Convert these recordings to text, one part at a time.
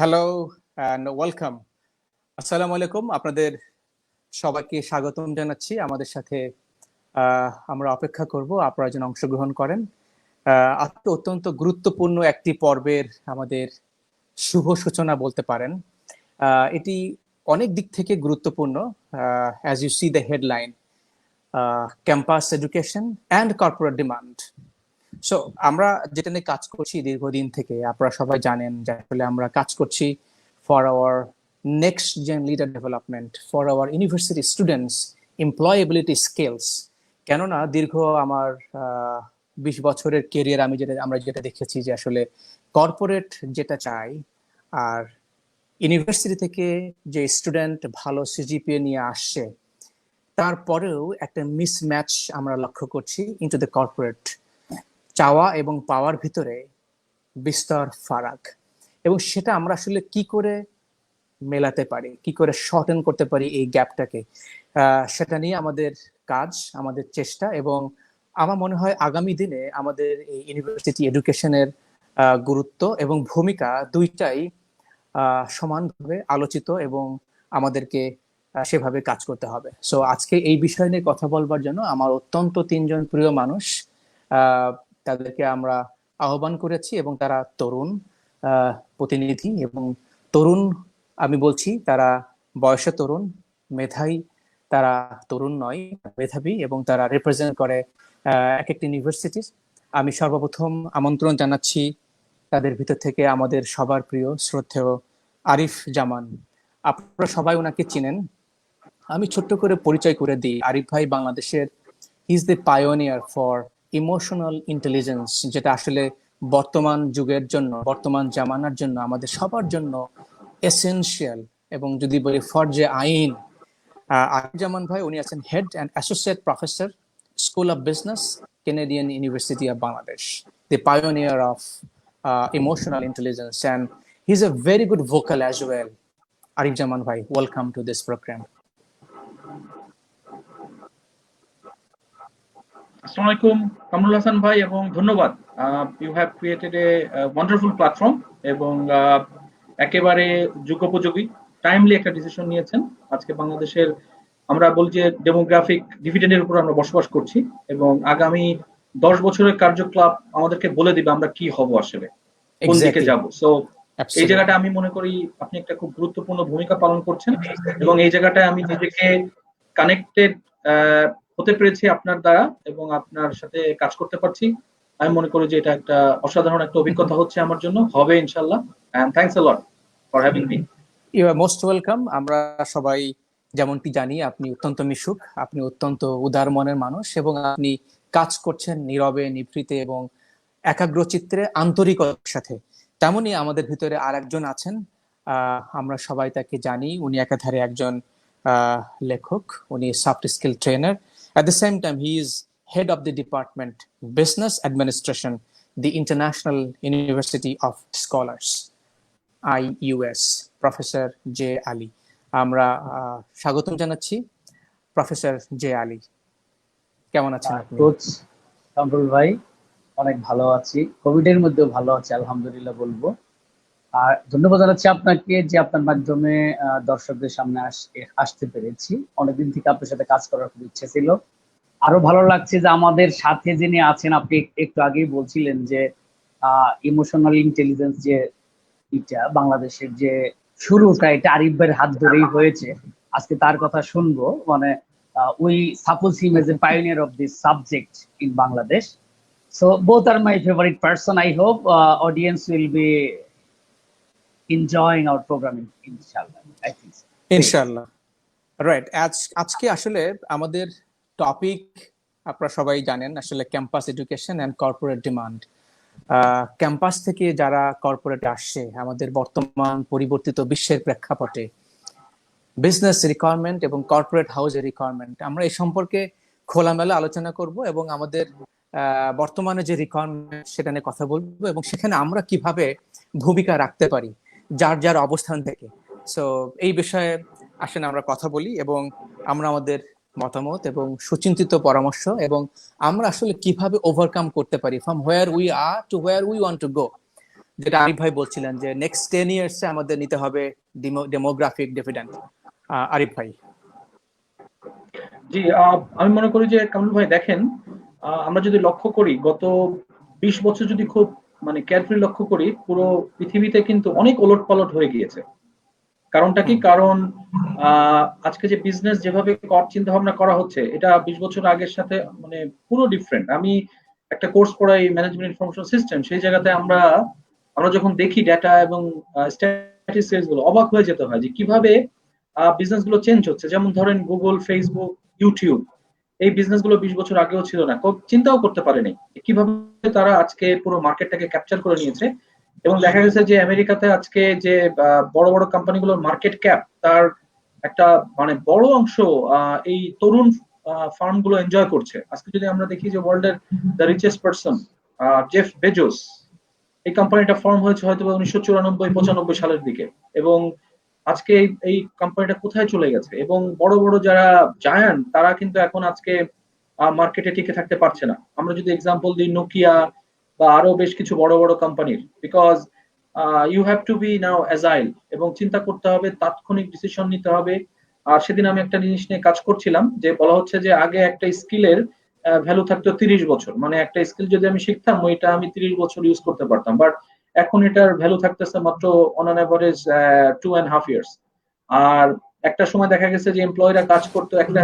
Hello and welcome. আসসালামু আলাইকুম। আপনাদের সবাইকে স্বাগতম জানাচ্ছি। আমাদের সাথে আমরা অপেক্ষা করব আপনারা যেন অংশগ্রহণ করেন। আজকে অত্যন্ত গুরুত্বপূর্ণ একটি পর্বের আমাদের শুভ সূচনা বলতে পারেন। এটি অনেক দিক থেকে গুরুত্বপূর্ণ। As you see the headline, campus education and corporate demand. So আমরা যেটা নিয়ে কাজ করছি দীর্ঘদিন থেকে, আপনারা সবাই জানেন যে আসলে আমরা কাজ করছি for our next gen leader development, for our university students employability skills. কেননা দীর্ঘ আমার 20 বছরের কেরিয়ার আমরা যেটা দেখেছি যে আসলে কর্পোরেট যেটা চাই আর ইউনিভার্সিটি থেকে যে স্টুডেন্ট ভালো সিজিপিএ নিয়ে আসছে তারপরেও একটা মিসম্যাচ আমরা লক্ষ্য করছি ইনটু দ্য কর্পোরেট। চাওয়া এবং পাওয়ার ভিতরে বিস্তর ফারাক, এবং সেটা আমরা আসলে কি করে মেলাতে পারি, কি করে শর্টেন করতে পারি এই গ্যাপটাকে, সেটা নিয়ে আমাদের কাজ, আমাদের চেষ্টা। এবং আমার মনে হয় আগামী দিনে আমাদের এই ইউনিভার্সিটি এডুকেশনের গুরুত্ব এবং ভূমিকা দুইটাই সমানভাবে আলোচিত এবং আমাদেরকে সেভাবে কাজ করতে হবে। সো আজকে এই বিষয় নিয়ে কথা বলবার জন্য আমার অত্যন্ত তিনজন প্রিয় মানুষ, তাদেরকে আমরা আহ্বান করেছি এবং তারা তরুণ প্রতিনিধি। এবং তরুণ আমি বলছি, তারা বয়সে তরুণ, মেধাবী তারা তরুণ নয়, মেধাবী, এবং তারা রিপ্রেজেন্ট করে এক একটি ইউনিভার্সিটির। আমি সর্বপ্রথম আমন্ত্রণ জানাচ্ছি তাদের ভিতর থেকে আমাদের সবার প্রিয় শ্রদ্ধেয় আরিফ জামান। আপনারা সবাই ওনাকে চিনেন। আমি ছোট্ট করে পরিচয় করে দিই। আরিফ ভাই বাংলাদেশের is the pioneer for emotional intelligence, যেটা আসলে বর্তমান যুগের জন্য, বর্তমান জামানার জন্য, আমাদের সবার জন্য এসেনশিয়াল। এবং যদি বলি ফরজে আইন, আরিফ জামান ভাই উনি আছেন head and associate professor, school of business, Canadian university of Bangladesh, the pioneer of emotional intelligence, and he's a very good vocal as well. Arif Jaman bhai, welcome to this program. আসসালামু আলাইকুম কামরুল হাসান ভাই, এবং ধন্যবাদ। You have created a wonderful platform, এবং একেবারে যুগোপযোগী timely একটা decision নিয়েছেন। আজকে বাংলাদেশের আমরা বলি যে ডেমোগ্রাফিক ডিভিডেন্ডের উপর আমরা বসবাস করছি, এবং আগামী 10 বছরের কার্যকলাপ আমাদেরকে বলে দিবে আমরা কি হব, আসলে কোন দিকে যাব। সো এই জায়গাটা আমি মনে করি আপনি একটা খুব গুরুত্বপূর্ণ ভূমিকা পালন করছেন, এবং এই জায়গাটায় আমি নিজেকে কানেক্টেড হতে পেরেছি আপনার দ্বারা, এবং আপনার সাথে কাজ করতে পারছি। আমি মনে করি যে এটা একটা অসাধারণ একটা অভিজ্ঞতা হচ্ছে আমার জন্য, হবে ইনশাআল্লাহ। And thanks a lot for having me. You are most welcome. আমরা সবাই যেমনটি জানি আপনি অত্যন্ত মিশুক, আপনি অত্যন্ত উদার মনের মানুষ, এবং আপনি কাজ করছেন নীরবে, নিভৃতে এবং একাগ্রচিত্রে, আন্তরিকতার সাথে। তেমনই আমাদের ভিতরে আর একজন আছেন, আমরা সবাই তাকে জানি। উনি একাধারে একজন লেখক, উনি soft skill trainer. At the same time, he is head of the department, Business Administration, the International University of Scholars, IUS, professor J Ali. আমরা স্বাগতম জানাচ্ছি প্রফেসর জে আলী। কেমন আছেন আপনি? কোচ কামরুল ভাই, অনেক ভালো আছি, কোভিড এর মধ্যেও ভালো আছি আলহামদুলিল্লাহ বলবো। আর ধন্যবাদ জানাচ্ছি আপনাকে যে আপনার মাধ্যমে দর্শকদের সামনে আসতে পেরেছি। অনেকদিন থেকে আপনার সাথে কাজ করার খুব ইচ্ছে ছিল। আরো ভালো লাগছে যে আমাদের সাথে যিনি আছেন, আপনি একটু আগেই বলছিলেন যে ইমোশনাল ইন্টেলিজেন্স, যে এটা বাংলাদেশের যে শুরুটা এটা আরিফ ভাইয়ের হাত ধরেই হয়েছে। আজকে তার কথা শুনবো। মানে we suppose him as a pioneer of this subject in Bangladesh. So both are my favorite person. I hope audience will be enjoying our programming, inshallah. I think so. ইনশাআল্লাহ। রাইট। আজকে আসলে আমাদের টপিক আপনারা সবাই জানেন, আসলে campus education and corporate demand. Campus থেকে যারা কর্পোরেটে আসছে, আমাদের বর্তমান পরিবর্তিত বিশ্বের প্রেক্ষাপটে বিজনেস রিকোয়ারমেন্ট এবং কর্পোরেট হাউসের রিকোয়ারমেন্ট, আমরা এই সম্পর্কে খোলামেলা আলোচনা করব এবং আমাদের বর্তমানে যে রিকোয়ারমেন্ট সেটা নিয়ে কথা বলবো, এবং সেখানে আমরা কিভাবে ভূমিকা রাখতে পারি যার যার অবস্থান থেকে। সো এই বিষয়ে আসেন আমরা কথা বলি, এবং আমরা আমাদের মতামত এবং সুচিন্তিত পরামর্শ, এবং আমরা আসলে কিভাবে ওভারকাম করতে পারি from where we are to where we want to go. যেটা আরিফ ভাই বলছিলেন যে নেক্সট 10 ইয়ার্সে আমাদের নিতে হবে ডেমোগ্রাফিক ডিভিডেন্ড। আরিফ ভাই। জি, আমি মনে করি যে কামরুল ভাই দেখেন, আমরা যদি লক্ষ্য করি গত 20 বছর যদি খুব মানে কেয়ারফুলি লক্ষ্য করি, পুরো পৃথিবীতে কিন্তু অনেক ওলটপালট হয়ে গিয়েছে। কারণটা কি? কারণ আজকে যে বিজনেস যেভাবে চিন্তা ভাবনা করা হচ্ছে, এটা 20 বছর আগের সাথে মানে পুরো ডিফারেন্ট। আমি একটা কোর্স পড়াই ম্যানেজমেন্ট ইনফরমেশন সিস্টেম, সেই জায়গাতে আমরা যখন দেখি ডেটা এবং স্ট্যাটিস্টিক্স গুলো, অবাক হয়ে যেতে হয় যে কিভাবে বিজনেস গুলো চেঞ্জ হচ্ছে। যেমন ধরেন গুগল, ফেসবুক, ইউটিউব, এই বিজনেস গুলো 20 বছর আগেও ছিল না, চিন্তাও করতে পারেনি কিভাবে তারা আজকে পুরো মার্কেটটাকে ক্যাপচার করে নিয়েছে। এবং দেখা গেছে যে আমেরিকাতে আজকে যে বড় বড় কোম্পানিগুলোর মার্কেট ক্যাপ, তার একটা মানে বড় অংশ এই তরুণ ফার্ম গুলো এনজয় করছে। আজকে যদি আমরা দেখি যে ওয়ার্ল্ডের the richest person Jeff Bezos, এই কোম্পানিটা ফর্ম হয়েছে হয়তো 1994-95 সালের দিকে, এবং আজকে এই কোম্পানিটা কোথায় চলে গেছে। এবং বড় বড় যারা জায়ান্ট, তারা কিন্তু এখন আজকে মার্কেটে টিকে থাকতে পারছে না। আমরা যদি এক্সাম্পল দিই নোকিয়া বা আরো বেশ কিছু বড় বড় কোম্পানির, because you have to be now agile, এবং চিন্তা করতে হবে, তাৎক্ষণিক ডিসিশন নিতে হবে। আর সেদিন আমি একটা জিনিস নিয়ে কাজ করছিলাম, যে বলা হচ্ছে যে আগে একটা স্কিলের ভ্যালু থাকতো 30 বছর, মানে একটা স্কিল যদি আমি শিখতাম ওইটা আমি 30 বছর ইউজ করতে পারতাম, বাট এখন এটার ভ্যালু থাকতেছে মাত্র অন অ্যান এভারেজ 2.5 ইয়ার্স। আর একটা সময় দেখা গেছে যে এমপ্লয়িরা কাজ করতো একটা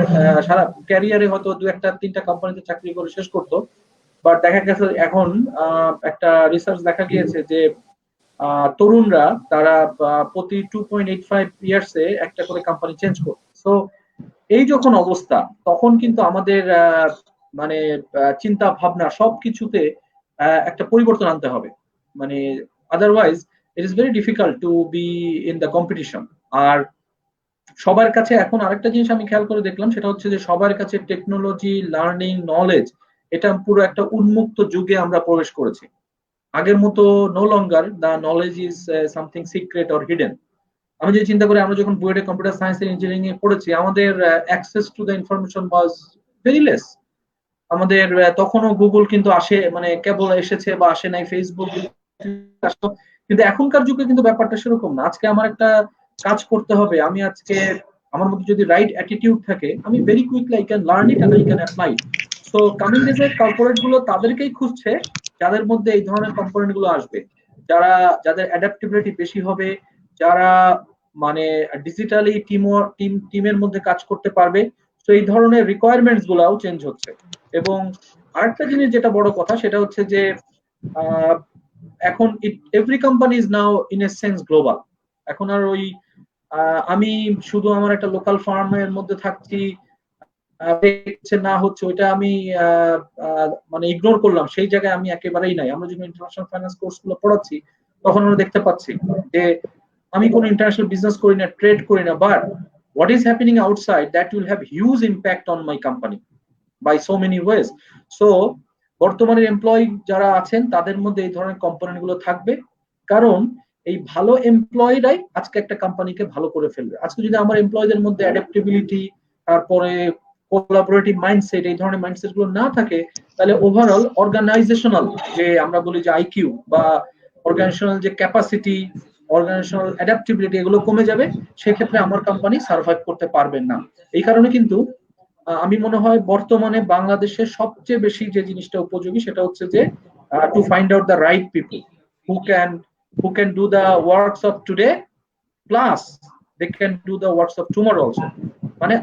সারা ক্যারিয়ারে হয়তো 2-3টা কোম্পানিতে চাকরি করে শেষ করতো, বাট দেখা গেছে এখন একটা রিসার্চ দেখা গিয়েছে যে তরুণরা তারা প্রতি 2.85 ইয়ার্সে একটা করে কোম্পানি চেঞ্জ করতো। সো এই যখন অবস্থা, তখন কিন্তু আমাদের মানে চিন্তা ভাবনা সবকিছুতে একটা পরিবর্তন আনতে হবে। মানে otherwise it is very difficult to be in the competition. আর সবার কাছে এখন আরেকটা জিনিস আমি খেয়াল করে দেখলাম, সেটা হচ্ছে যে সবার কাছে টেকনোলজি, লার্নিং, নলেজ, এটা পুরো একটা উন্মুক্ত যুগে আমরা প্রবেশ করেছি। আগের মতো no longer the knowledge is something secret or hidden. আমি যে চিন্তা করি, আমরা যখন বুয়েটে কম্পিউটার সায়েন্স এন্ড ইঞ্জিনিয়ারিং এ পড়েছি, আমাদের access to the information was very less. আমাদের তখনও গুগল কিন্তু আসে, মানে কেবল এসেছে বা আসে নাই, ফেসবুক আসতো। কিন্তু এখনকার যুগে কিন্তু ব্যাপারটা সেরকম না। আজকে আমার একটা কাজ করতে হবে, আমি আজকে আমার মধ্যে যদি রাইট অ্যাটিটিউড থাকে, আমি very quickly I can learn it and I can apply. So coming days এর কর্পোরেট গুলো তাদেরকেই খুঁজছে যাদের মধ্যে এই ধরনের কম্পোনেন্ট গুলো আসবে, যাদের অ্যাডাপ্টেবিলিটি বেশি হবে, যারা মানে ডিজিটালি টিমের মধ্যে কাজ করতে পারবে। তো এই ধরনের রিকোয়ারমেন্টস গুলাও চেঞ্জ হচ্ছে। এবং আরেকটা জিনিস যেটা বড় কথা, সেটা হচ্ছে যে এখন every company is now in a sense global. এখন আর ওই আমি শুধু আমার একটা লোকাল ফার্মের মধ্যে থাকছি, না হচ্ছে ওইটা আমি মানে ইগনোর করলাম, সেই জায়গায় আমি একেবারেই নাই। আমরা যখন ইন্টারন্যাশনাল ফাইন্যান্স কোর্স গুলো পড়াচ্ছি, তখন আমরা দেখতে পাচ্ছি যে আমি কোনো ইন্টারন্যাশনাল বিজনেস করি না, ট্রেড করি না, but what is happening outside that will have huge impact on my company by so many ways. So বর্তমানে এমপ্লয়ি যারা আছেন তাদের মধ্যে এই ধরনের কম্পোনেন্ট গুলো থাকবে, কারণ এই ভালো এমপ্লয়িরাই আজকে একটা কোম্পানিকে ভালো করে ফেলবে। আজকে যদি আমার এমপ্লয়ীদের মধ্যে অ্যাডাপ্টেবিলিটি, তারপরে কোলাবোরেটিভ মাইন্ডসেট, এই ধরনের মাইন্ডসেট গুলো না থাকে, তাহলে ওভারঅল অর্গানাইজেশনাল যে আমরা বলি যে আইকিউ বা অর্গানাইজেশনাল যে ক্যাপাসিটি, অর্গানাইজেশনাল অ্যাডাপ্টেবিলিটি, এগুলো কমে যাবে। সেক্ষেত্রে আমার কোম্পানি সার্ভাইভ করতে পারবেন না। এই কারণে কিন্তু আমি মনে হয় বর্তমানে বাংলাদেশে সবচেয়ে বেশি যে জিনিসটা উপযোগী, সেটা হচ্ছে যে to find out the right people who can do the works of today plus they can do the works of tomorrow also. মানে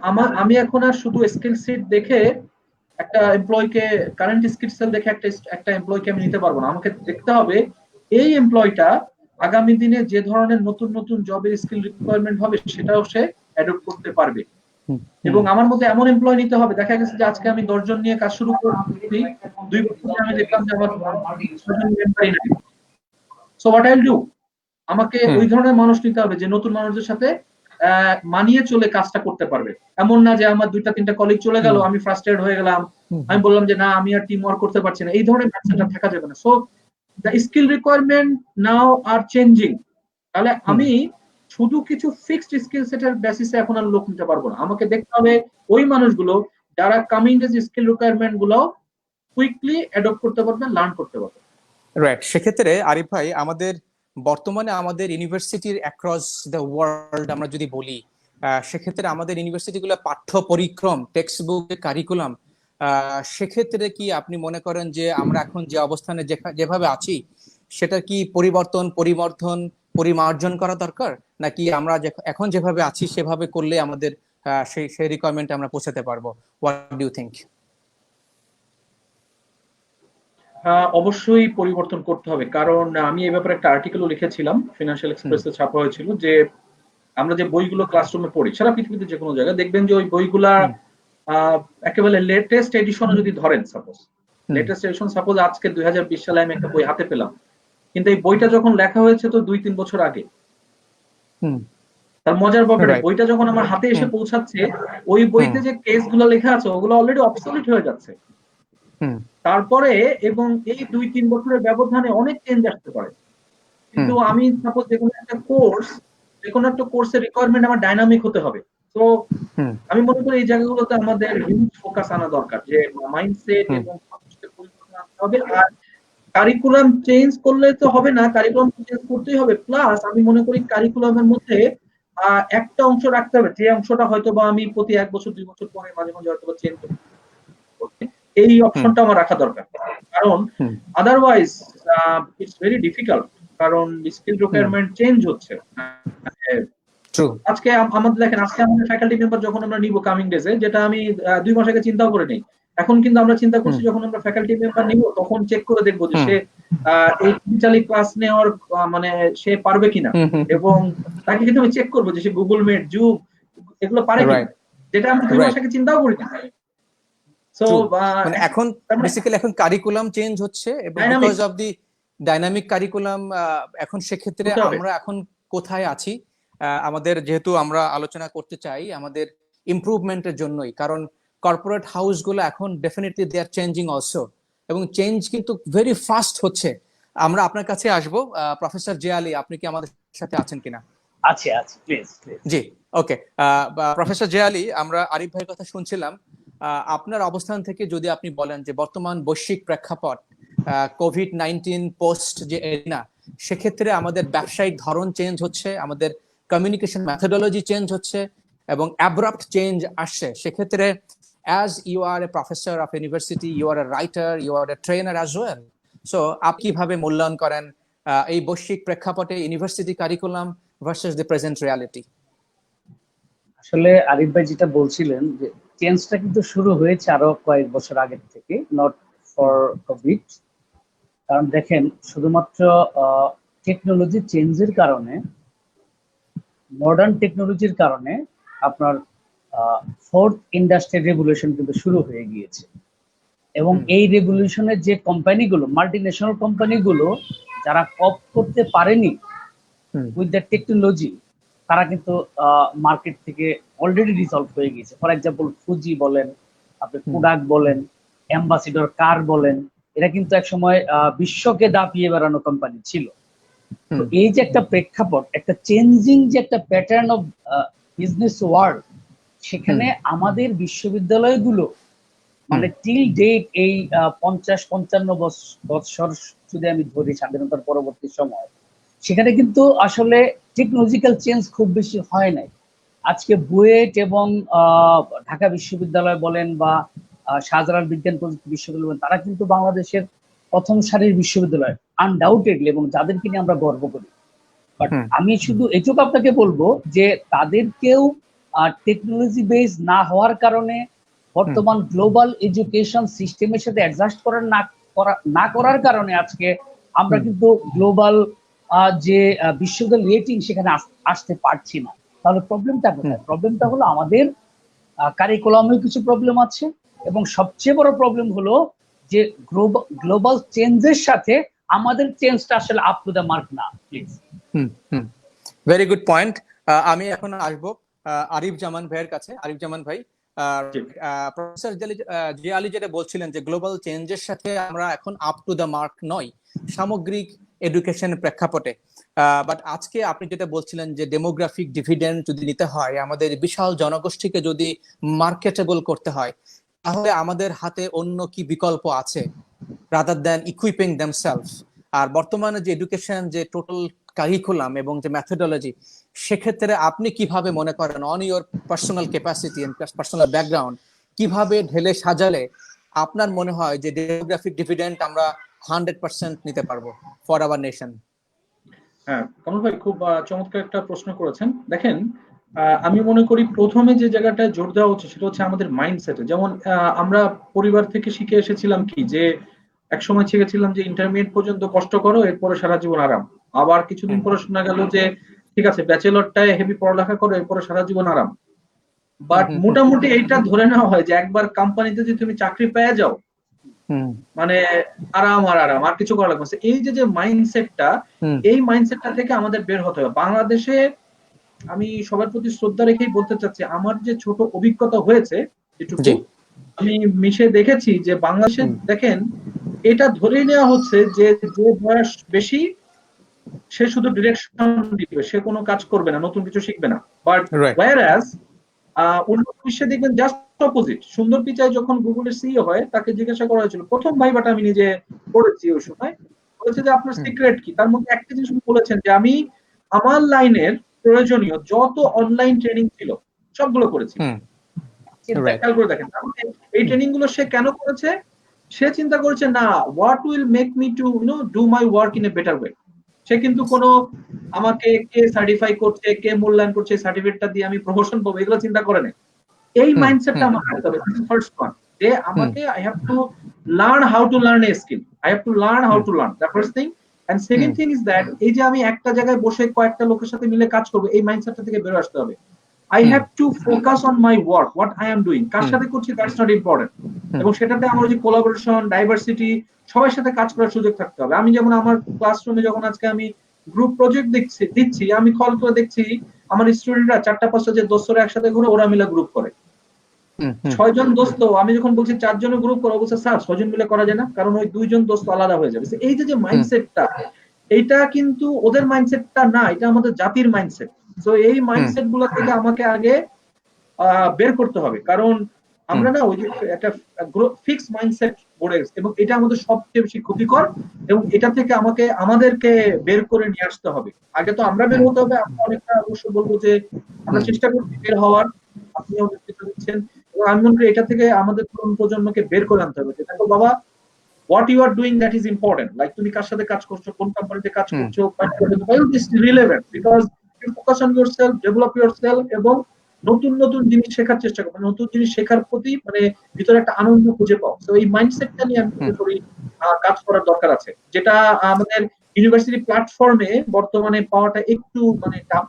আমি এখন আর শুধু স্কিল সেট দেখে একটা এমপ্লয়িকে, কারেন্ট স্কিল সেট দেখে একটা এমপ্লয়িকে আমি নিতে পারবো না। আমাকে দেখতে হবে এই এমপ্লয়িটা আগামী দিনে যে ধরনের নতুন নতুন জবের স্কিল রিকোয়ারমেন্ট হবে, সেটাও সে অ্যাডপ্ট করতে পারবে। এবং আমার মধ্যে এমন এমপ্লয় নিতে হবে, দেখা গেছে যে আজকে আমি 10 জন নিয়ে কাজ শুরু করছি, 2 বছর আমি দেখলাম যে আমার 6 জন এমপ্লয়ি নাই। সো হোয়াট আইল ডু, আমাকে ওই ধরনের মানুষ নিতে হবে যে নতুন মানুষদের সাথে মানিয়ে চলে কাজটা করতে পারবে। এমন না যে আমার 2-3টা কলিগ চলে গেল, আমি ফ্রাস্ট্রেটেড হয়ে গেলাম, আমি বললাম যে না আমি আর টিম ওয়ার্ক করতে পারছি না। এই ধরনের মাইন্ডসেটটা থাকা যাবে না। So the skill requirement now are changing. তাহলে আমি শুধু কিছু ফিক্সড স্কিল সেটের বেসিসে এখন আর লোক নিতে পারবো না। আমাকে দেখতে হবে ওই মানুষগুলো যারা কামিং ডেজ স্কিল রিকোয়ারমেন্ট গুলো কুইকলি অ্যাডপ্ট করতে পারবে, লার্ন করতে পারবে। রাইট, সেক্ষেত্রে আরিফ ভাই আমাদের বর্তমানে আমাদের ইউনিভার্সিটির অ্যাক্রস দ্য ওয়ার্ল্ড আমরা যদি বলি, সেক্ষেত্রে আমাদের ইউনিভার্সিটিগুলো পাঠ্য পরিক্রম, টেক্সট বুক, কারিকুলাম, সেক্ষেত্রে কি আপনি মনে করেন যে আমরা এখন যে অবস্থানে যেভাবে আছি সেটা কি পরিবর্ধন পরিমার্জন করা দরকার, নাকি আমরা এখন যেভাবে আছি সেভাবে করলে আমাদের সেই রিকোয়ারমেন্ট আমরা পৌঁছাতে পারবো? What do you think? অবশ্যই পরিবর্তন করতে হবে, কারণ আমি এই ব্যাপারে একটা আর্টিকেলও লিখেছিলাম, ফিনান্সিয়াল এক্সপ্রেসে ছাপা হয়েছিল, যে আমরা যে বইগুলো ক্লাসরুমে পড়ি সারা পৃথিবীতে যে কোনো জায়গায় দেখবেন যে ওই বইগুলা একেবারে লেটেস্ট এডিশনও যদি ধরেন, লেটেস্ট এডিশন সাপোজ আজকে 2020 সালে আমি একটা বই হাতে পেলাম, কিন্তু এই বইটা যখন লেখা হয়েছে তো 2-3 বছর আগে। তার মজার ব্যাপারে বইটা যখন আমার হাতে এসে পৌঁছাচ্ছে, ওই বইতে যে কেসগুলো লেখা আছে ওগুলো অলরেডি অবসলিট হয়ে যাচ্ছে। তারপরে এবং এই 2-3 বছরের ব্যবধানে অনেক চেঞ্জ আসতে পারে। কিন্তু আমি সাপোজ যে কোনো একটা কোর্সের রিকোয়ারমেন্ট আমার ডাইনামিক হতে হবে। তো আমি মনে করি এই জায়গাগুলোতে আমাদের হিউজ ফোকাস আনা দরকার, যে মাইন্ডসেট এবং পরিবর্তন আনতে হবে। আর কারিকুলাম চেঞ্জ করলে তো হবে না, কারিকুলাম চেঞ্জ করতেই হবে। প্লাস আমি মনে করি কারিকুলামের মধ্যে একটা অংশ রাখতে হবে, যে অংশটা হয়তো বা আমি প্রতি 1 বছর 2 বছর পরে মাঝে মাঝে হয়তো চেঞ্জ করতে, এই অপশনটা আমার রাখা দরকার। কারণ আদারওয়াইজ ইটস ভেরি ডিফিকাল্ট, কারণ স্কিল রিকোয়ারমেন্ট চেঞ্জ হচ্ছে। আজকে আমাদের দেখেন, আজকে আমাদের ফ্যাকাল্টি মেম্বার যখন আমরা নিব কামিং ডেজে, যেটা আমি 2 মাস আগে চিন্তাও করে নেই, এখন কিন্তু আমরা চিন্তা করছি যখন আমরা ফ্যাকাল্টি মেম্বার নিব তখন চেক করে দেখবো যে সে এই ডিজিটালি ক্লাস নেওয়ার মানে সে পারবে কিনা, এবং তাকে কিন্তু আমি চেক করবো যে সে গুগল মিট, জুম এগুলো পারে কিনা, যেটা আমরা 2 মাস আগে চিন্তাও করি না। সো মানে এখন বেসিক্যালি এখন কারিকুলাম চেঞ্জ হচ্ছে, এবং because of the dynamic curriculum, এখন সেক্ষেত্রে আমরা এখন কোথায় আছি, আমাদের যেহেতু আমরা আলোচনা করতে চাই আমাদের ইমপ্রুভমেন্টের জন্যই, কারণ কর্পোরেট হাউস গুলো এখন definitely they are changing also, এবং চেঞ্জ কিন্তু ভেরি ফাস্ট হচ্ছে। আমরা আপনার কাছে আসবো, প্রফেসর জে আলী, আপনি কি আমাদের সাথে আছেন কিনা? আছে, please. G, okay. Professor J Ali, আমরা আরিফ ভাইয়ের কথা শুনছিলাম, আপনার অবস্থান থেকে যদি আপনি বলেন যে বর্তমান বৈশ্বিক প্রেক্ষাপট, কোভিড-19 পোস্ট যে এরিনা, সেক্ষেত্রে আমাদের ব্যবসায়িক ধরন চেঞ্জ হচ্ছে, আমাদের কমিউনিকেশন মেথোডোলজি চেঞ্জ হচ্ছে এবং অ্যাব্রাপ্ট চেঞ্জ আসছে। সেক্ষেত্রে as you are a professor of university, you are a writer, you are a trainer as well, so আপনি কিভাবে মূল্যায়ন করেন এই বৈশ্বিক প্রেক্ষাপটে university curriculum versus the present reality? আসলে আরিফ ভাই যেটা বলছিলেন যে চেঞ্জটা কিন্তু শুরু হয়েছে আরো কয়েক বছর আগে থেকে, নট ফর কোভিড। কারণ দেখেন, শুধুমাত্র টেকনোলজি চেঞ্জের কারণে, মডার্ন টেকনোলজির কারণে আপনার ফোর্থ ইন্ডাস্ট্রিয়াল রেভলিউশন কিন্তু শুরু হয়ে গিয়েছে। এবং এই রেভলিউশনের যে কোম্পানিগুলো, মাল্টিন্যাশনাল কোম্পানিগুলো যারা কপ করতে পারেনি উইথ দ্য টেকনোলজি, তারা কিন্তু মার্কেট থেকে অলরেডি রিজলভ হয়ে গিয়েছে। ফর এক্সাম্পল ফুজি বলেন, আপনি কোডাক বলেন, অ্যাম্বাসিডর কার বলেন, এরা কিন্তু এক সময় বিশ্বকে দাপিয়ে বেড়ানো কোম্পানি ছিল। তো এই যে একটা প্রেক্ষাপট, একটা চেঞ্জিং যে একটা প্যাটার্ন অফ বিজনেস ওয়ার্ল্ড, সেখানে আমাদের বিশ্ববিদ্যালয়গুলো মানে টিল ডেট এই 50-55 বছর যদি আমি ধরি স্বাধীনতার পরবর্তী সময়, সেখানে কিন্তু আসলে টেকনোলজিক্যাল চেঞ্জ খুব বেশি হয় নাই। আজকে বুয়েট এবং ঢাকা বিশ্ববিদ্যালয় বলেন বা শাহজালাল বিজ্ঞান প্রযুক্তি বিশ্ববিদ্যালয় বলেন, তারা কিন্তু বাংলাদেশের প্রথম সারির বিশ্ববিদ্যালয় আনডাউটেডলি, এবং যাদেরকে নিয়ে আমরা গর্ব করি। বাট আমি শুধু এটুকু আপনাকে বলবো যে তাদেরকেও টেকনোলজি বেস না হওয়ার কারণে, বর্তমান গ্লোবাল এডুকেশন সিস্টেমের সাথে অ্যাডজাস্ট না করার কারণে আজকে আমরা কিন্তু গ্লোবাল যে বিশ্ববিদ্যালয় রেটিং সেখানে আসতে পারছি না। তাহলে প্রবলেমটা কোথায়? প্রবলেমটা হলো আমাদের কারিকুলামেও কিছু প্রবলেম আছে, এবং সবচেয়ে বড় প্রবলেম হলো যে গ্লোবাল চেঞ্জের সাথে আমাদের চেঞ্জটা আসলে আপ টু দ্য মার্ক না। প্লিজ। Very good point. আমি এখন আসবো আরিফ জামান ভাইয়ের কাছে। আরিফ জামান ভাই, প্রফেসর জে আলী যেটা বলছিলেন যে গ্লোবাল চেঞ্জের সাথে আমরা এখন আপ টু দ্য মার্ক নয় সামগ্রিক এডুকেশনের প্রেক্ষাপটে, বাট আজকে আপনি যেটা বলছিলেন যে ডেমোগ্রাফিক ডিভিডেন্ড যদি নিতে হয়, আমাদের বিশাল জনগোষ্ঠীকে যদি মার্কেটেবল করতে হয়, তাহলে আমাদের হাতে অন্য কি বিকল্প আছে রাদার দ্যান ইকুইপিং দেমসেলফ? আর বর্তমানে যে এডুকেশন, যে টোটাল কারিকুলাম এবং যে মেথোডোলজি, সেক্ষেত্রে আপনি কিভাবে মনে করেন on your personal capacity and personal background কিভাবে ঢেলে সাজালে আপনার মনে হয় যে ডেমোগ্রাফিক ডিভিডেন্ড আমরা 100% নিতে পারবো ফর আওয়ার নেশন? হ্যাঁ, কমল ভাই খুব চমৎকার একটা প্রশ্ন করেছেন। দেখেন, আমি মনে করি প্রথমে যে জায়গাটায় জোর দেওয়া উচিত সেটা হচ্ছে আমাদের মাইন্ডসেটে। যেমন আমরা পরিবার থেকে শিখে এসেছিলাম কি যে একসময় শিখেছিলাম যে ইন্টারমিডিয়েট পর্যন্ত কষ্ট করো, এরপরে সারা জীবন আরাম। আবার কিছুদিন পরে শোনা গেল যে ঠিক আছে ব্যাচেলরটায় হেভি পড়ালেখা করো, এরপরে সারা জীবন আরাম। বাট মোটামুটি এইটা ধরে নেওয়া হয় যে একবার কোম্পানিতে যদি তুমি চাকরি পেয়ে যাও, মানে আরাম আর আরাম, আর কিছু করা লাগবে না। এই যে যে মাইন্ডসেটটা, এই মাইন্ডসেটটা থেকে আমাদের বের হতে হবে। বাংলাদেশে আমি সবার প্রতি শ্রদ্ধা রেখেই বলতে চাচ্ছি, আমার যে ছোট অভিজ্ঞতা হয়েছে যেটুকু আমি মিশে দেখেছি যে বাংলাদেশে দেখেন এটা ধরে নেওয়া হচ্ছে যে যে বয়স বেশি সে শুধু ডিরেকশন দিবে, সে কোনো কাজ করবে না, নতুন কিছু শিখবে না। বাট ওয়্যারঅ্যাজ উন্নত বিশ্বে দেখবেন জাস্ট অপোজিট। সুন্দর পিচাই যখন গুগলের সিইও হয় তাকে জিজ্ঞাসা করা হয়েছিল, প্রথম ভাইবাটা আমি নিজে পড়েছি ওই সময়, বলেছে যে আপনার সিক্রেট কি। তার মধ্যে একটা জিনিস বলেছেন যে আমি আমার লাইনের প্রয়োজনীয় যত অনলাইন ট্রেনিং ছিল সবগুলো করেছি। খেয়াল করে দেখেন এই ট্রেনিং গুলো সে কেন করেছে। সে চিন্তা করেছে না what will make me to do my work in a better way. সে কিন্তু কোনো আমাকে কে সার্টিফাই করছে, কে মূল্যায়ন করছে, সার্টিফিকেটটা দিয়ে আমি প্রমোশন পাবো, এগুলো চিন্তা করে না। এই মাইন্ডসেটটা আমার রাখতে হবে। ফার্স্ট ওয়ান, যে আমাকে I have to learn how to learn a skill, I have to learn how to learn, the first thing. And second thing is that এই যে আমি একটা জায়গায় বসে কয়েকটা লোকের সাথে মিলে কাজ করবো, এই মাইন্ডসেটটা থেকে বের আসতে হবে। I have to focus on my work, what I am doing. কার সাথে করছি that's not important. এবং সেটাতে আমার যে কোলাবোরেশন, ডাইভার্সিটি, সবার সাথে কাজ করার সুযোগ থাকতে হবে। আমি যেমন আমার ক্লাসরুমে যখন আজকে আমি গ্রুপ প্রজেক্ট দিচ্ছি, আমি কল করে দেখছি আমার স্টুডেন্টরা 4-5টা যে দোস্তরা একসাথে ঘুরে ওরা মিলে গ্রুপ করে। 6 জন দোস্ত, আমি যখন বলছি 4 জনের গ্রুপ করো, বলছে স্যার 6 জন মিলে করা যায় না, কারণ ওই 2 জন দোস্ত আলাদা হয়ে যাবে। এই যে মাইন্ডসেটটা, এইটা কিন্তু ওদের মাইন্ডসেটটা না, এটা আমাদের জাতির মাইন্ডসেট। তো এই মাইন্ডসেট গুলো থেকে আমাকে আগে বের করতে হবে, কারণ আমরা না ওই যে একটা ফিক্স মাইন্ডসেট গড়ে গেছে এবং এটা আমাদের সবচেয়ে বেশি ক্ষতিকর। এবং এটা থেকে আমাদেরকে বের করে নিয়ে আসতে হবে। আগে তো আমরা বের হতে হবে। আমরা অনেকটা অবশ্য বলবো যে আমরা চেষ্টা করছি বের হওয়ার, আপনিও চেষ্টা করছেন, এবং আমি মনে করি এটা থেকে আমাদের তরুণ প্রজন্মকে বের করে আনতে হবে যে দেখো বাবা, what you are doing that is important. Like তুমি কার সাথে কাজ করছো, কোন কোম্পানিতে কাজ করছো, this is relevant because you focus on yourself, develop yourself এবং নতুন নতুন জিনিস শেখার চেষ্টা করো। নতুন জিনিস শেখার প্রতি মানে ভিতরে একটা আনন্দ খুঁজে পাও। তো এই মাইন্ডসেটটা নিয়ে আমি মনে করি কাজ করার দরকার আছে, যেটা আমাদের ইউনিভার্সিটি প্ল্যাটফর্মে বর্তমানে পাওয়াটা একটু মানে টাফ।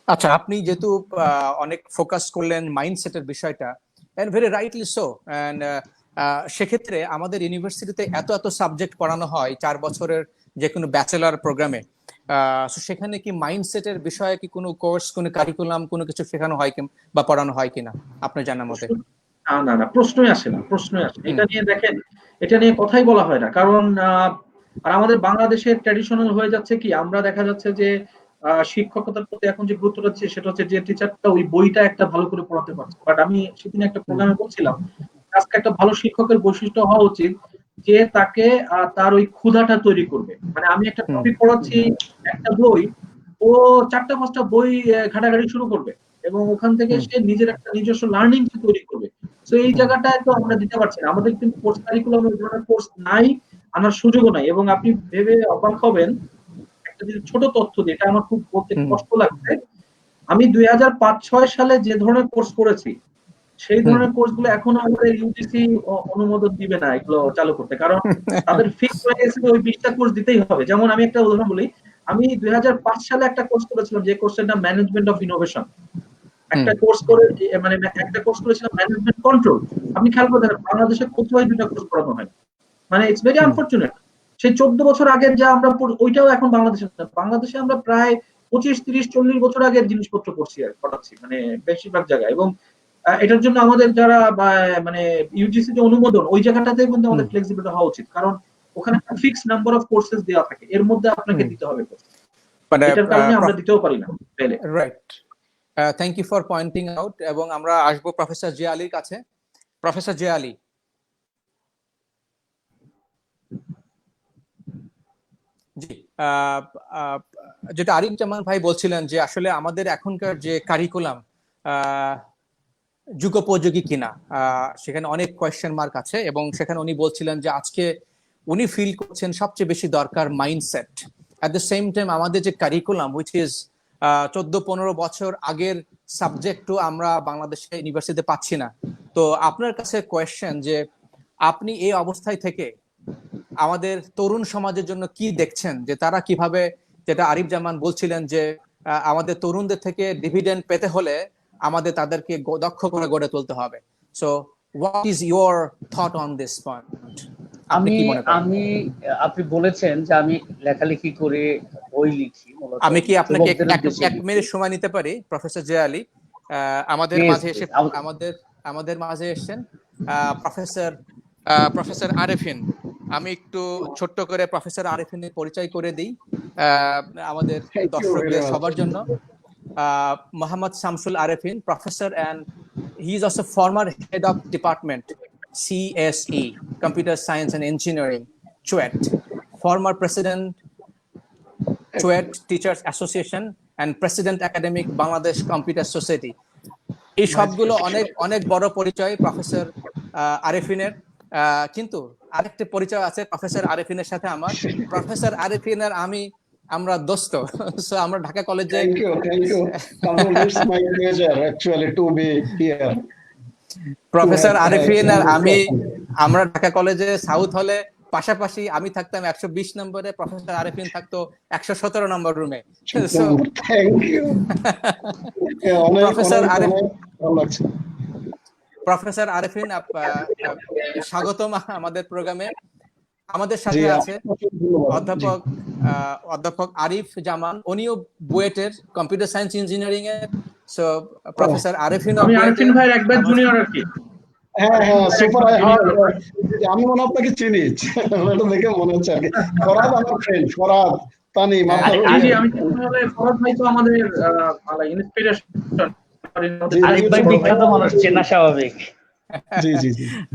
আচ্ছা, আপনি যেহেতু অনেক ফোকাস করলেন মাইন্ডসেটের বিষয়টা, and very rightly so, and সেক্ষেত্রে আমাদের ইউনিভার্সিটিতে এত এত সাবজেক্ট পড়ানো হয় 4 বছরের যে কোনো ব্যাচেলার প্রোগ্রামে, সেখানে কি মাইন্ডসেটের বিষয়ে কি কোনো কোর্স, কোনো কারিকুলাম, কোনো কিছু শেখানো হয় কি বা পড়ানো হয় কিনা আপনার জানার মতে? না, প্রশ্নই আসে না। এটা নিয়ে দেখেন, এটা নিয়ে কথাই বলা হয় না, কারণ আর আমাদের বাংলাদেশের ট্র্যাডিশনাল হয়ে যাচ্ছে কি, আমরা দেখা যাচ্ছে যে শিক্ষকতার প্রতি এখন যে গুরুত্ব হচ্ছে সেটা হচ্ছে যে টিচারটা ওই বইটা একটা ভালো করে পড়াতে পারছে। বাট আমি সেদিন একটা প্রোগ্রামে বলছিলাম আজকে একটা ভালো শিক্ষকের বৈশিষ্ট্য হওয়া উচিত যে তাকে তার ওই ক্ষুধাটা তৈরি করবে। মানে আমি একটা টপিক পড়াচ্ছি, একটা বই, ও 4-5টা বই ঘাটাঘাটি শুরু করবে এবং ওখান থেকে সে নিজের একটা নিজস্ব লার্নিং তৈরি করবে। তো এই জায়গাটায় তো আমরা দিতে পারছি না। আমাদের কিন্তু কোর্স কারিকুলামে ওই ধরনের কোর্স নাই, আনার সুযোগও নাই। এবং আপনি ভেবে অবাক হবেন, একটা ছোট তথ্য যেটা আমার খুব বলতে কষ্ট লাগছে, আমি 2005-6 সালে যে ধরনের কোর্স করেছি সেই ধরনের কোর্সগুলো এখনো আমাদের ইউজিসি অনুমোদন দিবে না এগুলো চালু করতে, কারণ তাদের ফিক্স হয়ে গেছে ওই 20টা কোর্স দিতেই হবে। যেমন আমি একটা উদাহরণ বলি, আমি 2005 সালে একটা কোর্স করেছিলাম যে কোর্সের নাম ম্যানেজমেন্ট অফ ইনোভেশন। একটা কোর্স করে মানে একটা কোর্স করেছিলাম ম্যানেজমেন্ট কন্ট্রোল। আপনি খেয়াল করে দেখেন বাংলাদেশে কোথাও 2টা কোর্স করানো হয়, মানে ইটস ভেরি আনফরচুনেট। সেই 14 বছর আগের যা আমরা ওইটাও এখন বাংলাদেশে আমরা প্রায় 25-30-40 বছর আগের জিনিসপত্র পড়াচ্ছি মানে বেশিরভাগ জায়গায়। এবং এটার জন্য আমাদের যারা মানে ইউজিসি যে অনুমোদন, ওই জায়গাটাতে কিন্তু আমাদের ফ্লেক্সিবল হওয়া উচিত, কারণ ওখানে একটা ফিক্স নাম্বার অফ কোর্সেস দেওয়া থাকে, এর মধ্যে আপনাকে দিতে হবে। এটার কারণে আমরা দিতেও পারি না। Right, thank you for pointing out. এবং আমরা আসবো প্রফেসর জিয়া আলীর কাছে। প্রফেসর জিয়া আলী। আহ, আহ, যেটা আরিফ জামান ভাই বলছিলেন যে আসলে আমাদের এখনকার যে কারিকুলাম যুগোপযোগী কিনা, সেখানে অনেক কোয়েশ্চেন মার্ক আছে, এবং সেখানে উনি বলছিলেন যে আজকে উনি ফিল করছেন সবচেয়ে বেশি দরকার mindset. At the same time আমাদের যে কারিকুলাম উইচ ইজ 14-15 বছর আগের সাবজেক্টও আমরা বাংলাদেশে ইউনিভার্সিটিতে পাচ্ছি না। তো আপনার কাছে কোয়েশ্চেন যে আপনি এই অবস্থায় থেকে আমাদের তরুণ সমাজের জন্য কি দেখছেন, যে তারা কিভাবে, যেটা আরিফ জামান বলছিলেন যে আমাদের তরুণদের থেকে ডিভিডেন্ড পেতে হলে আমাদের তাদেরকে দক্ষ করে গড়ে তুলতে হবে। So what is your thought on this point? আমি আপনি বলেছেন যে আমি লেখালেখি করে বই লিখি, আমি কি আপনাকে এক মিনিট সময় নিতে পারি? প্রফেসর জে আলী আমাদের মাঝে এসে আমাদের মাঝে এসেছেন। প্রফেসর আরেফিন, আমি একটু ছোট্ট করে প্রফেসর আরেফিনের পরিচয় করে দিই আমাদের দর্শকদের সবার জন্য। Muhammad Shamsul Arifin, professor, and he is also former head of department CSE, Computer Science and Engineering, CHUET, former president CHUET Teachers Association and president academic Bangladesh Computer Society. এই সবগুলো অনেক অনেক বড় পরিচয় প্রফেসর আরেফিনের, কিন্তু আরেকটা পরিচয় আছে প্রফেসর আরেফিনের সাথে আমার। প্রফেসর আরেফিন আর আমরা দোস্ত। সো আমরা ঢাকা কলেজে প্রফেসর আরেফিন আর আমরা ঢাকা কলেজে সাউথ হলে পাশাপাশি, আমি থাকতাম 120 নম্বরে, প্রফেসর আরেফিন থাকতো 117 নম্বর রুমে। প্রফেসর আরেফিন, স্বাগতম আমাদের প্রোগ্রামে। আমাদের সাথে আছে অধ্যাপক আরিফ জামান, উনিও বুয়েটের কম্পিউটার সায়েন্স ইঞ্জিনিয়ারিং এর। সো প্রফেসর আরেফিন, আমি আরেফিন ভাই একবার জুনিয়র আর কি। হ্যাঁ সুপার। আমি মনে আপনাকে চিনি, এটা দেখে মনে হচ্ছে আর কি। ফরহাদ আমার ফ্রেন্ড, ফরহাদ তানিম। আমি তাহলে ফরহাদ ভাই তো আমাদের ইন্সপিরেশন, আরিফ ভাই বিখ্যাত মানুষ, চেনা স্বাভাবিক।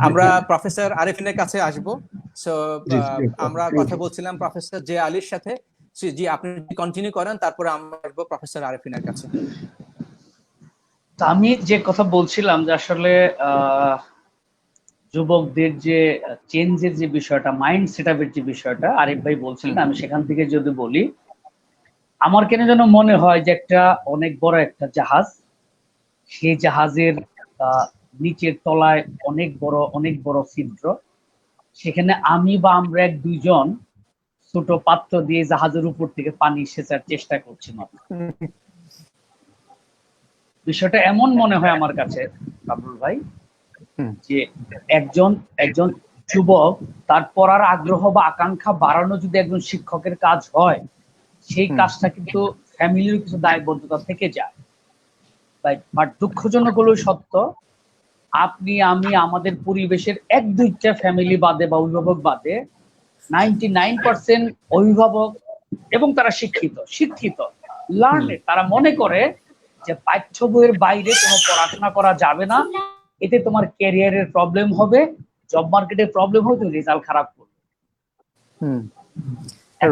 আমরা প্রফেসর আরেফিনের কাছে আসবো। সো আমরা কথা বলছিলাম প্রফেসর জে আলীর সাথে। জি, আপনি কন্টিনিউ করেন, তারপরে আমরা আসবো প্রফেসর আরেফিনের কাছে। আমি যে কথা বলছিলাম যে আসলে যুবকদের যে চেঞ্জের যে বিষয়টা, মাইন্ড সেটআপের যে বিষয়টা আরিফ ভাই বলছিলেন, আমি সেখান থেকে যদি বলি, আমার কেন যেন মনে হয় যে একটা অনেক বড় একটা জাহাজ, সেই জাহাজের নিচের তলায় অনেক বড় ছিদ্র, সেখানে আমরা এক দুইজন ছোট পাত্র দিয়ে জাহাজের উপর থেকে পানি সেচার চেষ্টা করছি মাত্র। বিষয়টা এমন মনে হয় আমার কাছে কামরুল ভাই, যে একজন যুবক তার পড়ার আগ্রহ বা আকাঙ্ক্ষা বাড়ানো যদি একজন শিক্ষকের কাজ হয়, সেই কাজটা কিন্তু ফ্যামিলির কিছু দায়বদ্ধতা থেকে যায়। বাট দুঃখজনক হলো সত্য, আপনি আমি আমাদের পরিবেশের 1-2টা ফ্যামিলি বাদে বা অভিভাবক বাদে 99% অভিভাবক, এবং তারা শিক্ষিত লার্নেড, তারা মনে করে যে পাঠ্য বইয়ের বাইরে কোনো পড়াশোনা করা যাবে না, এতে তোমার ক্যারিয়ারের প্রবলেম হবে, জব মার্কেটের প্রবলেম হবে, তুমি রেজাল্ট খারাপ করবে।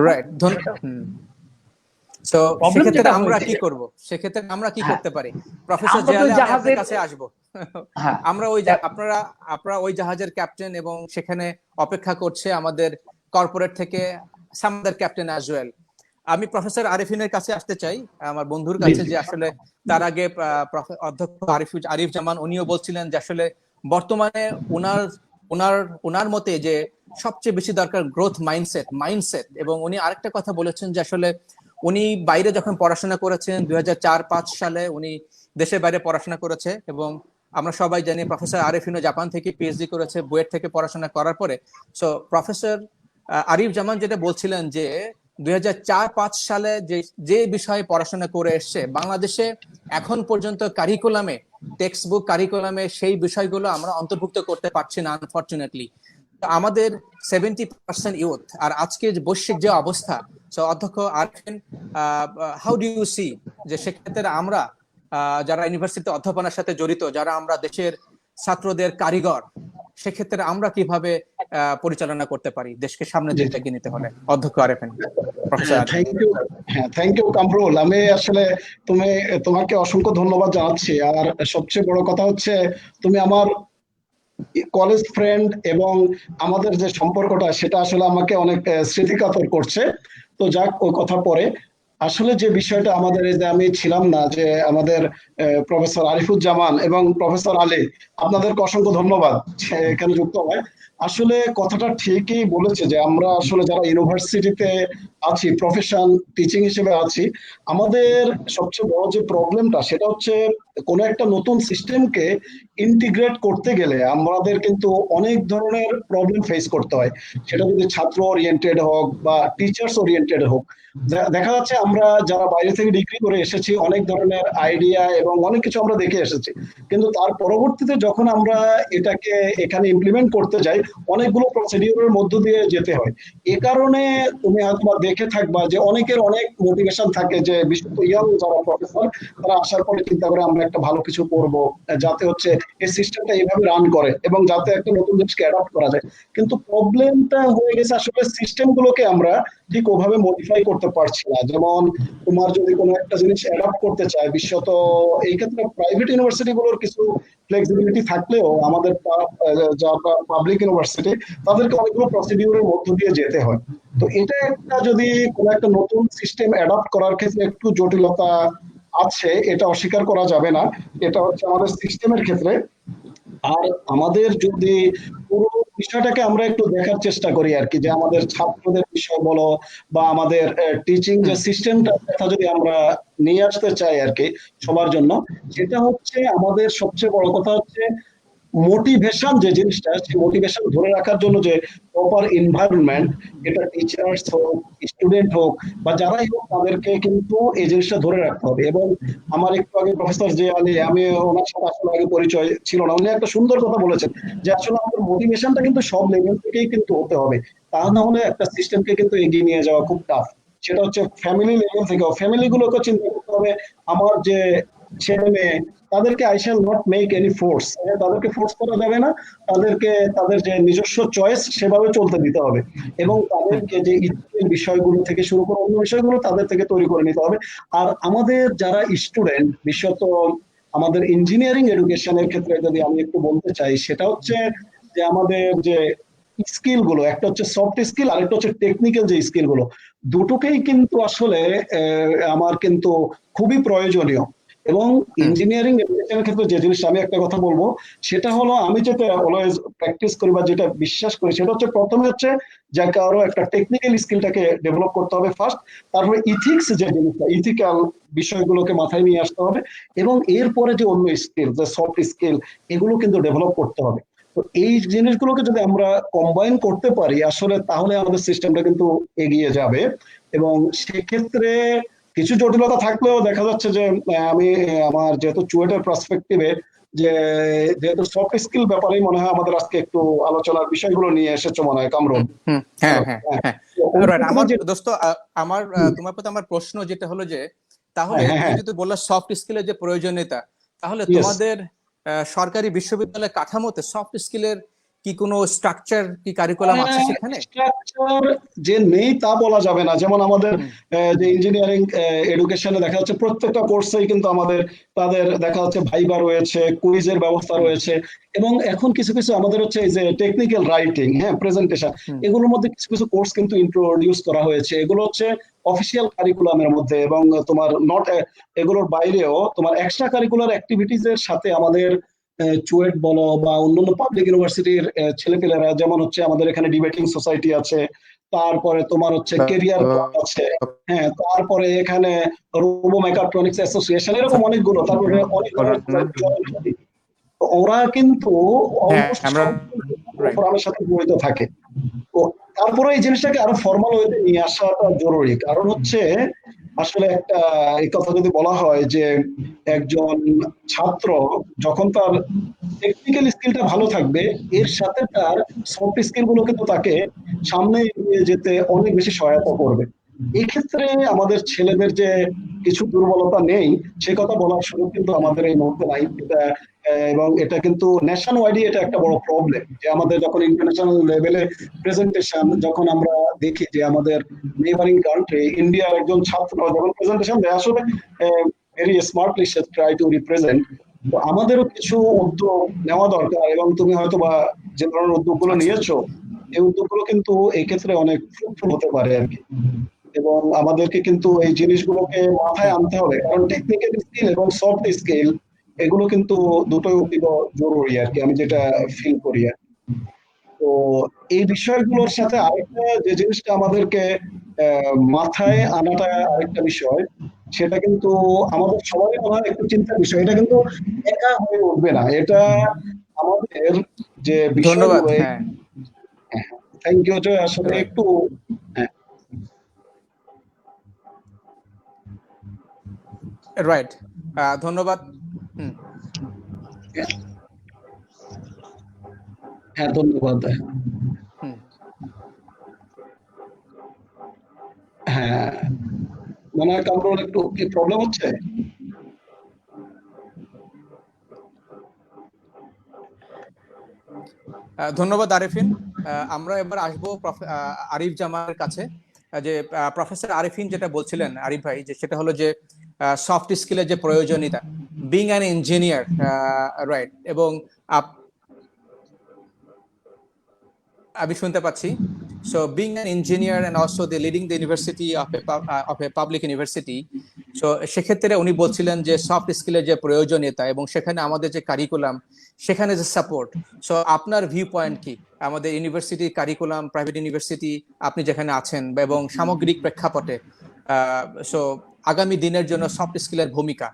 রাইট। সো সেক্ষেত্রে আমরা কি করব? সেক্ষেত্রে আমরা কি করতে পারি? প্রফেসর জিয়ালে আপনার কাছে আসবো। আমরা আপনারা ওই জাহাজের ক্যাপ্টেন, এবং সেখানে অপেক্ষা করছে আমাদের কর্পোরেট থেকে সাম আদার ক্যাপ্টেন অ্যাজ ওয়েল। আমি প্রফেসর আরিফিনের কাছে আসতে চাই, আমার বন্ধুর কাছে, যে আসলে তার আগে অধ্যক্ষ আরিফ জামান উনিও বলছিলেন যে আসলে বর্তমানে ওনার মতে যে সবচেয়ে বেশি দরকার গ্রোথ মাইন্ডসেট। এবং উনি আরেকটা কথা বলেছেন যে আসলে উনি বাইরে যখন পড়াশোনা করেছেন 2004-5 সালে উনি দেশের বাইরে পড়াশোনা করেছে, এবং আমরা সবাই জানি প্রফেসর আরিফিনও জাপান থেকে পিএইচডি করেছে বুয়েট থেকে পড়াশোনা করার পরে। সো প্রফেসর আরিফ জামান যেটা বলছিলেন যে 2004-5 সালে যে বিষয়ে পড়াশোনা করে এসছে বাংলাদেশে এখন পর্যন্ত টেক্সট বুক কারিকুলামে সেই বিষয়গুলো আমরা অন্তর্ভুক্ত করতে পারছি না আনফরচুনেটলি। আমাদের 70% ইউথ, আর আজকে বৈশ্বিক যে অবস্থা, সো অধ্যক্ষ Arefin, how do you see যে সেক্ষেত্রে আমরা যারা ইউনিভার্সিটি অধ্যাপনার সাথে জড়িত, যারা আমরা দেশের ছাত্রদের কারিগর, সেক্ষেত্রে আমরা কিভাবে পরিচালনা করতে পারি দেশকে সামনের জি, দিকে জি। এগিয়ে নিতে হলে। অধ্যক্ষ Arefin, professor Arefin. Thank you. হ্যাঁ, থ্যাংক ইউ কামরুল। আমি আসলে তোমাকে অসংখ্য ধন্যবাদ জানাচ্ছি। আর সবচেয়ে বড় কথা হচ্ছে, তুমি আমার কলেজ ফ্রেন্ড, এবং আমাদের যে সম্পর্কটা সেটা আসলে আমাকে অনেক স্মৃতিকাতর করছে। তো যাক, ওই কথা পরে। আসলে যে বিষয়টা আমাদের, এই যে আমি ছিলাম না, যে আমাদের প্রফেসর আরিফুজ্জামান এবং প্রফেসর আলী, আপনাদেরকে অসংখ্য ধন্যবাদ যে এখানে যুক্ত হয়। আসলে কথাটা ঠিকই বলেছে যে আমরা আসলে যারা ইউনিভার্সিটিতে আছি, প্রফেশন টিচিং হিসেবে আছি, আমাদের সবচেয়ে বড় যে প্রবলেমটা সেটা হচ্ছে কোনো একটা নতুন সিস্টেমকে ইন্টিগ্রেট করতে গেলে আমাদের কিন্তু অনেক ধরনের প্রবলেম ফেস করতে হয়। সেটা যদি ছাত্র ওরিয়েন্টেড হোক বা টিচার্স ওরিয়েন্টেড হোক। দেখা যাচ্ছে আমরা যারা বাইরে থেকে ডিগ্রি করে এসেছি, অনেক ধরনের আইডিয়া এবং অনেক কিছু আমরা দেখে এসেছি, কিন্তু তার পরবর্তীতে যখন আমরা এটাকে এখানে ইমপ্লিমেন্ট করতে যাই, অনেকগুলো প্রসিডিউরের মধ্য দিয়ে যেতে হয়। এ কারণে তুমি হয়তো দেখে থাকবা যে অনেকের অনেক মোটিভেশন থাকে, যে বিশেষ করে ইয়াং যারা প্রফেসর, তারা আসার পরে চিন্তা করে আমরা একটা ভালো কিছু করব, যাতে হচ্ছে এই সিস্টেমটা এইভাবে রান করে এবং যাতে একটা নতুন জিনিসকে অ্যাডাপ্ট করা যায়। কিন্তু প্রবলেমটা হয়ে গেছে আসলে সিস্টেম গুলোকে আমরা ঠিক ওভাবে মডিফাই করতে পারছি না। যেমন তোমার যদি কোনো একটা জিনিস অ্যাডাপ্ট করতে চায়, বিশেষত এই ক্ষেত্রে প্রাইভেট ইউনিভার্সিটি গুলোর কিছু ফ্লেক্সিবিলিটি থাকলেও আমাদের যারা পাবলিক ইউনিভার্সিটি, তাদেরকে অনেকগুলো প্রসিডিউরের মধ্য দিয়ে যেতে হয়। তো এটা একটা, যদি কোনো একটা নতুন সিস্টেম অ্যাডাপ্ট করার ক্ষেত্রে একটু জটিলতা আছে, এটা অস্বীকার করা যাবে না। এটা হচ্ছে আমাদের সিস্টেমের ক্ষেত্রে। আর আমাদের যদি পুরো বিষয়টাকে আমরা একটু দেখার চেষ্টা করি আর কি, যে আমাদের ছাত্রদের বিষয় বলো বা আমাদের টিচিং যে সিস্টেমটা, যদি আমরা নিয়ে আসতে চাই আর কি সবার জন্য, সেটা হচ্ছে আমাদের সবচেয়ে বড় কথা হচ্ছে মোটিভেশন। যে জিনিসটা, সেই মোটিভেশন ধরে রাখার জন্য যে প্রপার এনভায়রনমেন্ট, এটা টিচার্স হোক, স্টুডেন্ট হোক বা যারাই হোক, তাদেরকে কিন্তু এই জিনিসটা ধরে রাখতে হবে। এবং আমার একটু আগে প্রফেসর যে আলী, আমি ওনার সাথে আসলে আগে পরিচয় ছিল না, উনি একটা সুন্দর কথা বলেছেন যে আসলে আমাদের মোটিভেশনটা কিন্তু সব লেভেল থেকেই কিন্তু হতে হবে। তা না হলে একটা সিস্টেমকে কিন্তু এগিয়ে নিয়ে যাওয়া খুব টাফ। সেটা হচ্ছে ফ্যামিলি লেভেল থেকেও, ফ্যামিলি গুলোকে চিন্তা করতে হবে। আমার যে ছেলে মেয়ে, তাদেরকে I shall not make any force, তাদেরকে ফোর্স করা যাবে না। তাদেরকে তাদের যে নিজস্ব চয়েস, সেভাবে চলতে দিতে হবে। এবং তাদেরকে যে ইচ্ছের বিষয়গুলো থেকে শুরু করে অন্য বিষয়গুলো তাদের থেকে তৈরি করে নিতে হবে। আর আমাদের যারা স্টুডেন্ট, বিশেষত আমাদের ইঞ্জিনিয়ারিং এডুকেশনের ক্ষেত্রে যদি আমি একটু বলতে চাই, সেটা হচ্ছে যে আমাদের যে স্কিল গুলো, একটা হচ্ছে সফট স্কিল আর একটা হচ্ছে টেকনিক্যাল যে স্কিল গুলো, দুটোকেই কিন্তু আসলে আমার কিন্তু খুবই প্রয়োজনীয়। এবং ইঞ্জিনিয়ারিং এডুকেশনের ক্ষেত্রে যে জিনিসটা আমি একটা কথা বলবো, সেটা হলো আমি যেটা অলওয়েজ প্র্যাকটিস করি বা যেটা বিশ্বাস করি, সেটা হচ্ছে প্রথমে হচ্ছে যে কারো একটা টেকনিক্যাল স্কিলটাকে ডেভেলপ করতে হবে ফার্স্ট। তারপরে ইথিক্স যে জিনিসটা, ইথিক্যাল বিষয়গুলোকে মাথায় নিয়ে আসতে হবে। এবং এরপরে যে অন্য স্কিল, যে সফট স্কিল, এগুলো কিন্তু ডেভেলপ করতে হবে। তো এই জিনিসগুলোকে যদি আমরা কম্বাইন করতে পারি আসলে, তাহলে আমাদের সিস্টেমটা কিন্তু এগিয়ে যাবে। এবং সেক্ষেত্রে কিছু জটিলতা থাকলেও দেখা যাচ্ছে যে আমি আমার যেহেতু চুয়েটের পার্সপেক্টিভে, যে যেহেতু সফট স্কিল ব্যাপারেই মনে হয় আমাদের আজকে একটু আলোচনার বিষয়গুলো নিয়ে এসেছো মনে হয় কামরুল। হ্যাঁ হ্যাঁ হ্যাঁ, হ্যাঁ, আমার দোস্ত, আমার তোমার প্রতি আমার প্রশ্ন যেটা হলো যে, তাহলে তুমি যদি বললা সফট স্কিলের যে প্রয়োজনীয়তা, তাহলে তোমাদের সরকারি বিশ্ববিদ্যালয়ের কাঠামোতে সফট স্কিলের কি কোনো স্ট্রাকচার, কি কারিকুলাম আছে সেখানে? স্ট্রাকচার যে নেই তা বলা যাবে না। যেমন আমাদের যে ইঞ্জিনিয়ারিং এডুকেশনে দেখা যাচ্ছে প্রত্যেকটা কোর্সেই কিন্তু আমাদের তাদের দেখা যাচ্ছে ভাইবা রয়েছে, কুইজের ব্যবস্থা রয়েছে। এবং এখন কিছু কিছু আমাদের হচ্ছে এই যে টেকনিক্যাল রাইটিং, হ্যাঁ, প্রেজেন্টেশন, এগুলোর মধ্যে কিছু কিছু কোর্স কিন্তু ইন্ট্রোডিউস করা হয়েছে। এগুলো হচ্ছে অফিসিয়াল কারিকুলামের মধ্যে, এবং তোমার নট এগুলোর বাইরেও তোমার এক্সট্রা কারিকুলার অ্যাক্টিভিটিজ এর সাথে আমাদের চুয়েট বলো বা অন্যান্য পাবলিক ইউনিভার্সিটির ছেলেপেলেরা, যেমন হচ্ছে আমাদের এখানে ডিবেটিং সোসাইটি আছে, তারপরে তোমার হচ্ছে কেরিয়ার ক্লাব আছে, হ্যাঁ, তারপরে এখানে রোবো মেকাট্রনিক্স অ্যাসোসিয়েশন, এরকম অনেকগুলো, তারপরে অনেক ওরা কিন্তু অলমোস্ট ফোরামের সাথে জড়িত থাকে। তো তারপরে এই জিনিসটাকে আরো ফর্মাল ওয়েতে নিয়ে আসাটা জরুরি। কারণ হচ্ছে আসলে একটা এই কথা যদি বলা হয় যে একজন ছাত্র যখন তার টেকনিক্যাল স্কিলটা ভালো থাকবে, এর সাথে তার সফট স্কিল গুলো কিন্তু তাকে সামনে এগিয়ে যেতে অনেক বেশি সহায়তা করবে। এক্ষেত্রে আমাদের ছেলেদের যে কিছু দুর্বলতা নেই, সে কথা বলার সুযোগ কিন্তু আমাদের এই মুহূর্তে নাই। এটা এবং এটা কিন্তু ন্যাশন ওয়াইডই এটা একটা বড় প্রবলেম যে আমাদের যখন ইন্টারন্যাশনাল লেভেলে প্রেজেন্টেশন যখন আমরা দেখি যে আমাদের নেইবারিং কান্ট্রি ইন্ডিয়ার একজন ছাত্র যখন প্রেজেন্টেশন দেয় আসলে very smartly say try to represent. তো আমাদেরও কিছু উদ্যোগ নেওয়া দরকার এবং তুমি হয়তো বা যে ধরনের উদ্যোগগুলো নিয়েছো এই উদ্যোগগুলো কিন্তু এই ক্ষেত্রে অনেক ফ্রুটফুল হতে পারে আর কি। এবং আমাদেরকে কিন্তু এই জিনিসগুলোকে মাথায় আনতে হবে কারণ টেকনিক্যাল স্কিল এবং সফট স্কিল এগুলো কিন্তু দুটোই অতীব জরুরি আর কি, আমি যেটা ফিল করি আর কি। তো এই বিষয়গুলোর সাথে আরেকটা যে জিনিসটা আমাদেরকে মাথায় আনাটা আরেকটা বিষয়, সেটা কিন্তু আমাদের সবারই মনে হয় একটু চিন্তার বিষয়। এটা কিন্তু একা হয়ে উঠবে না, এটা আমাদের যে ধন্যবাদ। বিষয়গুলো। হ্যাঁ, থ্যাংক ইউ। আসলে Right. একটু রাইট, ধন্যবাদ। হুম, হ্যাঁ ধন্যবাদ। হুম। হ্যাঁ মনে হয় কামরুল একটু কি প্রবলেম হচ্ছে? ধন্যবাদ আরিফিন। আমরা এবার আসবো আরিফ জামানের কাছে। যে প্রফেসর আরিফিন যেটা বলছিলেন আরিফ ভাই, যে সেটা হলো যে সফট স্কিলের যে প্রয়োজনীয়তা, বিং অ্যান ইঞ্জিনিয়ার, রাইট, এবং আমি শুনতে পাচ্ছি। So being an engineer and also the leading the university of a public university, so সেক্ষেত্রে উনি বলছিলেন যে সফট স্কিলের যে প্রয়োজনীয়তা এবং সেখানে আমাদের যে কারিকুলাম, সেখানে যে সাপোর্ট। সো আপনার ভিউ পয়েন্ট কি আমাদের ইউনিভার্সিটি কারিকুলাম, প্রাইভেট ইউনিভার্সিটি আপনি যেখানে আছেন এবং সামগ্রিক প্রেক্ষাপটে সো আগামী দিনের জন্য সফট স্কিলের ভূমিকা,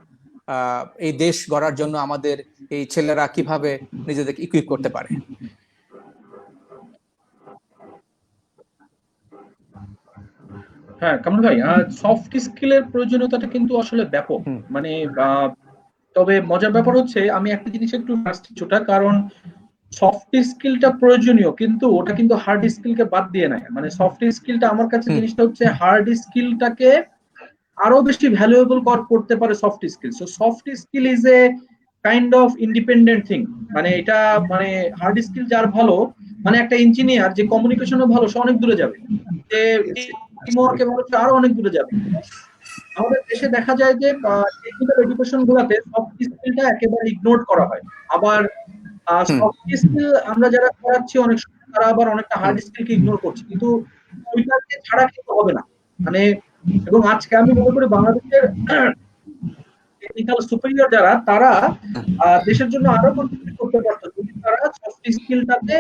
এই দেশ গড়ার জন্য আমাদের এই ছেলেরা কিভাবে নিজেদেরকে ইকুইপ করতে পারে? হ্যাঁ কামরুল ভাই, সফট স্কিলের প্রয়োজনীয়তাটা কিন্তু আসলে ব্যাপক। মানে তবে মজার ব্যাপার হচ্ছে আমি একটা জিনিস একটু ছোটা, কারণ সফট স্কিলটা প্রয়োজনীয় কিন্তু ওটা কিন্তু হার্ড স্কিলকে বাদ দিয়ে নাই। মানে সফট স্কিলটা আমার কাছে জিনিসটা হচ্ছে হার্ড স্কিলটাকে আরো বেশি ভ্যালুয়েবল করতে পারে soft skill. So soft skill is a kind of independent thing. মানে এটা মানে হার্ড স্কিল যার ভালো, মানে একটা ইঞ্জিনিয়ার যে কমিউনিকেশনও ভালো সে অনেক দূরে যাবে, যে টিম ওয়ার্কে ভালো সে আরো অনেক দূরে যাবে। আমাদের দেশে দেখা যায় যে টেকনিক্যাল এডুকেশন গুলাতে সফট স্কিলটা একেবারে ইগনোর করা হয়। আবার সফট স্কিল আমরা যারা করাচ্ছি অনেক সময় তারা আবার অনেকটা হার্ড স্কিলকে ইগনোর করছে, কিন্তু ওইটাকে ছাড়া কিন্তু হবে না। মানে এবং আজকে আমি মনে করি বাংলাদেশের টেকনিক্যাল সুপিরিয়র যারা, তারা দেশের জন্য আরো কন্ট্রিবিউট করতে পারতো যদি তারা সফট স্কিলটাতে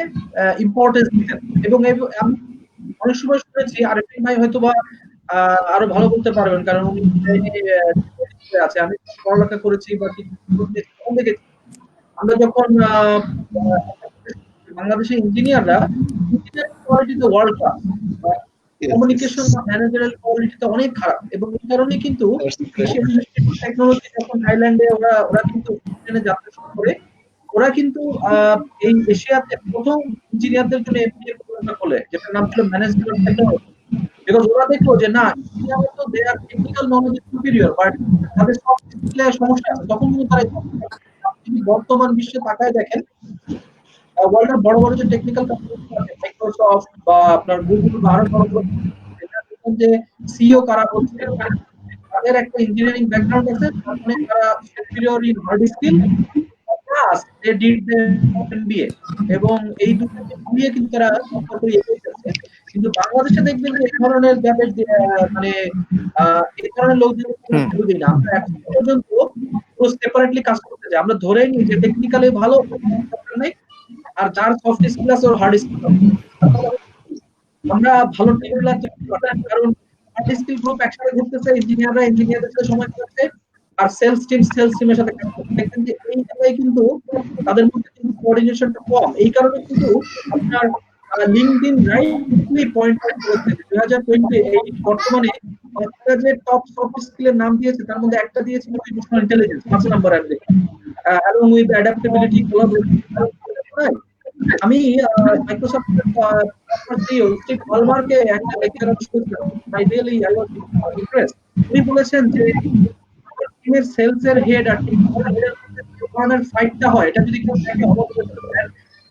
ইম্পর্টেন্স দিতেন। এবং আমি অনেক সময় শুনেছি, আরেফিন ভাই হয়তো বা আরো ভালো বলতে পারবেন কারণ উনি আছে, আমি পড়ালেখা করেছি বা দেখেছি আমরা যখন বাংলাদেশের ইঞ্জিনিয়াররা কোয়ালিটিতে ওয়ার্ল্ড ক্লাস, কমিউনিকেশন বা ম্যানেজারাল কোয়ালিটিতে অনেক খারাপ। এবং এই কারণে কিন্তু এশিয়ান ইনস্টিটিউট অফ টেকনোলজি যখন থাইল্যান্ডে ওরা কিন্তু যাত্রা শুরু করে, ওরা কিন্তু এই এশিয়াতে প্রথম ইঞ্জিনিয়ারদের জন্য এমবিএ প্রোগ্রামটা খোলে, যেটার নাম ছিল ম্যানেজমেন্ট অফ টেকনোলজি। বিকজ ওরা দেখলো যে না, ইঞ্জিনিয়ার তো দে আর টেকনিক্যাল নলেজ সুপিরিয়র, বাট তাদের সফট স্কিলে সমস্যা আছে। তখন কিন্তু তারা বর্তমান বিশ্বে তাকায় দেখেন ওয়ার্ল্ডের বড় বড় যে টেকনিক্যাল কোম্পানি আছে, মাইক্রোসফট বা আপনার গুগল বা আরো বড় বড় যে সিইও কারা হচ্ছে, তাদের একটা ইঞ্জিনিয়ারিং ব্যাকগ্রাউন্ড আছে, মানে তারা superior in hard skill plus they did the MBA, এবং এই দুটোকে মিলিয়ে কিন্তু তারা সরকারি এগিয়ে যাচ্ছে। কিন্তু বাংলাদেশে দেখবেন যে এই ধরনের ব্যাপার মানে এই ধরনের লোকজন বুঝি না। আমরা এখন পর্যন্ত পুরো সেপারেটলি কাজ করতে যাই, আমরা ধরেই নিই যে টেকনিক্যালি ভালো নাই, আর যার সফট স্কিল আছে ওর হার্ড স্কিল। আমরা ভালো টেকনিক্যাল তৈরি করতে পারি, কারণ হার্ড স্কিল গ্রুপ একসাথে ঘুরতেছে, ইঞ্জিনিয়াররা ইঞ্জিনিয়ারদের সাথে সময় কাটাচ্ছে, আর সেলস টিমের সাথে কাজ করছে। দেখবেন যে এই জায়গায় কিন্তু তাদের মধ্যে কিন্তু কোঅর্ডিনেশনটা কম। এই কারণে কিন্তু আপনার লিঙ্কডইন রাইটলি পয়েন্ট আউট করেছে 2028 বর্তমানে আপনারা যে টপ সফট স্কিলের নাম দিয়েছে তার মধ্যে একটা দিয়েছে ইমোশনাল ইন্টেলিজেন্স 5 নাম্বার আছে, along with adaptability, collaboration। আমি মাইক্রোসফটের সিইও স্টিভ বলমারকে একটা লেকচার শুনছিলাম, I really I was impressed. উনি বলেছেন যে টিমের সেলস এর হেড আর ধরনের ফাইটটা হয়, এটা যদি কেউ দেখে অবশ্যই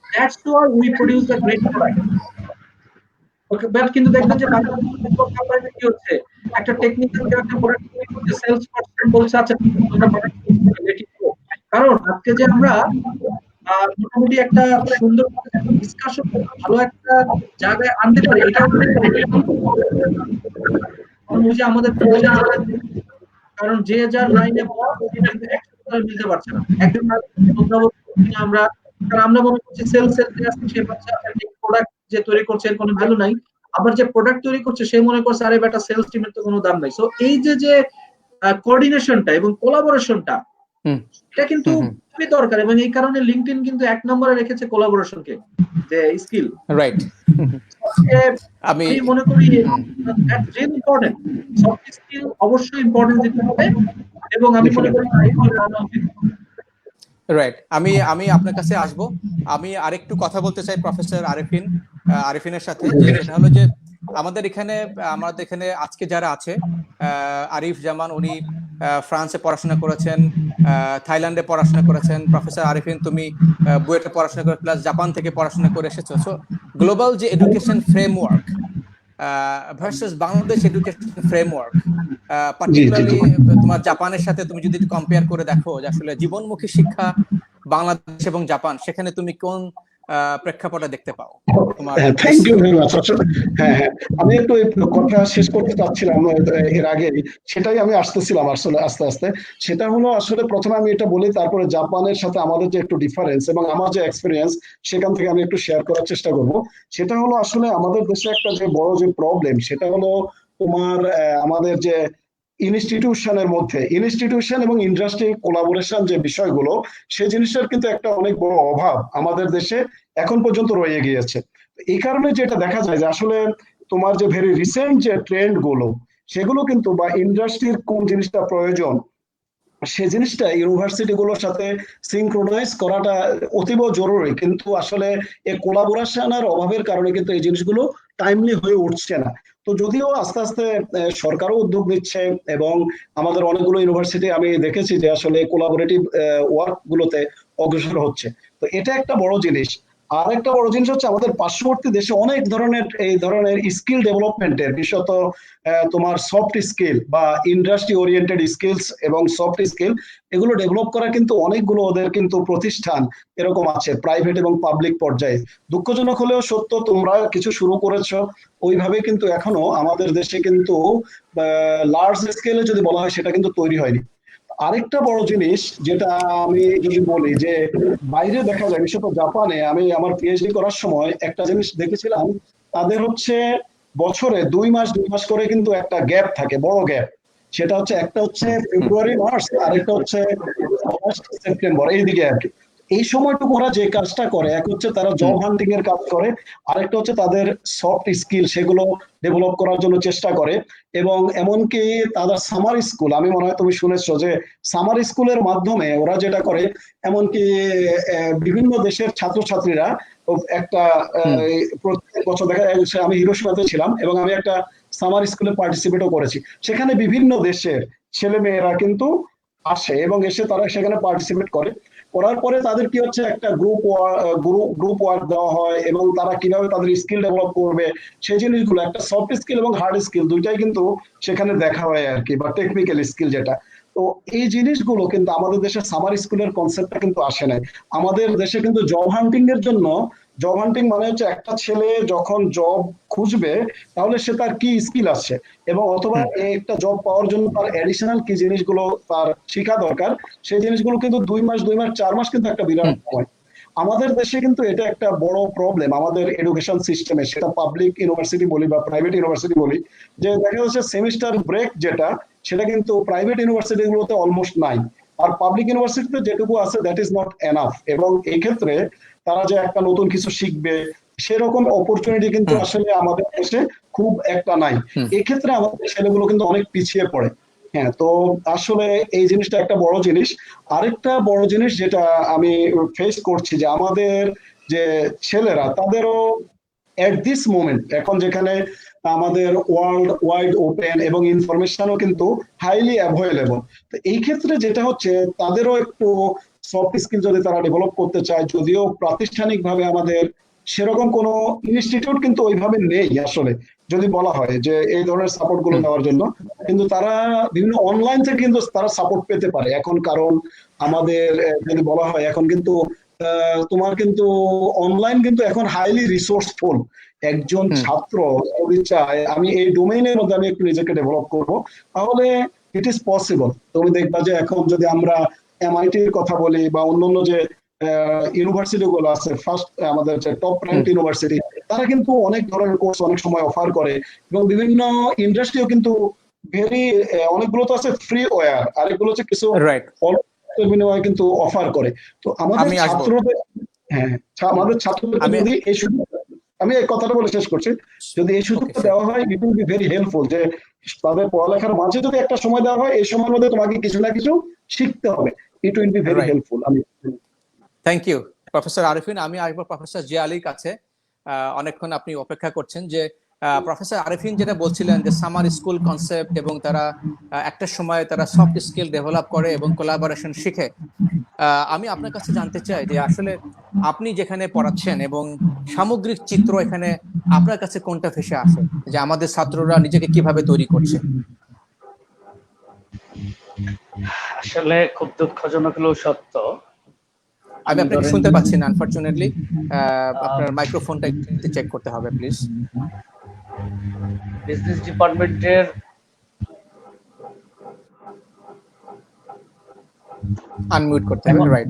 that's why we produce the great product. Okay, but কিন্তু দেখবেন যে বাংলাদেশে কি হচ্ছে, একটা টেকনিক্যাল কেউ একটা প্রোডাক্ট তৈরি করতে সেলস পারসন বলছে আচ্ছা আমরা প্রোডাক্ট রেডি করব। কারণ আজকে যে আমরা মোটামুটি একটা সুন্দর ডিসকাশন ভালো একটা জায়গায় আনতে পারি, এটা যে আমাদের কারণ যে যার লাইনে মিলতে পারছে না। একজন আমরা আমরা মনে করছি সেলস এর সে প্রোডাক্ট যে তৈরি করছে এর কোনো ভ্যালু নাই, আবার যে প্রোডাক্ট তৈরি করছে সে মনে করছে আরে বেটা সেলস টিমের তো কোনো দাম নাই। সো এই যে কোঅর্ডিনেশনটা এবং কোলাবোরেশনটা এটা কিন্তু খুবই দরকার, এবং এই কারণে লিঙ্কডইন কিন্তু 1 নম্বরে রেখেছে কোলাবোরেশনকে, যে স্কিল। রাইট। আমি মনে করি that's really important. Soft skill অবশ্যই ইম্পর্টেন্স দিতে হবে, এবং আমি মনে করি রাইট। আমি আপনার কাছে আসব। আমি আরেকটু কথা বলতে চাই প্রফেসর আরিফিনের সাথে, যেটা হলো যে আমাদের এখানে আজকে যারা আছে, আরিফ জামান উনি ফ্রান্সে পড়াশোনা করেছেন, থাইল্যান্ডে পড়াশোনা করেছেন। প্রফেসর আরিফিন তুমি বুয়েটে পড়াশোনা করে প্লাস জাপান থেকে পড়াশোনা করে এসেছো। সো গ্লোবাল যে education framework versus Bangladesh education framework, particularly তোমার জাপানের সাথে তুমি যদি কম্পেয়ার করে দেখো যে আসলে জীবনমুখী শিক্ষা বাংলাদেশ এবং জাপান, সেখানে তুমি কোন প্রেক্ষাপটে দেখতে পাও? Thank you very much. হ্যাঁ, আমি একটু কথা শেষ করতে চাচ্ছিলাম এর আগে, সেটাই আমি আসতেছিলাম আসলে আস্তে আস্তে। সেটা হলো আসলে প্রথমে আমি এটা বলি, তারপরে জাপানের সাথে আমাদের যে একটু ডিফারেন্স এবং আমার যে এক্সপিরিয়েন্স সেখান থেকে আমি একটু শেয়ার করার চেষ্টা করব। সেটা হলো আসলে আমাদের দেশে একটা যে বড় যে প্রবলেম, সেটা হলো তোমার আমাদের যে ইনস্টিটিউশনের মধ্যে ইনস্টিটিউশন এবং ইন্ডাস্ট্রি কোলাবোরেশন যে বিষয়গুলো, সেই জিনিসটার কিন্তু একটা অনেক বড় অভাব আমাদের দেশে এখন পর্যন্ত রয়ে গিয়েছে। এই কারণে যেটা দেখা যায় যে আসলে তোমার যে ভেরি রিসেন্ট যে ট্রেন্ড গুলো, সেগুলো কিন্তু বা ইন্ডাস্ট্রির কোন জিনিসটা প্রয়োজন সে জিনিসটা ইউনিভার্সিটি গুলোর সাথে সিনক্রোনাইজ করাটা অতীব জরুরি, কিন্তু আসলে এই কোলাবোরেশনের অভাবের কারণে কিন্তু এই জিনিসগুলো টাইমলি হয়ে উঠছে না। তো যদিও আস্তে আস্তে সরকারও উদ্যোগ নিচ্ছে এবং আমাদের অনেকগুলো ইউনিভার্সিটি আমি দেখেছি যে আসলে কোলাবোরেটিভ ওয়ার্ক গুলোতে অগ্রসর হচ্ছে। তো এটা একটা বড় জিনিস। আর একটা বড় জিনিস হচ্ছে আমাদের পার্শ্ববর্তী দেশে অনেক ধরনের এই ধরনের স্কিল ডেভেলপমেন্টের, বিশেষত তোমার সফট স্কিল বা ইন্ডাস্ট্রি ওরিয়েন্টেড স্কিলস এবং সফট স্কিল, এগুলো ডেভেলপ করা কিন্তু অনেকগুলো ওদের কিন্তু প্রতিষ্ঠান এরকম আছে প্রাইভেট এবং পাবলিক পর্যায়ে। দুঃখজনক হলেও সত্য, তোমরা কিছু শুরু করেছো, ওইভাবে কিন্তু এখনো আমাদের দেশে কিন্তু লার্জ স্কেলে যদি বলা হয় সেটা কিন্তু তৈরি হয়নি। আরেকটা বড় জিনিস যেটা আমি যদি বলি যে বাইরে দেখা যায়, বিশেষত জাপানে আমি আমার পিএইচডি করার সময় একটা জিনিস দেখেছিলাম, তাদের হচ্ছে বছরে 2 মাস করে কিন্তু একটা গ্যাপ থাকে, বড় গ্যাপ। সেটা হচ্ছে একটা হচ্ছে ফেব্রুয়ারি মার্চ, আরেকটা হচ্ছে আগস্ট সেপ্টেম্বর, এইদিকে আর কি। এই সময়টুকু ওরা যে কাজটা করে, এক হচ্ছে তারা জব হান্টিং এর কাজ করে, আরেকটা হচ্ছে তাদের সফট স্কিল সেগুলো ডেভেলপ করার জন্য চেষ্টা করে। এবং এমনকি তাদের সামার স্কুল, আমি মনে হয় তুমি শুনেছো যে সামার স্কুলের মাধ্যমে ওরা যেটা করে, এমনকি বিভিন্ন দেশের ছাত্রছাত্রীরা একটা প্রত্যেক বছর দেখা যাচ্ছে, আমি হিরোশিমাতে ছিলাম এবং আমি একটা সামার স্কুলে পার্টিসিপেটও করেছি। সেখানে বিভিন্ন দেশের ছেলে মেয়েরা কিন্তু আসে এবং এসে তারা সেখানে পার্টিসিপেট করে। করার পরে তাদের কি হচ্ছে, একটা গ্রুপ ওয়ার্ক দেওয়া হয় এবং তারা কিভাবে তাদের স্কিল ডেভেলপ করবে সেই জিনিসগুলো, একটা সফট স্কিল এবং হার্ড স্কিল দুইটাই কিন্তু সেখানে দেখা হয় আর কি, বা টেকনিক্যাল স্কিল যেটা। তো এই জিনিসগুলো কিন্তু আমাদের দেশে সামার স্কুলের কনসেপ্টটা কিন্তু আসে নাই। আমাদের দেশে কিন্তু জব হান্টিং এর জন্য, জব হান্টিং মানে হচ্ছে একটা ছেলে যখন জব খুঁজবে তাহলে সে তার কি স্কিল আছে এবং অথবা একটা জব পাওয়ার জন্য তার এডিশনাল কি জিনিসগুলো তার শেখা দরকার, সেই জিনিসগুলো কিন্তু 2 মাস 4 মাস কিন্তু একটা বিরাট সময়। আমাদের দেশে কিন্তু এটা একটা বড় প্রবলেম আমাদের এডুকেশন সিস্টেমে, সেটা পাবলিক ইউনিভার্সিটি বলি বা প্রাইভেট ইউনিভার্সিটি বলি, যে দেখা যাচ্ছে সেমিস্টার ব্রেক যেটা, সেটা কিন্তু প্রাইভেট ইউনিভার্সিটি গুলোতে অলমোস্ট নাই, আর পাবলিক ইউনিভার্সিটিতে যেটুকু আছে দ্যাট ইজ নট এনাফ। এবং এই ক্ষেত্রে তারা যে একটা নতুন কিছু শিখবে সেরকম অপরচুনিটি কিন্তু আসলে আমাদের দেশে খুব একটা নাই। এই ক্ষেত্রে আমাদের ছেলেগুলো কিন্তু অনেক পিছিয়ে পড়ে। হ্যাঁ, তো আসলে এই জিনিসটা একটা বড় জিনিস। আরেকটা বড় জিনিস যেটা আমি ফেস করছি, যে আমাদের যে ছেলেরা তাদেরও এট দিস মোমেন্ট, এখন যেখানে আমাদের ওয়ার্ল্ড ওয়াইড ওপেন এবং ইনফরমেশনও কিন্তু হাইলি অ্যাভেলেবল, তো এই ক্ষেত্রে যেটা হচ্ছে তাদেরও একটু সফট স্কিল যদি তারা ডেভেলপ করতে চায়, যদিও প্রাতিষ্ঠানিকভাবে আমাদের সেরকম কোনো ইনস্টিটিউট কিন্তু ওইভাবে নেই আসলে, যদি বলা হয় যে এই ধরনের সাপোর্ট গুলো নেওয়ার জন্য, কিন্তু তারা বিভিন্ন অনলাইন থেকে কিন্তু তারা সাপোর্ট পেতে পারে এখন। কারণ আমাদের যদি বলা হয় এখন কিন্তু তোমার কিন্তু অনলাইন কিন্তু এখন হাইলি রিসোর্সফুল। একজন ছাত্র যদি চায় আমি এই ডোমেইনের মধ্যে আমি একটু নিজেকে ডেভেলপ করব, তাহলে ইট ইজ পসিবল। তুমি দেখবা যে এখন যদি আমরা এমআইটির কথা বলি বা অন্যান্য যে ইউনিভার্সিটি গুলো আছে, ফার্স্ট আমাদের যে টপ র্যাঙ্ক ইউনিভার্সিটি, তারা কিন্তু অনেক ধরনের কোর্স অনেক সময় অফার করে, এবং বিভিন্ন ইন্ডাস্ট্রিও কিন্তু অনেকগুলো তো আছে ফ্রি ওয়্যার, আরেকগুলো হচ্ছে কিছু বিনিময়ে কিন্তু অফার করে। তো আমাদের ছাত্রদের আমাদের ছাত্রদেরকে যদি এই সুযোগ, আমি এই কথাটা বলে শেষ করছি, যদি এই সুযোগটা দেওয়া হয় ইট উইল বি ভেরি হেল্পফুল, যে তাদের পড়ালেখার মাঝে যদি একটা সময় দেওয়া হয়, এই সময়ের মধ্যে তোমাকে কিছু না কিছু শিখতে হবে, it will be very helpful. Thank you professor Arefin. আমি আসবো প্রফেসর জিয়া আলীর কাছে। অনেকক্ষণ আপনি অপেক্ষা করছেন। যে প্রফেসর আরিফিন যেটা বলছিলেন যে সামার স্কুল কনসেপ্ট, এবং তারা একটা সময় তারা সফট স্কিল ডেভেলপ করে এবং কোলাবোরেশন শিখে। আমি আপনার কাছে জানতে চাই যে আসলে আপনি যেখানে পড়াচ্ছেন এবং সামগ্রিক চিত্র এখানে আপনার কাছে কোনটা ভেসে আসে, যে আমাদের ছাত্ররা নিজেকে কিভাবে তৈরি করছে? আসলে খুব দুঃখজনক হলেও সত্য, আমি আপনাকে শুনতে পাচ্ছি না আনফরচুনেটলি। আপনার মাইক্রোফোনটা একটু চেক করতে হবে প্লিজ। বিজনেস ডিপার্টমেন্টের আনমিউট করতে হবে, রাইট।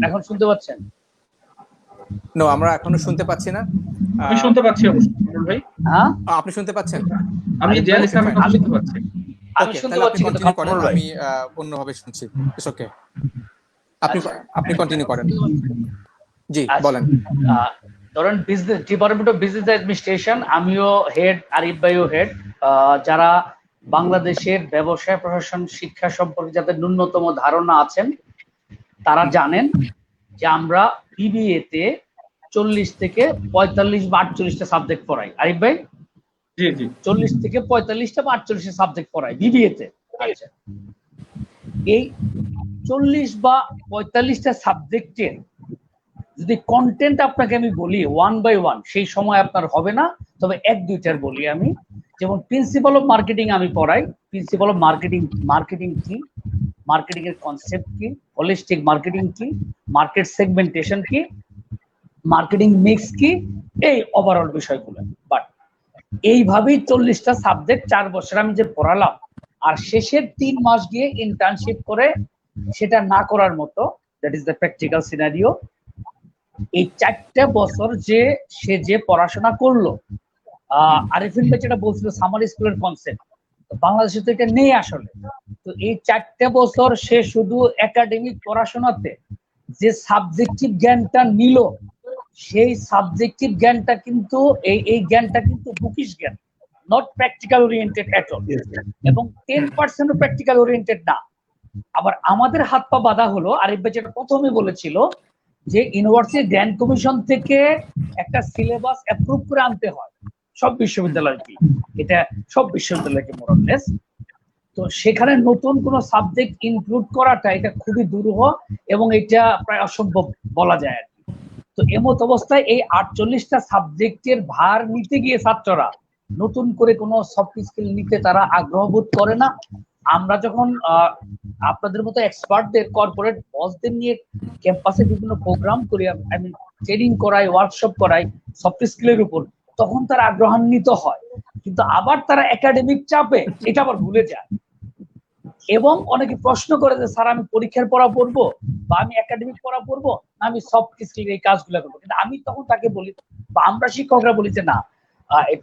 এখন শুনতে পাচ্ছেন? নো, আমরা এখনো শুনতে পাচ্ছি না। আমি শুনতে পাচ্ছি অবশ্য ভাই। হ্যাঁ, আপনি শুনতে পাচ্ছেন? আমি জিয়া আলী স্যারের কথা শুনতে পাচ্ছি। আমি শুনতে পাচ্ছি, কিন্তু আমি অন্যভাবে শুনছি। ইটস ওকে, আপনি কন্টিনিউ করেন। জি বলেন। ধরেন business department of business administration, আমিও হেড, আরিফ ভাইও হেড। যারা বাংলাদেশের ব্যবসায় প্রশাসন শিক্ষা সম্পর্কে যাদের ন্যূনতম ধারণা আছেন, তারা জানেন যে আমরা বিবিএ তে 40 থেকে 45 বা 48টা সাবজেক্ট পড়াই। আরিফ ভাই, জি জি, 40 থেকে 45টা বা 48টা সাবজেক্ট পড়াই বিবিএ তে। আচ্ছা, এই 40 বা 45টা সাবজেক্টের যদি কন্টেন্ট আপনাকে আমি বলি 1 বাই 1, সেই সময় আপনার হবে না, তবে এক দুইটার বলি আমি। যেমন প্রিন্সিপাল অফ মার্কেটিং আমি পড়াই। প্রিন্সিপাল অফ মার্কেটিং কি, মার্কেটিং এর কনসেপ্ট কি, হোলিস্টিক মার্কেটিং কি, মার্কেট সেগমেন্টেশন কি, মার্কেটিং মিক্স কি, এই ওভারঅল বিষয়গুলো। বাট এইভাবেই 40টা সাবজেক্ট 4 বছর আমি যে পড়ালাম, আর শেষের 3 মাস গিয়ে ইন্টার্নশিপ করে সেটা না করার মতো, that is the practical scenario. এই 4টা বছর সে যে পড়াশোনা করলো, আরিফিন ভাই যেটা বলছিল সামার স্কুলের কনসেপ্ট, বাংলাদেশে তো এটা নেই আসলে। তো এই 4টা বছর সে শুধু একাডেমিক পড়াশোনাতে যে সাবজেক্টিভ জ্ঞানটা নিল, সেই সাবজেক্টিভ জ্ঞানটা কিন্তু এই জ্ঞানটা কিন্তু বুকিশ জ্ঞান, not practical oriented at all, এবং 10% প্র্যাকটিক্যাল ওরিয়েন্টেড না। আবার আমাদের হাত পা বাঁধা হলো, আরিফ ভাই যেটা প্রথমে বলেছিল, যে ইউনিভার্সিটি গ্র্যান্ড কমিশন থেকে একটা সিলেবাস অ্যাপ্রুভ করে আনতে হয় সব বিশ্ববিদ্যালয়কে, এটা সব বিশ্ববিদ্যালয়কে মোরালেস। তো সেখানে নতুন কোন সাবজেক্ট ইনক্লুড করাটা এটা খুবই দুরূহ, এবং এটা প্রায় অসম্ভব বলা যায় আর কি। তো এমত অবস্থায় এই 48টা সাবজেক্টের ভার নিতে গিয়ে ছাত্ররা নতুন করে কোনো সফট স্কিল নিতে তারা আগ্রহ বোধ করে না। আমরা যখন আপনাদের মতো এক্সপার্টদের, কর্পোরেট বসদের নিয়ে ক্যাম্পাসে বিভিন্ন প্রোগ্রাম করি, আমি ট্রেনিং করাই, ওয়ার্কশপ করাই সফট স্কিলের উপর, তখন তারা আগ্রহান্বিত হয়, কিন্তু আবার তারা একাডেমিক চাপে এটা আবার ভুলে যায়। এবং অনেকে প্রশ্ন করে যে স্যার আমি পরীক্ষার পড়া পড়বো, বা আমি একাডেমিক পড়া পড়বো, না আমি সফট স্কিল এই কাজগুলো করবো। কিন্তু আমি তখন তাকে বলি, বা আমরা শিক্ষকরা বলি যে না,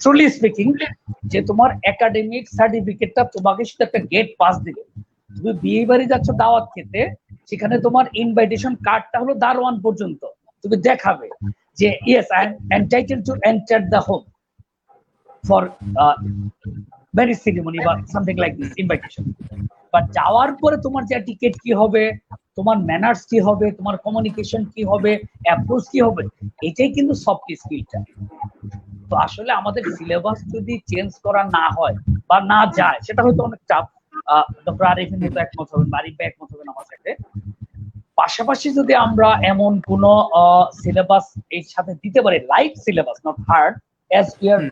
ট্রুলি স্পিকিং, যে তোমার একাডেমিক সার্টিফিকেটটা তোমাকে শুধু একটা গেট পাস দিবে। তুমি বিয়ে বাড়ি যাচ্ছ দাওয়াত খেতে, সেখানে তোমার ইনভাইটেশন কার্ডটা হলো দারোয়ান পর্যন্ত, তুমি দেখাবে যে yes I am entitled to enter the home for marriage ceremony বা something like this invitation. But যাওয়ার পরে তোমার যে টিকেট কি হবে, তোমার ম্যানার্স কি হবে, তোমার কমিউনিকেশন কি হবে, অ্যাপ্রোচ কি হবে, এটাই কিন্তু সফট স্কিলটা। তো আসলে আমাদের সিলেবাস যদি চেঞ্জ করা না হয় বা না যায়, সেটা হয়তো অনেক চাপ। ডক্টর আরিফিন হয়তো একমত হবেন, আরিফ ভাই একমত হবেন আমার সাথে, পাশাপাশি যদি আমরা এমন কোন সিলেবাস এর সাথে দিতে পারি, light syllabus, not hard, as we are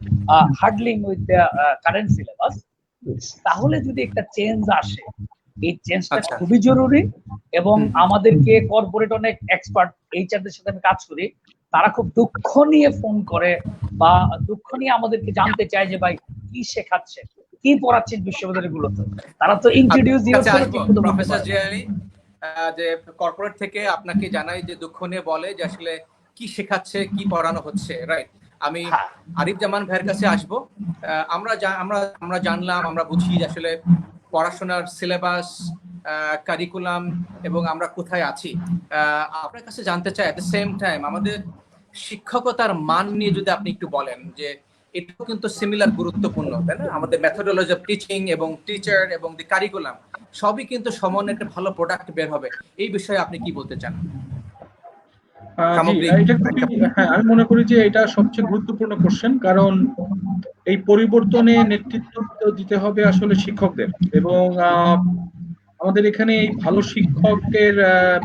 hurdling with the current syllabus, তাহলে যদি একটা চেঞ্জ আসে, এই চেঞ্জটা আচ্ছা। খুবই জরুরি। এবং আমাদেরকে কর্পোরেট অনেক এক্সপার্ট এইচআরদের সাথে আমি কাজ করি, তারা খুব দুঃখ নিয়ে ফোন করে বা দুঃখ নিয়ে আমাদেরকে জানতে চায় যে ভাই কি শেখাচ্ছে, কি পড়াচ্ছেন বিশ্ববিদ্যালয়গুলোতে। তারা তো ইন্ট্রোডিউস প্রফেসর জিয়ালি, যে কর্পোরেট থেকে আপনাকে জানাই যে দুঃখ নিয়ে বলে যে আসলে কি শেখাচ্ছে, কি পড়ানো হচ্ছে, রাইট? আমি আরিফ জামান ভাইয়ের কাছে আসবো। আমরা জানলাম, আমরা বুঝি যে আসলে পড়াশোনার সিলেবাস, কারিকুলাম এবং আমরা কোথায় আছি। আপনার কাছে জানতে চাই এট দ্য সেম টাইম আমাদের শিক্ষকতার মান নিয়ে যদি আপনি একটু বলেন, যে এটাও কিন্তু সিমিলার গুরুত্বপূর্ণ, তাই না? আমাদের মেথোডোলজি অফ টিচিং এবং টিচার এবং দি কারিকুলাম সবই কিন্তু সমন্বয়ে একটা ভালো প্রোডাক্ট বের হবে। এই বিষয়ে আপনি কি বলতে চান? আমি মনে করি যে এটা সবচেয়ে গুরুত্বপূর্ণ কোশ্চেন, কারণ এই পরিবর্তনে নেতৃত্ব দিতে হবে আসলে শিক্ষকদের, এবং আমাদের এখানে এই ভালো শিক্ষকের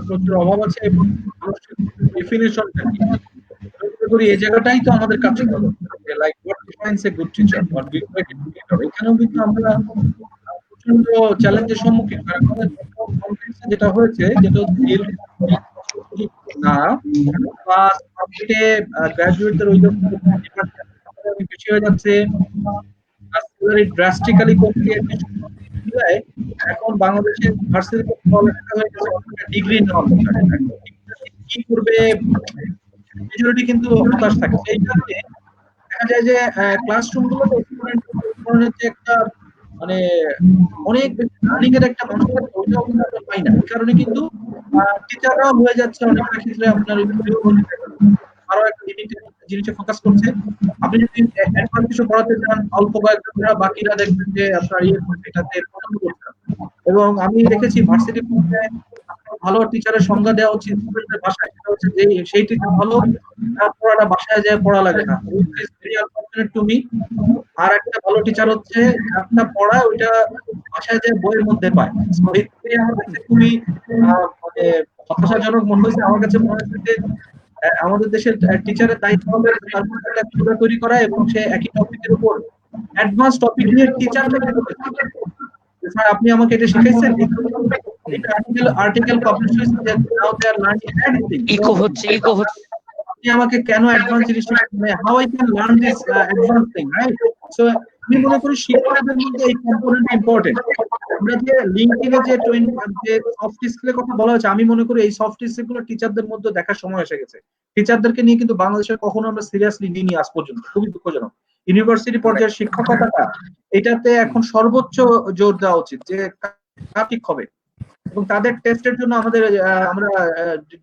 প্রচুর অভাব আছে, এবং ডেফিনেশনটা কি করি এই জায়গাটাই তো আমাদের কাজ করতে হবে, like what defines a good teacher or good educator. এখানেও কিন্তু আমরা প্রচন্ড চ্যালেঞ্জের সম্মুখীন, কারণ আমাদের যেটা হয়েছে যেটা না ক্লাস সাবজেক্টে গ্র্যাজুয়েটদের ওই বেশি হয়ে যাচ্ছে, ড্রাস্টিক্যালি কমে এখন বাংলাদেশের ভার্সিটিতে পড়ালেখা হয়ে গেছে ডিগ্রি নেওয়ার কি করবে, মেজরিটি কিন্তু হতাশ থাকে। সেই কারণে দেখা যায় যে ক্লাসরুমগুলোতে স্টুডেন্টের যে একটা মানে অনেক বেশি লার্নিং এর একটা মানসিকতা ওইটাও কিন্তু আমরা পাই না। এই কারণে কিন্তু টিচাররাও হয়ে যাচ্ছে অনেকটা ক্ষেত্রে আপনার আরো একটা জিনিসে ফোকাস করছে। আপনি যদি অ্যাডভান্স কিছু পড়াতে চান, অল্প কয়েকজনরা, বাকিরা দেখবেন যে আপনার এটাতে পছন্দ করছেন। এবং আমি দেখেছি ভার্সিটি ভালো টিচারের সংজ্ঞা দেওয়া উচিত স্টুডেন্টের ভাষায়, সেটা হচ্ছে যে সেই টিচার ভালো, পড়াটা বাসায় যায় পড়া লাগে না। তুমি আর একটা ভালো টিচার হচ্ছে একটা পড়া ওইটা বাসায় যায় বইয়ের মধ্যে পায়। আমার কাছে খুবই মানে হতাশাজনক মনে হয়েছে। আমার কাছে মনে হচ্ছে যে আমাদের দেশের টিচারের দায়িত্ব হবে একটা তৈরি করা, এবং সে একই টপিকের উপর অ্যাডভান্স টপিক নিয়ে টিচার স্যার আপনি আমাকে এটা শিখাইছেন, আর্টিকেল পাবলিশ হয়েছে যে নাও দে আর লার্নিং এভরিথিং, ইকো হচ্ছে আপনি আমাকে কেন অ্যাডভান্স জিনিস মানে how I can learn this advance thing, right? So আমি মনে করি শিক্ষকদের মধ্যে এই কম্পোনেন্ট ইম্পর্টেন্ট। আমরা যে লিঙ্কডিনে যে সফট স্কিলের কথা বলা হয়েছে, আমি মনে করি এই সফট স্কিলগুলো টিচারদের মধ্যে দেখার সময় এসে গেছে। টিচারদেরকে নিয়ে কিন্তু বাংলাদেশে কখনো আমরা সিরিয়াসলি নিইনি আজ পর্যন্ত, খুবই দুঃখজনক। ইউনিভার্সিটি পর্যায়ের শিক্ষকতাটা এটাতে এখন সর্বোচ্চ জোর দেওয়া উচিত যে কার ঠিক হবে, এবং তাদের টেস্টের জন্য আমরা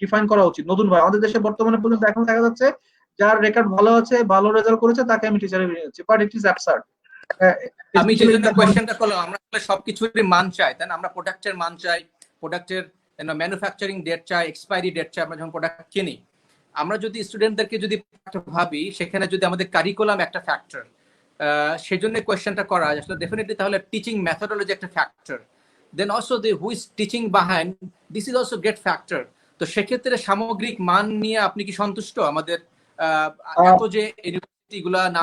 ডিফাইন করা উচিত নতুন ভাবে। আমাদের দেশে বর্তমানে পর্যন্ত এখন দেখা যাচ্ছে যার রেকর্ড ভালো আছে, ভালো রেজাল্ট করেছে, তাকে আমি টিচারে নিয়ে যাচ্ছি, বাট ইট ইজ অ্যাবসার্ড। আমি যে কোয়েশ্চেনটা করলাম, আমরা সবকিছুরই মান চাই, তাই না? আমরা প্রোডাক্টের মান চাই, প্রোডাক্টের ম্যানুফ্যাকচারিং ডেট চাই, এক্সপায়ারি ডেট চাই আমরা যখন প্রোডাক্ট কিনি। আমরা যদি স্টুডেন্টদেরকে যদি ভাবি, সেখানে যদি আমাদের কারিকুলাম একটা ফ্যাক্টর, সেজন্য কোয়েশ্চেনটা করা আসলে ডেফিনেটলি, তাহলে টিচিং মেথোডোলজি একটা factor, then also the who is teaching behind this is also great factor. তো সেক্ষেত্রে সামগ্রিক মান নিয়ে আপনি কি সন্তুষ্ট? আমাদের এত যে ইউনিভার্সিটি গুলা না,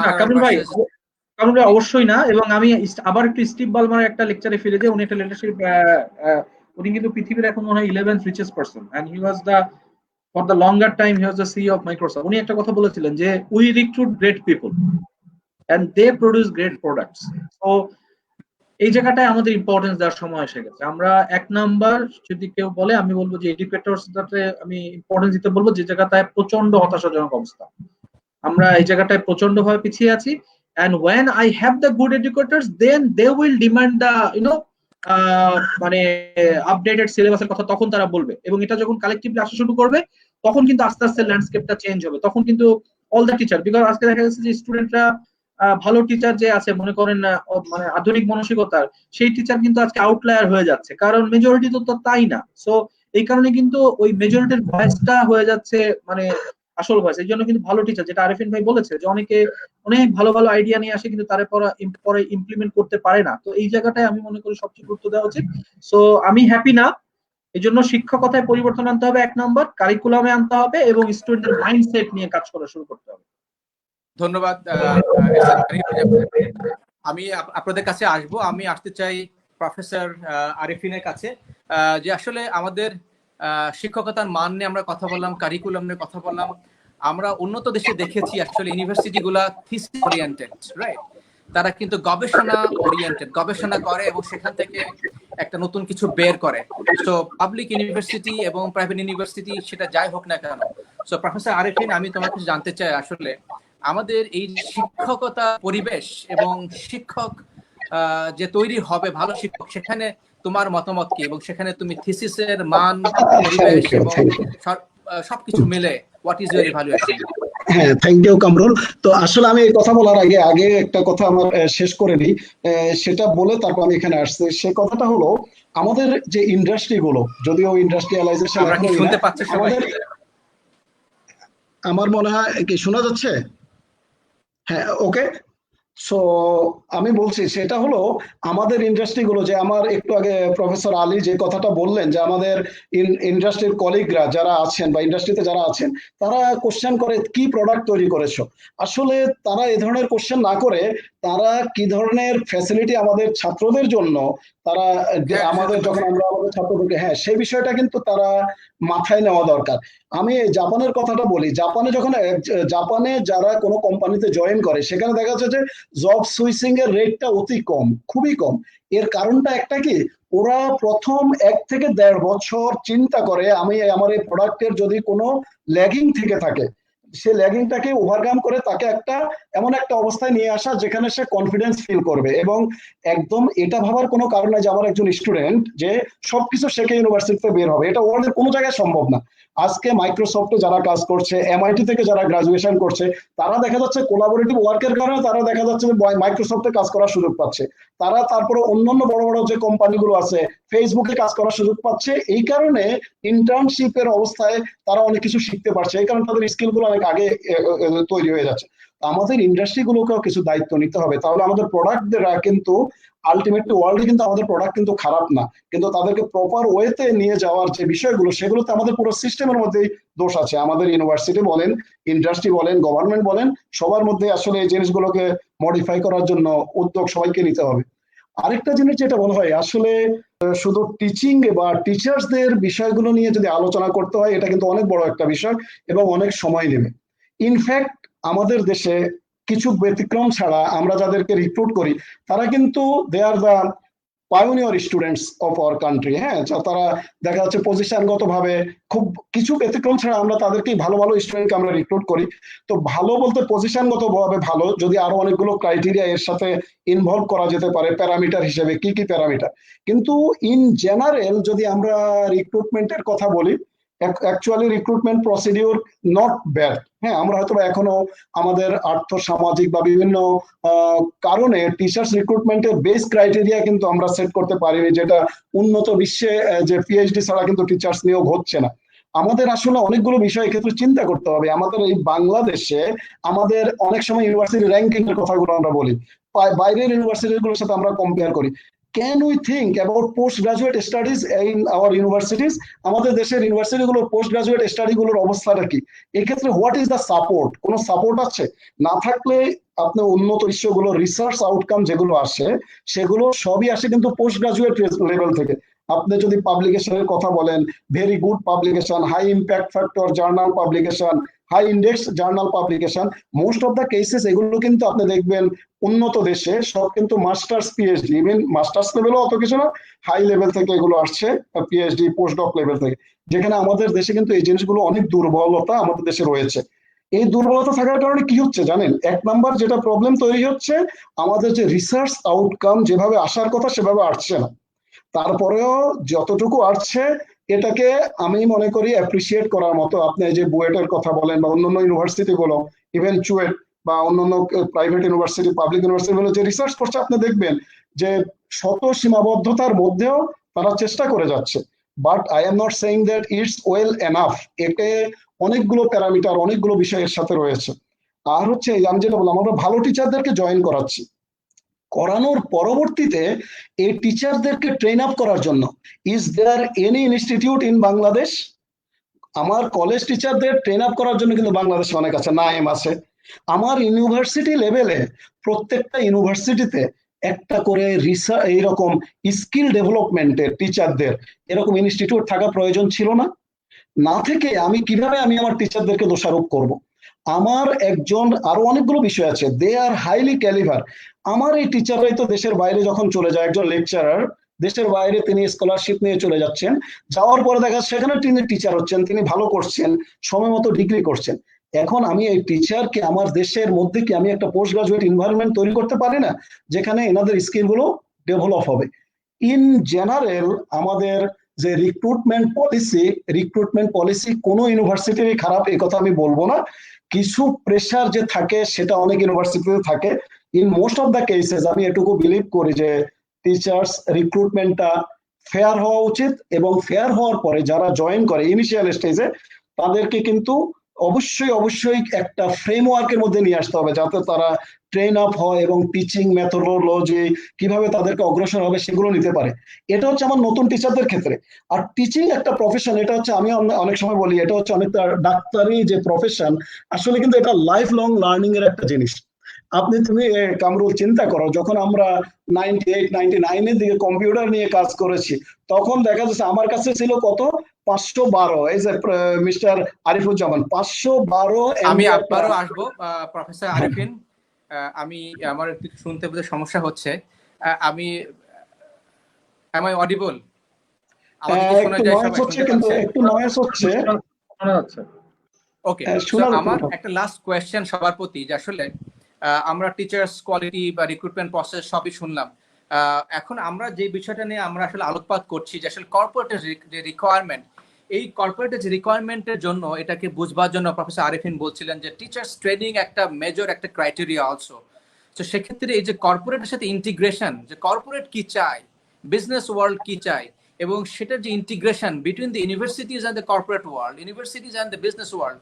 অবশ্যই না। এবং আমি আবার একটু স্টিভ বালমারের একটা লেকচারে ফিরে যাই। উনি একটা লিডারশিপ, উনি কিন্তু পৃথিবীর এখন মনে হয় 11th richest person, and he was the for the longer time he was the CEO of Microsoft. উনি একটা কথা বলেছিলেন যে we recruit great people and they produce great products. So এই জায়গাটায় আমাদের ইম্পর্টেন্স দেওয়ার সময় এসে গেছে। আমরা এক নাম্বার যদি কেউ বলে, আমি বলবো যে এডুকেটরসটাতে আমি ইম্পর্টেন্স দিতে বলবো, যে জায়গাটায় প্রচন্ড হতাশাজনক অবস্থা। আমরা এই জায়গাটায় প্রচন্ড ভাবে পিছিয়ে আছি। And when I have the good educators, then they will demand the মানে আপডেটেড সিলেবাসের কথা তখন তারা বলবে, এবং এটা যখন কালেকটিভলি আসা শুরু করবে তখন কিন্তু আস্তে আস্তে ল্যান্ডস্কেপটা চেঞ্জ হবে। তখন কিন্তু অল দ্য টিচার, বিকজ আজকে দেখা যাচ্ছে যে স্টুডেন্টরা ভালো টিচার যে আছে মনে করেন মানে আধুনিক মানসিকতার, সেই টিচার কিন্তু আজকে আউটলায়ার হয়ে যাচ্ছে, কারণ মেজরিটি তো তাই না। সো এই কারণে কিন্তু ওই মেজরিটির ভয়েসটা হয়ে যাচ্ছে মানে আসল ভয়েস। এই জন্য কিন্তু ভালো টিচার, যেটা আরিফিন ভাই বলেছে, যে অনেকে অনেক ভালো ভালো আইডিয়া নিয়ে আসে কিন্তু তারা পরে ইমপ্লিমেন্ট করতে পারে না। তো এই জায়গাটায় আমি মনে করি সবচেয়ে গুরুত্ব দেওয়া উচিত। সো আমি হ্যাপি না এই জন্য শিক্ষকতায় পরিবর্তন আনতে হবে 1 নম্বর, কারিকুলামে আনতে হবে এবং স্টুডেন্টের মাইন্ডসেট নিয়ে কাজ করা শুরু করতে হবে। ধন্যবাদ। আমি আপনাদের কাছে আসবো। আমি আসতে চাই প্রফেসর আরিফিনের কাছে, যে আসলে আমাদের শিক্ষকতার মান নিয়ে আমরা কথা বললাম, কারিকুলাম নিয়ে কথা বললাম। আমরা উন্নত দেশে দেখেছি আসলে ইউনিভার্সিটি গুলা থিসিস ওরিয়েন্টেড, রাইট? তারা কিন্তু গবেষণা ওরিয়েন্টেড, গবেষণা করে এবং সেখান থেকে একটা নতুন কিছু বের করে। সো পাবলিক ইউনিভার্সিটি এবং প্রাইভেট ইউনিভার্সিটি সেটা যাই হোক না কেন। সো প্রফেসর আরিফিন, আমি তোমার কাছে জানতে চাই আসলে আমাদের এই শিক্ষকতা পরিবেশ এবং শিক্ষক যে তৈরি হবে ভালো শিক্ষক, সেখানে তোমার মতামত কি, এবং সেখানে তুমি থিসিসের মান, পরিবেশ এবং সবকিছু মিলে হোয়াট ইজ ইউর ইভালুয়েশন? হ্যাঁ, থ্যাংক ইউ কামরুল। তো আসলে আমি এই কথা বলার আগে একটা কথা আমার শেষ করে নিই, সেটা বলে তারপর আমি এখানে আসছি। সে কথাটা হলো আমাদের যে ইন্ডাস্ট্রি গুলো, যদিও ইন্ডাস্ট্রিয়ালাইজেশন শুনতে পাচ্ছি সবাই, আমার মনে হয় কি শোনা যাচ্ছে? হ্যাঁ, ওকে। সো আমি বলছি সেটা হলো আমাদের ইন্ডাস্ট্রি গুলো, যে আমার একটু আগে প্রফেসর আলী যে কথাটা বললেন যে আমাদের ইন্ডাস্ট্রির কলিগরা যারা আছেন বা ইন্ডাস্ট্রিতে যারা আছেন তারা কোশ্চেন করে কি প্রোডাক্ট তৈরি করেছো। আসলে তারা এ ধরনের কোশ্চেন না করে তারা কি ধরনের ফ্যাসিলিটি আমাদের ছাত্রদের জন্য তারা আমাদের যখন আমরা আমাদের ছাত্রদেরকে, হ্যাঁ, সেই বিষয়টা কিন্তু তারা মাথায় নেওয়া দরকার। আমি জাপানের কথাটা বলি। জাপানে যারা কোনো কোম্পানিতে জয়েন করে সেখানে দেখা যাচ্ছে যে জব সুইচিং এর রেটটা অতি কম, খুবই কম। এর কারণটা একটা কি, ওরা প্রথম 1 থেকে 1.5 বছর চিন্তা করে আমি আমার এই প্রোডাক্টের যদি কোনো ল্যাগিং থেকে থাকে সে ল্যাগিংটাকে ওভারকাম করে তাকে এমন একটা অবস্থায় নিয়ে আসা যেখানে সে কনফিডেন্স ফিল করবে। এবং একদম এটা ভাবার কোনো কারণ নাই যে আমার একজন স্টুডেন্ট যে সবকিছু শেখে ইউনিভার্সিটিতে বের হবে, এটা ওয়ার্ল্ডের কোনো জায়গায় সম্ভব না। আজকে মাইক্রোসফটে যারা কাজ করছে, এমআইটি থেকে যারা গ্রাজুয়েশন করছে, তারা দেখা যাচ্ছে কোলাবোরেটিভ ওয়ার্কের কারণে তারা দেখা যাচ্ছে যে মাইক্রোসফটে কাজ করার সুযোগ পাচ্ছে। তারা তারপরে অন্যান্য বড় বড় যে কোম্পানিগুলো আছে ফেসবুকে কাজ করার সুযোগ পাচ্ছে। এই কারণে ইন্টার্নশিপের অবস্থায় তারা অনেক কিছু শিখতে পারছে, এই কারণে তাদের স্কিলগুলো অনেক আগে তৈরি হয়ে যাচ্ছে। আমাদের ইন্ডাস্ট্রি গুলোকেও কিছু দায়িত্ব নিতে হবে, তাহলে আমাদের প্রোডাক্টরা কিন্তু আলটিমেটলি ওয়ার্ল্ডে কিন্তু আমাদের প্রোডাক্ট কিন্তু খারাপ না, কিন্তু তাদেরকে প্রপার ওয়েতে নিয়ে যাওয়ার যে বিষয়গুলো সেগুলোতে আমাদের পুরো সিস্টেমের মধ্যেই দোষ আছে। আমাদের ইউনিভার্সিটি বলেন, ইন্ডাস্ট্রি বলেন, গভর্নমেন্ট বলেন, সবার মধ্যে আসলে এই জিনিসগুলোকে মডিফাই করার জন্য উদ্যোগ সবাইকে নিতে হবে। আরেকটা জিনিস যেটা মনে হয় আসলে শুধু টিচিং বা টিচার্সদের বিষয়গুলো নিয়ে যদি আলোচনা করতে হয় এটা কিন্তু অনেক বড় একটা বিষয় এবং অনেক সময় নেবে। ইনফ্যাক্ট আমাদের দেশে কিছু ব্যতিক্রম ছাড়া আমরা যাদেরকে রিক্রুট করি তারা কিন্তু they are the pioneer students of our country. হ্যাঁ, তারা দেখা যাচ্ছে পজিশনগত ভাবে খুব কিছু ব্যতিক্রম ছাড়া আমরা তাদেরকেই ভালো ভালো স্টুডেন্টকে আমরা রিক্রুট করি। তো ভালো বলতে পজিশনগত ভাবে ভালো, যদি আরো অনেকগুলো ক্রাইটেরিয়া এর সাথে ইনভলভ করা যেতে পারে প্যারামিটার হিসেবে, কি কি প্যারামিটার। কিন্তু ইন জেনারেল যদি আমরা রিক্রুটমেন্টের কথা বলি, actually recruitment procedure not bad. হ্যাঁ, আমরা হয়তো এখনো আমাদের আর্থ সামাজিক বা বিভিন্ন কারণে টিচার্স রিক্রুটমেন্টের বেস ক্রাইটেরিয়া কিন্তু আমরা সেট করতে পারিনি, যেটা উন্নত বিশ্বে যে পিএইচডি ছাড়া কিন্তু টিচার্স নিয়োগ হচ্ছে না। আমাদের আসলে অনেকগুলো বিষয় এক্ষেত্রে চিন্তা করতে হবে। আমাদের এই বাংলাদেশে আমাদের অনেক সময় ইউনিভার্সিটি র্যাঙ্কিং এর কথাগুলো আমরা বলি, বাইরের ইউনিভার্সিটিগুলোর সাথে আমরা কম্পেয়ার করি। Can we think about postgraduate studies in our universities? আমাদের দেশের ইউনিভার্সিটি গুলোর পোস্ট গ্রাজুয়েট স্টাডি গুলোর অবস্থাটা কি? এক্ষেত্রে হোয়াট ইজ দ্য সাপোর্ট? কোনো সাপোর্ট আছে? না থাকলে আপনি উন্নত বিশ্বগুলো রিসার্চ আউটকাম যেগুলো আসে সেগুলো সবই আসে কিন্তু পোস্ট গ্রাজুয়েট লেভেল থেকে। আপনি যদি পাবলিকেশনের কথা বলেন, very good publication, high impact factor journal publication, high index journal publication, most of the cases এগুলো কিন্তু আপনি দেখবেন উন্নত দেশে সব কিন্তু মাস্টার্স পিএইচডি, ইভেন মাস্টার্স লেভেলও অত কিছু না, হাই লেভেল থেকে এগুলো আসছে, পিএইচডি পোস্ট ডক লেভেল থেকে। যেখানে আমাদের দেশে কিন্তু এই জিনিসগুলো অনেক দুর্বলতা আমাদের দেশে রয়েছে। এই দুর্বলতা থাকার কারণে কি হচ্ছে জানেন? 1 নাম্বার যেটা প্রবলেম তৈরি হচ্ছে, আমাদের যে রিসার্চ আউটকাম যেভাবে আসার কথা সেভাবে আসছে না। তারপরেও যতটুকু আসছে এটাকে আমি মনে করি অ্যাপ্রিসিয়েট করার মতো। আপনি যে বুয়েটের কথা বলেন বা অন্যান্য ইউনিভার্সিটি গুলো, ইভেন চুয়েট বা অন্যান্য প্রাইভেট ইউনিভার্সিটি, পাবলিক ইউনিভার্সিটি গুলো যে রিসার্চ করছে আপনি দেখবেন যে শত সীমাবদ্ধতার মধ্যেও তারা চেষ্টা করে যাচ্ছে। But I am not saying that it's well enough. এতে অনেকগুলো প্যারামিটার, অনেকগুলো বিষয়ের সাথে রয়েছে। আর হচ্ছে আমি যেটা বললাম, আমরা ভালো টিচারদেরকে জয়েন করাচ্ছি, করানোর পরবর্তীতে এই টিচারদেরকে ট্রেন আপ করার জন্য is there any institute in Bangladesh? আমার কলেজ টিচারদের ট্রেন আপ করার জন্য কিন্তু বাংলাদেশে অনেক আছে, নাইম আছে। আমার ইউনিভার্সিটি লেভেলে প্রত্যেকটা ইউনিভার্সিটিতে একটা করে রিসার্চ এইরকম স্কিল ডেভেলপমেন্টের টিচারদের এরকম ইনস্টিটিউট থাকা প্রয়োজন ছিল না? না থেকে আমি কিভাবে আমার টিচারদেরকে দোষারোপ করব? আমার একজন আরো অনেকগুলো বিষয় আছে, দে আর হাইলি ক্যালিভার। আমার এই টিচাররাই তো দেশের বাইরে যখন চলে যায়, একজন লেকচারার দেশের বাইরে তিনি স্কলারশিপ নিয়ে চলে যাচ্ছেন, যাওয়ার পরে দেখা যাচ্ছে সেখানে তিনি টিচার হচ্ছেন, তিনি ভালো করছেন, সময় মতো ডিগ্রি করছেন। এখন আমি এই টিচারকে আমার দেশের মধ্যে কি আমি একটা পোস্ট গ্রাজুয়েট এনভায়রনমেন্ট তৈরি করতে পারি না যেখানে এনাদের স্কিল গুলো ডেভেলপ হবে? ইন জেনারেল আমাদের যে রিক্রুটমেন্ট পলিসি কোনো ইউনিভার্সিটিরই খারাপ এই কথা আমি বলবো না। কিছু প্রেশার যে থাকে সেটা অনেক ইউনিভার্সিটিতে থাকে। In most of the cases আমি এটুকু বিলিভ করি যে টিচার্স রিক্রুটমেন্টটা ফেয়ার হওয়া উচিত, এবং ফেয়ার হওয়ার পরে যারা জয়েন করে ইনিশিয়াল স্টেজে তাদেরকে কিন্তু অবশ্যই একটা ফ্রেমওয়ার্কের মধ্যে নিয়ে আসতে হবে যাতে তারা ট্রেন আপ হয় এবং টিচিং মেথোডোলজি কিভাবে তাদেরকে অগ্রসর হবে সেগুলো নিতে পারে। এটা হচ্ছে আমার নতুন টিচারদের ক্ষেত্রে। আর টিচিং একটা প্রফেশন, এটা হচ্ছে আমি অনেক সময় বলি এটা হচ্ছে অনেকটা ডাক্তারি যে প্রফেশন, আসলে কিন্তু এটা লাইফ লং লার্নিং এর একটা জিনিস। তুমি কামরুল চিন্তা করো, যখন আমরা 98-99 এর দিকে কম্পিউটার নিয়ে কাজ করেছি তখন দেখা যাচ্ছে আমার কাছে ছিল কত 512, এই যে মিস্টার আরিফুজ্জামান 512 আমি MB আবারও আসবো প্রফেসর আরিফিন। আমি আমার একটু শুনতে বুঝতে সমস্যা হচ্ছে। আমি am I audible? আমাকে কি শোনা একটু যায়? নয়েজ সবাই হচ্ছে, শুনতে কিন্তু পাচ্ছে? একটু নয়েজ হচ্ছে। শোনা যাচ্ছে। ওকে, শোনা আমার যাচ্ছে। একটা লাস্ট কোয়েশ্চেন সবার প্রতি, যে আসলে আমরা টিচার্স কোয়ালিটি বা রিক্রুটমেন্ট প্রসেস সবই শুনলাম। এখন আমরা যে বিষয়টা নিয়ে আমরা আসলে আলোকপাত করছি যে আসলে কর্পোরেটের যে রিকোয়ারমেন্ট, এই কর্পোরেটের যে রিকোয়ারমেন্টের জন্য এটাকে বুঝবার জন্য প্রফেসর আরিফিন বলছিলেন যে টিচার্স ট্রেনিং একটা মেজর একটা ক্রাইটেরিয়া অলসো। তো সেক্ষেত্রে এই যে কর্পোরেটের সাথে ইন্টিগ্রেশন, যে কর্পোরেট কি চায়, বিজনেস ওয়ার্ল্ড কি চায়, এবং সেটার যে integration between the universities and the corporate world, universities and the business world,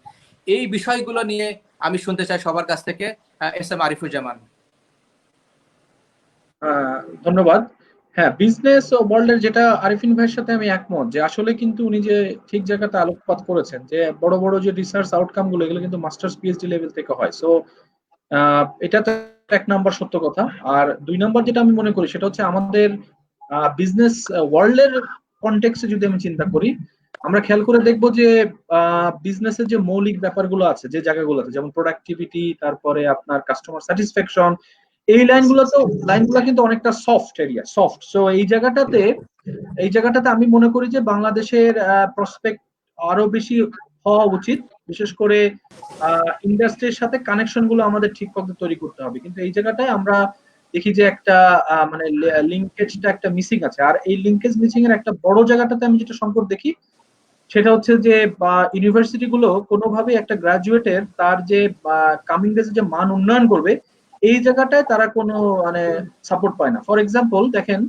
এই বিষয়গুলো নিয়ে আমি শুনতে চাই সবার কাছ থেকে। S M Arifuzzaman. ধন্যবাদ। হ্যাঁ, বিজনেস ওয়ার্ল্ডের যেটা আরিফিন ভাইয়ের সাথে আমি একমত যে আসলে কিন্তু উনি যে ঠিক জায়গাতে আলোকপাত করেছেন যে বড় বড় যে রিসার্চ আউটকাম গুলো এগুলো কিন্তু মাস্টার্স পিএইচডি লেভেল থেকে হয়। সো এটা তো এক নাম্বার সত্য কথা। আর দুই নাম্বার যেটা আমি মনে করি সেটা হচ্ছে আমাদের বিজনেস ওয়ার্ল্ডের কনটেক্সটে যদি আমি চিন্তা করি, আমরা খেয়াল করে দেখবো যে বিজনেসের যে মৌলিক ব্যাপারগুলো আছে যে জায়গাগুলোতে, যেমন প্রোডাক্টিভিটি, তারপরে আপনার কাস্টমার স্যাটিসফ্যাকশন, এই লাইনগুলো কিন্তু অনেকটা সফট এরিয়া, সফট। সো এই জায়গাটাতে আমি মনে করি যে বাংলাদেশের প্রসপেক্ট আরো বেশি হওয়া উচিত। বিশেষ করে ইন্ডাস্ট্রির সাথে কানেকশন গুলো আমাদের ঠিক পথে তৈরি করতে হবে। কিন্তু এই জায়গাটায় আমরা দেখি যে একটা মানে লিঙ্কেজটা একটা মিসিং আছে। আর এই লিঙ্কেজ মিসিং এর একটা বড় জায়গাটাতে আমি যেটা সংকট দেখি সেটা হচ্ছে যে ইউনিভার্সিটি গুলো কোনোভাবে একটা গ্রাজুয়েটের তার যে কামিং ডেজে যে মান উন্নয়ন করবে এই জায়গাটায় তারা কোনো মানে সাপোর্ট পায় না। ফর এক্সাম্পল দেখেন,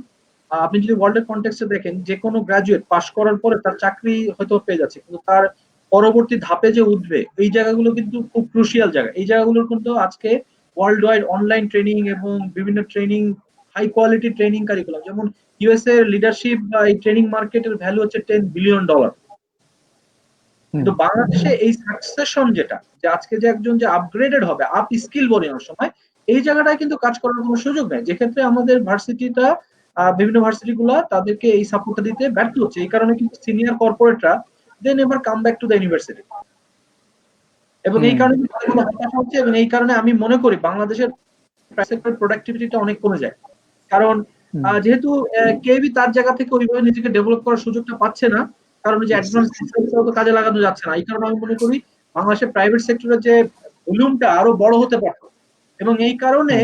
আপনি যদি ওয়ার্ল্ডের কনটেক্সটে দেখেন, যে কোনো গ্রাজুয়েট পাশ করার পরে তার চাকরি হয়তো পেয়ে যাচ্ছে, কিন্তু তার পরবর্তী ধাপে যে উঠবে এই জায়গাগুলো কিন্তু খুব ক্রুশিয়াল জায়গা। এই জায়গাগুলোর কিন্তু আজকে ওয়ার্ল্ড ওয়াইড অনলাইন ট্রেনিং এবং বিভিন্ন training, high quality training curriculum, যেমন ইউএসএ লিডারশিপ বা এই ট্রেনিং মার্কেটের ভ্যালু হচ্ছে $10 বিলিয়ন। কিন্তু বাংলাদেশে এই সাকসেশন যেটা, যে আজকে যে একজন যে আপগ্রেডেড হবে, আপ স্কিল বোনানোর সময় এই জায়গাটায় কিন্তু কাজ করার কোনো সুযোগ নেই, যে ক্ষেত্রে আমাদের ভার্সিটিটা বিভিন্ন ভার্সিটি গুলা তাদেরকে এই সাপোর্টটা দিতে ব্যর্থ হচ্ছে। এই কারণে কিন্তু সিনিয়র কর্পোরেটরা they never come back to the university, এবং এই কারণে হতাশা হচ্ছে। এবং এই কারণে আমি মনে করি বাংলাদেশের সেক্টর প্রোডাক্টিভিটিটা অনেক কমে যায়, কারণ যেহেতু কেউই তার জায়গা থেকে ওইভাবে নিজেকে ডেভেলপ করার সুযোগটা পাচ্ছে না, কারণ যে অ্যাডভান্স তো কাজে লাগানো যাচ্ছে না। এই কারণে আমি মনে করি বাংলাদেশের প্রাইভেট সেক্টরের যে ভলিউমটা আরো বড় হতে পারত। এবং এই কারণে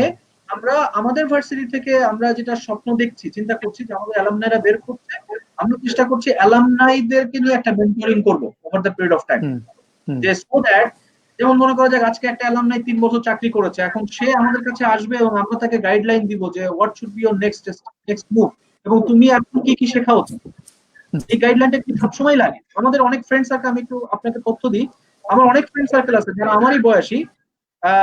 আমরা আমাদের ভার্সিটি থেকে আমরা যেটা স্বপ্ন দেখছি, চিন্তা করছি যে আমাদের অ্যালামনাইরা বের করছে, আমরা চেষ্টা করছি অ্যালামনাইদেরকে নিয়ে একটা মেন্টরিং করব over the period of time, যে সো দ্যাট, যেমন মনে করা যাক আজকে একটা অ্যালামনাই 3 বছর চাকরি করেছে, এখন সে আমাদের কাছে আসবে এবং আমরা তাকে গাইডলাইন দিব যে what should be your next move, এবং তুমি এখন কি কি শেখা উচিত। এই গাইডলাইনটা একটু সবসময় লাগে। আমাদের অনেক ফ্রেন্ড সার্কেল, আমি একটু আপনাকে তথ্য দিই, আমার অনেক ফ্রেন্ড সার্কেল আছে যারা আমারই বয়সী,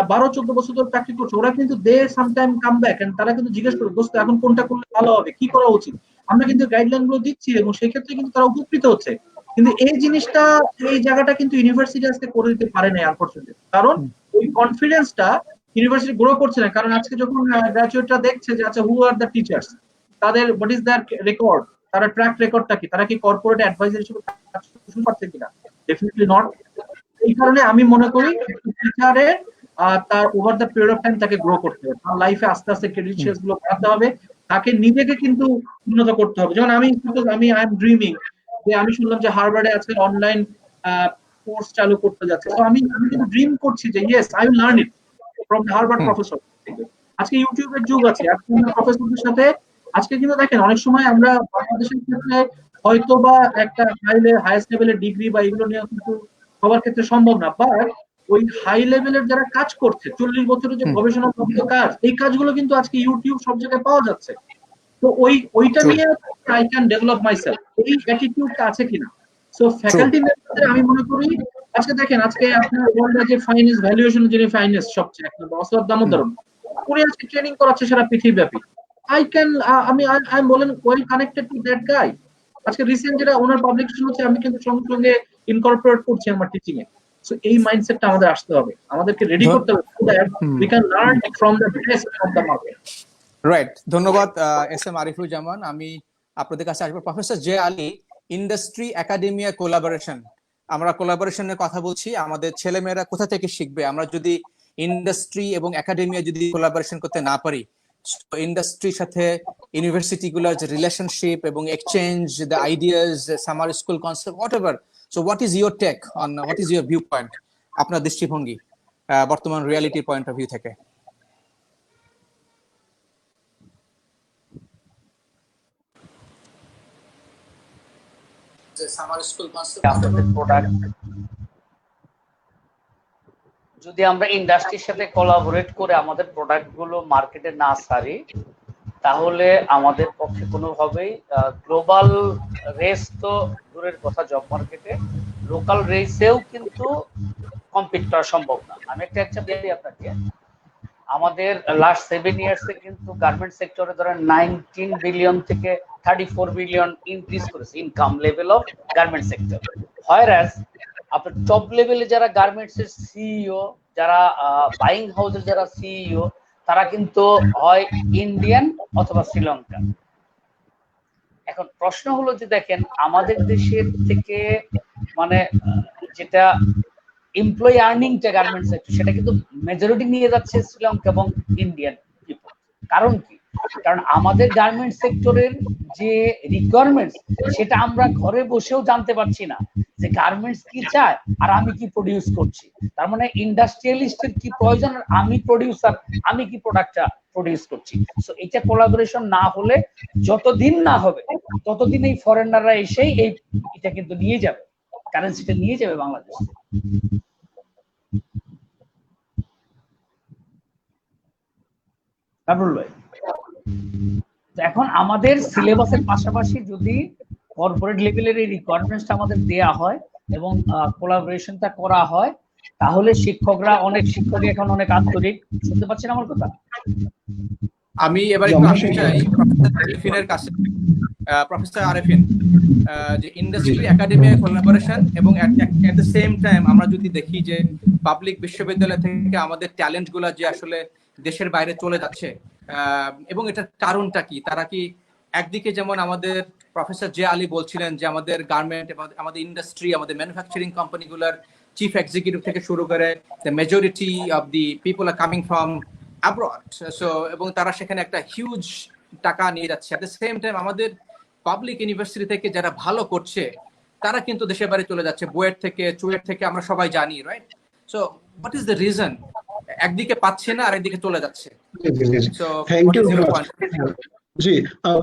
12-14 বছর ধরে চাকরি করছে, ওরা কিন্তু দে সামটাইম কাম ব্যাক এন্ড তারা কিন্তু জিজ্ঞেস করে, দোস্ত এখন কোনটা করলে ভালো হবে, কি করা উচিত। আমরা কিন্তু গাইডলাইন গুলো দিচ্ছি এবং সেই ক্ষেত্রে কিন্তু তারা উপকৃত হচ্ছে। কিন্তু এই জিনিসটা, এই জায়গাটা কিন্তু ইউনিভার্সিটি আজকে করে দিতে পারে না আনফরচুনেটলি, কারণ ওই কনফিডেন্সটা ইউনিভার্সিটি গ্রো করছে না। কারণ আজকে যখন গ্রাজুয়েটরা দেখছে যে আচ্ছা হু আর দ্য টিচার্স, তাদের হোয়াট ইজ দ্যার রেকর্ড, তারা ট্র্যাক রেকর্ডটা কি, তারা কি কর্পোরেট অ্যাডভাইজার হিসেবে কাজ শুরু করছে কিনা, ডেফিনেটলি নট। এই কারণে আমি মনে করি টিচারের তার over the period of time তাকে গ্রো করতে হবে, তার লাইফে আস্তে আস্তে ক্রেডেনশিয়ালস গুলো বাড়াতে হবে, তাকে নিজেকে কিন্তু উন্নত করতে হবে। যেমন আমি আই এম ড্রিমিং যে আমি শুনলাম যে হার্ভার্ডে আজকে অনলাইন কোর্স চালু করতে যাচ্ছে, তো আমি কিন্তু ড্রিম করছি যে yes I will learn it from Harvard professor. আজকে ইউটিউবের যুগ আছে, আজকে আমরা প্রফেসরদের সাথে, আজকে কিন্তু দেখেন অনেক সময় আমরা বাংলাদেশের ক্ষেত্রে হয়তো বা একটা হাইয়েস্ট লেভেলের ডিগ্রি বা এগুলো নিয়ে কিন্তু সবার ক্ষেত্রে সম্ভব না, বাট ওই হাই লেভেলের যারা কাজ করছে 40 বছরের যে গবেষণালব্ধ কাজ, এই কাজগুলো কিন্তু আজকে ইউটিউব সব জায়গায় পাওয়া যাচ্ছে। তো ওইটা নিয়ে আই ক্যান ডেভেলপ মাইসেলফ, এই অ্যাটিটিউডটা আছে কিনা। সো ফ্যাকাল্টি মেম্বারদের আমি মনে করি, আজকে দেখেন আজকে আপনার ওয়ার্ল্ড যে ফাইন্যান্স ভ্যালুয়েশন, যিনি ফাইন্যান্স সবচেয়ে এক নম্বর অসওয়াদ দামোদরন, উনি আজকে ট্রেনিং করাচ্ছে সারা পৃথিবীব্যাপী। আই ক্যান আমি বলেন well connected to that guy. আজকে রিসেন্ট যেটা ওনার পাবলিকেশন হচ্ছে, আমি কিন্তু সঙ্গে সঙ্গে ইনকর্পোরেট করছি আমার টিচিং এ। সো এই মাইন্ডসেটটা আমাদের আসতে হবে, আমাদেরকে রেডি করতে হবে so that we can learn from the best of the market. Right, ধন্যবাদ এস এম আরিফুজ্জামান। আমি আপনাদের কাছে আসবো professor J Ali. Industry academia collaboration, আমরা কোলাবোরেশনের কথা বলছি, আমাদের ছেলেমেয়েরা কোথা থেকে শিখবে আমরা যদি ইন্ডাস্ট্রি এবং একাডেমিয়া যদি কোলাবোরেশন করতে না পারি? ইন্ডাস্ট্রির সাথে ইউনিভার্সিটি গুলোর যে রিলেশনশিপ এবং exchange, the ideas, summer school concept, whatever. So what is your take on, what is your view point, আপনার দৃষ্টিভঙ্গি বর্তমান রিয়ালিটির পয়েন্ট অফ ভিউ থেকে? যদি আমরা ইন্ডাস্ট্রির সাথে কোলাবোরেট করে আমাদের প্রোডাক্ট গুলো মার্কেটে না ছাড়ি, তাহলে আমাদের পক্ষে কোনোভাবেই গ্লোবাল রেস তো দূরের কথা, জব মার্কেটে লোকাল রেসেও কিন্তু কম্পিট করা সম্ভব না। আমি একটা এক্সাম্পল দিই আপনাকে। আমাদের লাস্ট 7 ইয়ার্সে কিন্তু গার্মেন্ট সেক্টরে ধরেন 19 বিলিয়ন থেকে 34 বিলিয়ন ইনক্রিজ করেছে income level of garment sector. Whereas আপনার টপ লেভেলে যারা গার্মেন্টস এর সিইও, যারা বাইং হাউসের যারা সিইও, তারা কিন্তু হয় ইন্ডিয়ান অথবা শ্রীলঙ্কা। এখন প্রশ্ন হলো যে দেখেন আমাদের দেশের থেকে মানে যেটা এমপ্লয়ি আর্নিংটা গার্মেন্টস সেক্টর, সেটা কিন্তু মেজরিটি নিয়ে যাচ্ছে শ্রীলঙ্কা এবং ইন্ডিয়ান পিপল। কারণ কি? কারণ আমাদের গার্মেন্টস সেক্টরের যে রিকোয়ারমেন্টস, সেটা আমরা ঘরে বসেও জানতে পারছি না যে গার্মেন্টস কি চায় আর আমি কি প্রডিউস করছি। তার মানে ইন্ডাস্ট্রিয়ালিস্টের কি প্রয়োজন আর আমি প্রডিউসার, আমি কি প্রোডাক্টটা প্রডিউস করছি। সো এটা কোলাবোরেশন না হলে, যতদিন না হবে ততদিন এই ফরেনাররা এসেই এটা কিন্তু নিয়ে যাবে, কারেন্সিটা নিয়ে যাবে বাংলাদেশ। এখন আমাদের সিলেবাসের পাশাপাশি যদি কর্পোরেট লেভেলের এই রিকোয়ারমেন্টসটা আমাদের দেয়া হয় এবং কোলাবোরেশনটা করা হয়, তাহলে শিক্ষকরা, অনেক শিক্ষকই এখন অনেক আন্তরিক। শুনতে পাচ্ছেন আমার কথা? আমি এবার একটু আসতে চাই প্রফেসর আরিফিনের কাছে। প্রফেসর আরিফিন, যে ইন্ডাস্ট্রি একাডেমি কোলাবোরেশন এবং এট দ্য সেম টাইম আমরা যদি দেখি যে পাবলিক বিশ্ববিদ্যালয় থেকে আমাদের ট্যালেন্ট গুলা যে আসলে দেশের বাইরে চলে যাচ্ছে, এবং এটার কারণটা কি? তারা কি একদিকে যেমন আমাদের প্রফেসর জে আলী বলছিলেন যে আমাদের গার্মেন্ট, আমাদের ইন্ডাস্ট্রি, আমাদের ম্যানুফ্যাকচারিং কোম্পানিগুলোর চিফ এক্সিকিউটিভ থেকে শুরু করে the majority of the people are coming from abroad, so এবং তারা সেখানে একটা হিউজ টাকা নিয়ে যাচ্ছে। at the same time আমাদের পাবলিক ইউনিভার্সিটি থেকে যারা ভালো করছে তারা কিন্তু দেশের বাইরে চলে যাচ্ছে, বুয়েট থেকে, চুয়েট থেকে, আমরা সবাই জানি, right? So what is the reason? একদিকে পাচ্ছে না আর একদিকে চলে যাচ্ছে। So thank you very much. জি,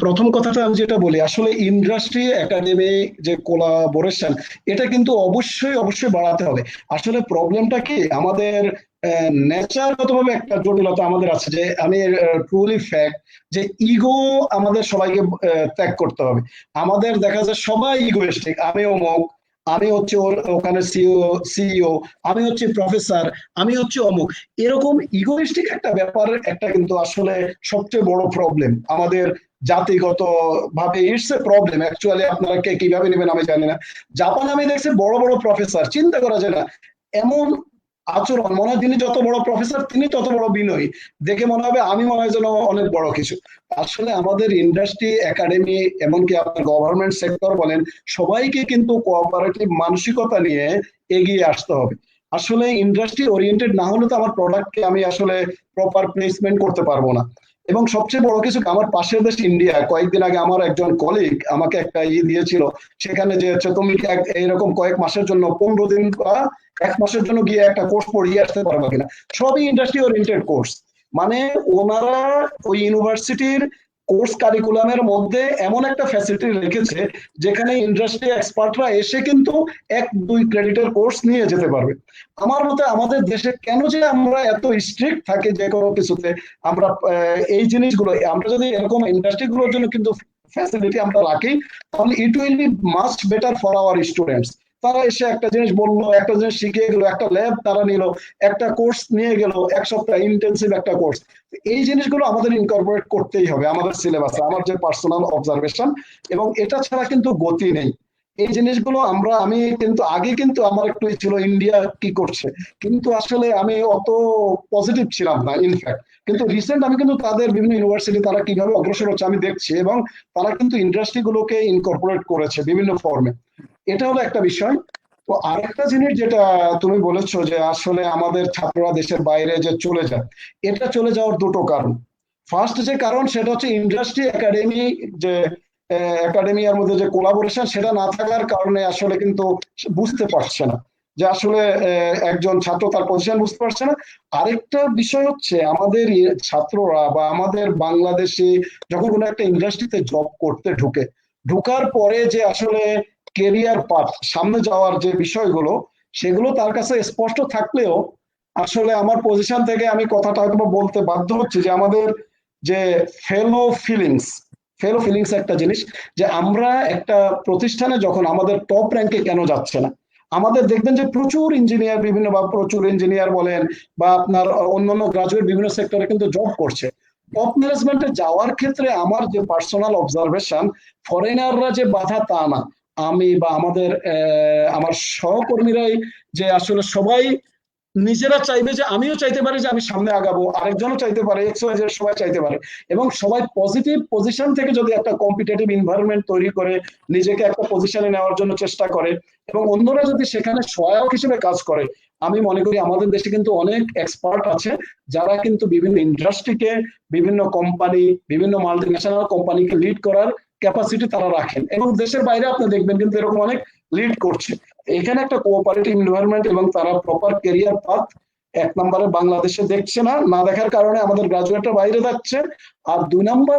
প্রথম কথাটা আমি যেটা বলি, আসলে ইন্ডাস্ট্রি একাডেমি যে কোলাবোরেশন, এটা কিন্তু অবশ্যই বাড়াতে হবে। আসলে প্রবলেমটা কি, আমাদের নেচারগতভাবে একটা জটিলতা আমাদের আছে, যে আমি ট্রুলি ফ্যাক্ট যে ইগো আমাদের সবাইকে ত্যাগ করতে হবে। আমাদের দেখা যায় সবাই ইগোইস্টিক, আমি অমুক, আমি হচ্ছে ওখানে সিইও, আমি হচ্ছে প্রফেসর, আমি হচ্ছে অমুক, এরকম ইগোইস্টিক একটা ব্যাপার, একটা কিন্তু আসলে সবচেয়ে বড় প্রবলেম আমাদের জাতিগত ভাবে। It's a problem actually. আপনারা কে কিভাবে নেবেন আমি জানি না। জাপান আমি দেখছি বড় বড় প্রফেসর, চিন্তা করা যায় না এমন আচরণ, মনে হয় তিনি যত বড় প্রফেসর তিনি তত বড় বিনয়ী। দেখে মনে হবে আমি মনে হয় যেন অনেক বড় কিছু। আসলে আমাদের ইন্ডাস্ট্রি, একাডেমি, এমনকি আপনার গভর্নমেন্ট সেক্টর বলেন, সবাইকে কিন্তু কোঅপারেটিভ মানসিকতা নিয়ে এগিয়ে আসতে হবে। আসলে ইন্ডাস্ট্রি ওরিয়েন্টেড না হলে তো আমার প্রোডাক্টকে আমি আসলে প্রপার প্লেসমেন্ট করতে পারবো না। এবং সবচেয়ে বড় কিছু, আমার পাশের দেশ ইন্ডিয়া, কয়েকদিন আগে আমার একজন কলিগ আমাকে একটা দিয়েছিল, সেখানে যে হচ্ছে তুমি কি এরকম কয়েক মাসের জন্য 15 দিন বা 1 মাসের জন্য গিয়ে একটা কোর্স পড়িয়ে আসতে পারবা কিনা। সবই ইন্ডাস্ট্রি ওরিয়েন্টেড কোর্স। মানে ওনারা ওই ইউনিভার্সিটির কোর্স কারিকুলামের মধ্যে এমন একটা ফ্যাসিলিটি রেখেছে যেখানে ইন্ডাস্ট্রি এক্সপার্টরা এসে কিন্তু 1-2 ক্রেডিটের কোর্স নিয়ে যেতে পারবে। আমার মতে আমাদের দেশে কেন যে আমরা এত স্ট্রিক্ট থাকি যে কোনো কিছুতে, আমরা এই জিনিসগুলো আমরা যদি এরকম ইন্ডাস্ট্রি গুলোর জন্য কিন্তু ফ্যাসিলিটি আমরা রাখি, তাহলে ইট will B must better for our students. তারা এসে একটা জিনিস বললো, একটা জিনিস শিখে গেলো, একটা ল্যাব তারা নিল, একটা কোর্স নিয়ে গেল, 1 সপ্তাহ ইন্টেন্সিভ একটা কোর্স। এই জিনিসগুলো আমাদের ইনকর্পোরেট করতেই হবে আমাদের সিলেবাসে, আমার যে পার্সোনাল অবজারভেশন। এবং এটা ছাড়া কিন্তু গতি নেই। এই জিনিসগুলো আমি কিন্তু আগে কিন্তু আমার একটু ছিল ইন্ডিয়া কি করছে, কিন্তু আসলে আমি অত পজিটিভ ছিলাম না ইনফ্যাক্ট। কিন্তু রিসেন্ট আমি কিন্তু তাদের বিভিন্ন ইউনিভার্সিটি তারা কিভাবে অগ্রসর হচ্ছে আমি দেখছি, এবং তারা কিন্তু ইন্ডাস্ট্রি গুলোকে ইনকর্পোরেট করেছে বিভিন্ন ফর্মে। এটা হলো একটা বিষয়। তো আরেকটা জিনিস যেটা তুমি বলেছো যে আসলে আমাদের ছাত্ররা দেশের বাইরে যে চলে যায়, এটা চলে যাওয়ার দুটো কারণ। ফার্স্ট যে কারণ সেটা হচ্ছে ইন্ডাস্ট্রি একাডেমি, যে একাডেমিয়ার মধ্যে যে কোলাবোরেশন সেটা না থাকার কারণে আসলে কিন্তু বুঝতে পারছে না যে আসলে একজন ছাত্র তার পজিশন বুঝতে পারছে না। আরেকটা বিষয় হচ্ছে আমাদের ছাত্ররা বা আমাদের বাংলাদেশে যখন কোনো একটা ইন্ডাস্ট্রিতে জব করতে ঢুকার পরে যে আসলে কেরিয়ার পাথ, সামনে যাওয়ার যে বিষয়গুলো, সেগুলো তার কাছে স্পষ্ট থাকলেও আসলে আমার পজিশন থেকে আমি কথাটা হয়তো বলতে বাধ্য হচ্ছি যে আমাদের যে ফেলো ফিলিংস একটা জিনিস, যে আমরা একটা প্রতিষ্ঠানে যখন আমাদের টপ র্যাঙ্কে কেন যাচ্ছে না। আমাদের দেখবেন যে প্রচুর ইঞ্জিনিয়ার, বিভিন্ন বা প্রচুর ইঞ্জিনিয়ার বলেন বা আপনার অন্যান্য গ্রাজুয়েট বিভিন্ন সেক্টরে কিন্তু জব করছে। টপ ম্যানেজমেন্টে যাওয়ার ক্ষেত্রে আমার যে পার্সোনাল অবজারভেশন, ফরেনাররা যে বাধা তা না, আমি বা আমার সহকর্মীরাই যে আসলে সবাই নিজেরা চাইবে, যে আমিও চাইতে পারি যে আমি সামনে আগাবো, আরেকজনও চাইতে পারে, সবাই চাইতে পারে। এবং সবাই পজিটিভ পজিশন থেকে যদি একটা কম্পিটিটিভ এনভায়রনমেন্ট তৈরি করে নিজেকে একটা পজিশনে নেওয়ার জন্য চেষ্টা করে, এবং অন্যরা যদি সেখানে সহায়ক হিসেবে কাজ করে, আমি মনে করি আমাদের দেশে কিন্তু অনেক এক্সপার্ট আছে যারা কিন্তু বিভিন্ন ইন্ডাস্ট্রিকে, বিভিন্ন কোম্পানি, বিভিন্ন মাল্টিন্যাশনাল কোম্পানিকে লিড করার ক্যাপাসিটি তারা রাখেন, এবং দেশের বাইরে আপনি দেখবেন কিন্তু এরকম অনেক লিড করছে। এখানে একটা কোঅপারেটিভ এনভায়রনমেন্ট এবং তারা প্রপার ক্যারিয়ার পাথ এক নম্বরে বাংলাদেশে দেখছে না, না দেখার কারণে আমাদের গ্রাজুয়েটরা বাইরে যাচ্ছে। আর 2 নম্বর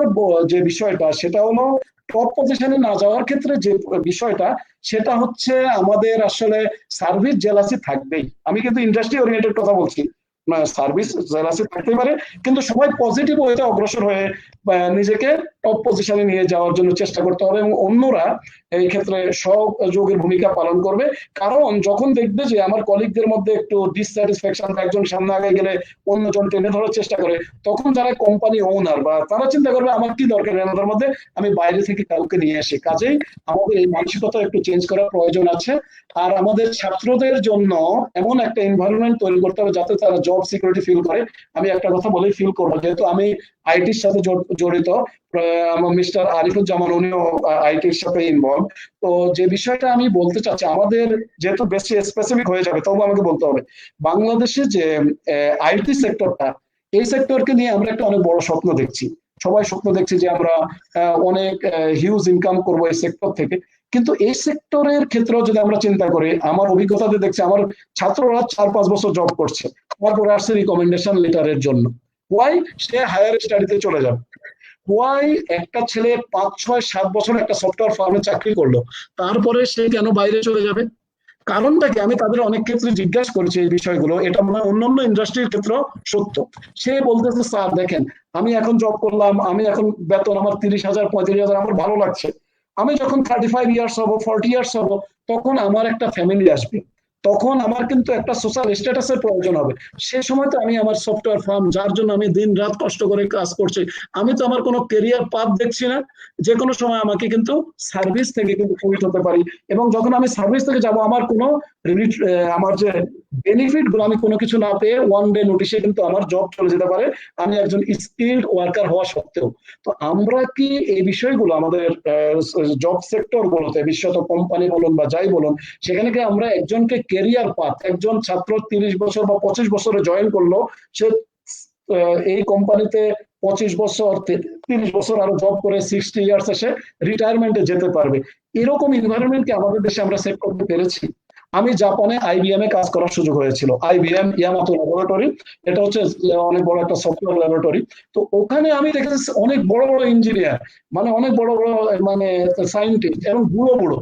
যে বিষয়টা সেটা হলো টপ পজিশনে না যাওয়ার ক্ষেত্রে যে বিষয়টা, সেটা হচ্ছে আমাদের আসলে সার্ভিস জেলাসি থাকবেই। আমি কিন্তু ইন্ডাস্ট্রি ওরিয়েন্টেড কথা বলছি, সার্ভিস জেলাসি থাকতে পারে, কিন্তু সবাই পজিটিভ ওয়েতে অগ্রসর হয়ে নিজেকে টপ পজিশনে নিয়ে যাওয়ার জন্য চেষ্টা করতে হবে, এবং অন্যরা এই ক্ষেত্রে সহযোগের ভূমিকা পালন করবে। কারণ যখন দেখবে যে আমার কলিগদের মধ্যে একটু ডিসস্যাটিসফ্যাকশন, একজন সামনে আগে গেলে অন্যজন টেনে ধরার চেষ্টা করে, তখন যারা কোম্পানি ওনার বা তারা চিন্তা করবে আমার কি দরকার এনাদের মধ্যে, আমি বাইরে থেকে কাউকে নিয়ে আসি। কাজেই আমাদের এই মানসিকতা একটু চেঞ্জ করার প্রয়োজন আছে। আর আমাদের ছাত্রদের জন্য এমন একটা এনভায়রনমেন্ট তৈরি করতে হবে যাতে তারা জব সিকিউরিটি ফিল করে। আমি একটা কথা বলেই ফিল করবো, যেহেতু আমি আইটির সাথে জড়িত, আমার মিস্টার আরিফুজ্জামান উনিও আইটির সাথে ইনভলভ। তো যে বিষয়টা আমি বলতে চাচ্ছি, আমাদের যেহেতু বেশি স্পেসিফিক হয়ে যাবে তবু আমাকে বলতে হবে, বাংলাদেশে যে আইটি সেক্টরটা, এই সেক্টরকে নিয়ে আমরা একটা অনেক বড় স্বপ্ন দেখছি। সবাই স্বপ্ন দেখছি যে আমরা অনেক হিউজ ইনকাম করবো এই সেক্টর থেকে। কিন্তু এই সেক্টরের ক্ষেত্রেও যদি আমরা চিন্তা করি, আমার অভিজ্ঞতাতে দেখছি আমার ছাত্ররা 4-5 বছর জব করছে, তারপরে আসছে রিকমেন্ডেশন লেটারের জন্য। ওয়াই? সে হায়ার স্টাডিতে চলে যাবে। ওয়াই? একটা ছেলে 5-6-7 বছর একটা সফটওয়্যার ফার্মে চাকরি করলো, তারপরে সে কেন বাইরে চলে যাবে? কারণটা কি? আমি তাদের অনেক ক্ষেত্রে জিজ্ঞাসা করেছি এই বিষয়গুলো, এটা মনে হয় অন্যান্য ইন্ডাস্ট্রির ক্ষেত্রেও সত্য। সে বলতেছে স্যার দেখেন, আমি এখন জব করলাম, আমি এখন বেতন আমার 30,000 35,000 আমার ভালো লাগছে, আমি যখন 35 ইয়ার্স হব, 40 ইয়ার্স হব, তখন আমার একটা ফ্যামিলি আসবে, তখন আমার কিন্তু একটা সোশ্যাল স্ট্যাটাসের প্রয়োজন হবে। সে সময় তো আমি আমার সফটওয়্যার ফার্ম, যার জন্য আমি দিন রাত কষ্ট করে কাজ করছি, আমি তো আমার কোনো কেরিয়ার পাথ দেখছি না। যে কোনো সময় আমাকে কিন্তু সার্ভিস থেকে কিন্তু কুইট হতে পারি, এবং যখন আমি সার্ভিস থেকে যাব আমার কোনো আমার যে বেনিফিট গুলো আমি কোনো কিছু না পেয়ে ওয়ান ডে নোটিশে কিন্তু আমার জব চলে যেতে পারে, আমি একজন স্কিলড ওয়ার্কার হওয়া সত্ত্বেও। তো আমরা কি এই বিষয়গুলো আমাদের জব সেক্টর বলতে, বিশেষত কোম্পানি বলুন বা যাই বলুন, সেখানে কি আমরা একজনকে কেরিয়ার পাথ, একজন ছাত্র 30 বছর বা 25 বছরে জয়েন করলো, সে এই কোম্পানিতে 25 বছর 30 বছর আরো জব করে 60 ইয়ার্স এসে রিটায়ারমেন্টে যেতে পারবে, এরকম এনভায়রনমেন্ট কি আমাদের দেশে আমরা সেট করতে পেরেছি? আমি জাপানে IBM এ কাজ করার সুযোগ হয়েছিল, IBM ইয়ামাতো ল্যাবরেটরি, এটা হচ্ছে অনেক বড় একটা সফটওয়্যার ল্যাবরেটরি। তো ওখানে আমি দেখেছি অনেক বড় বড় ইঞ্জিনিয়ার, মানে অনেক বড় বড় মানে সায়েন্টিস্ট এবং বুড়ো বুড়ো,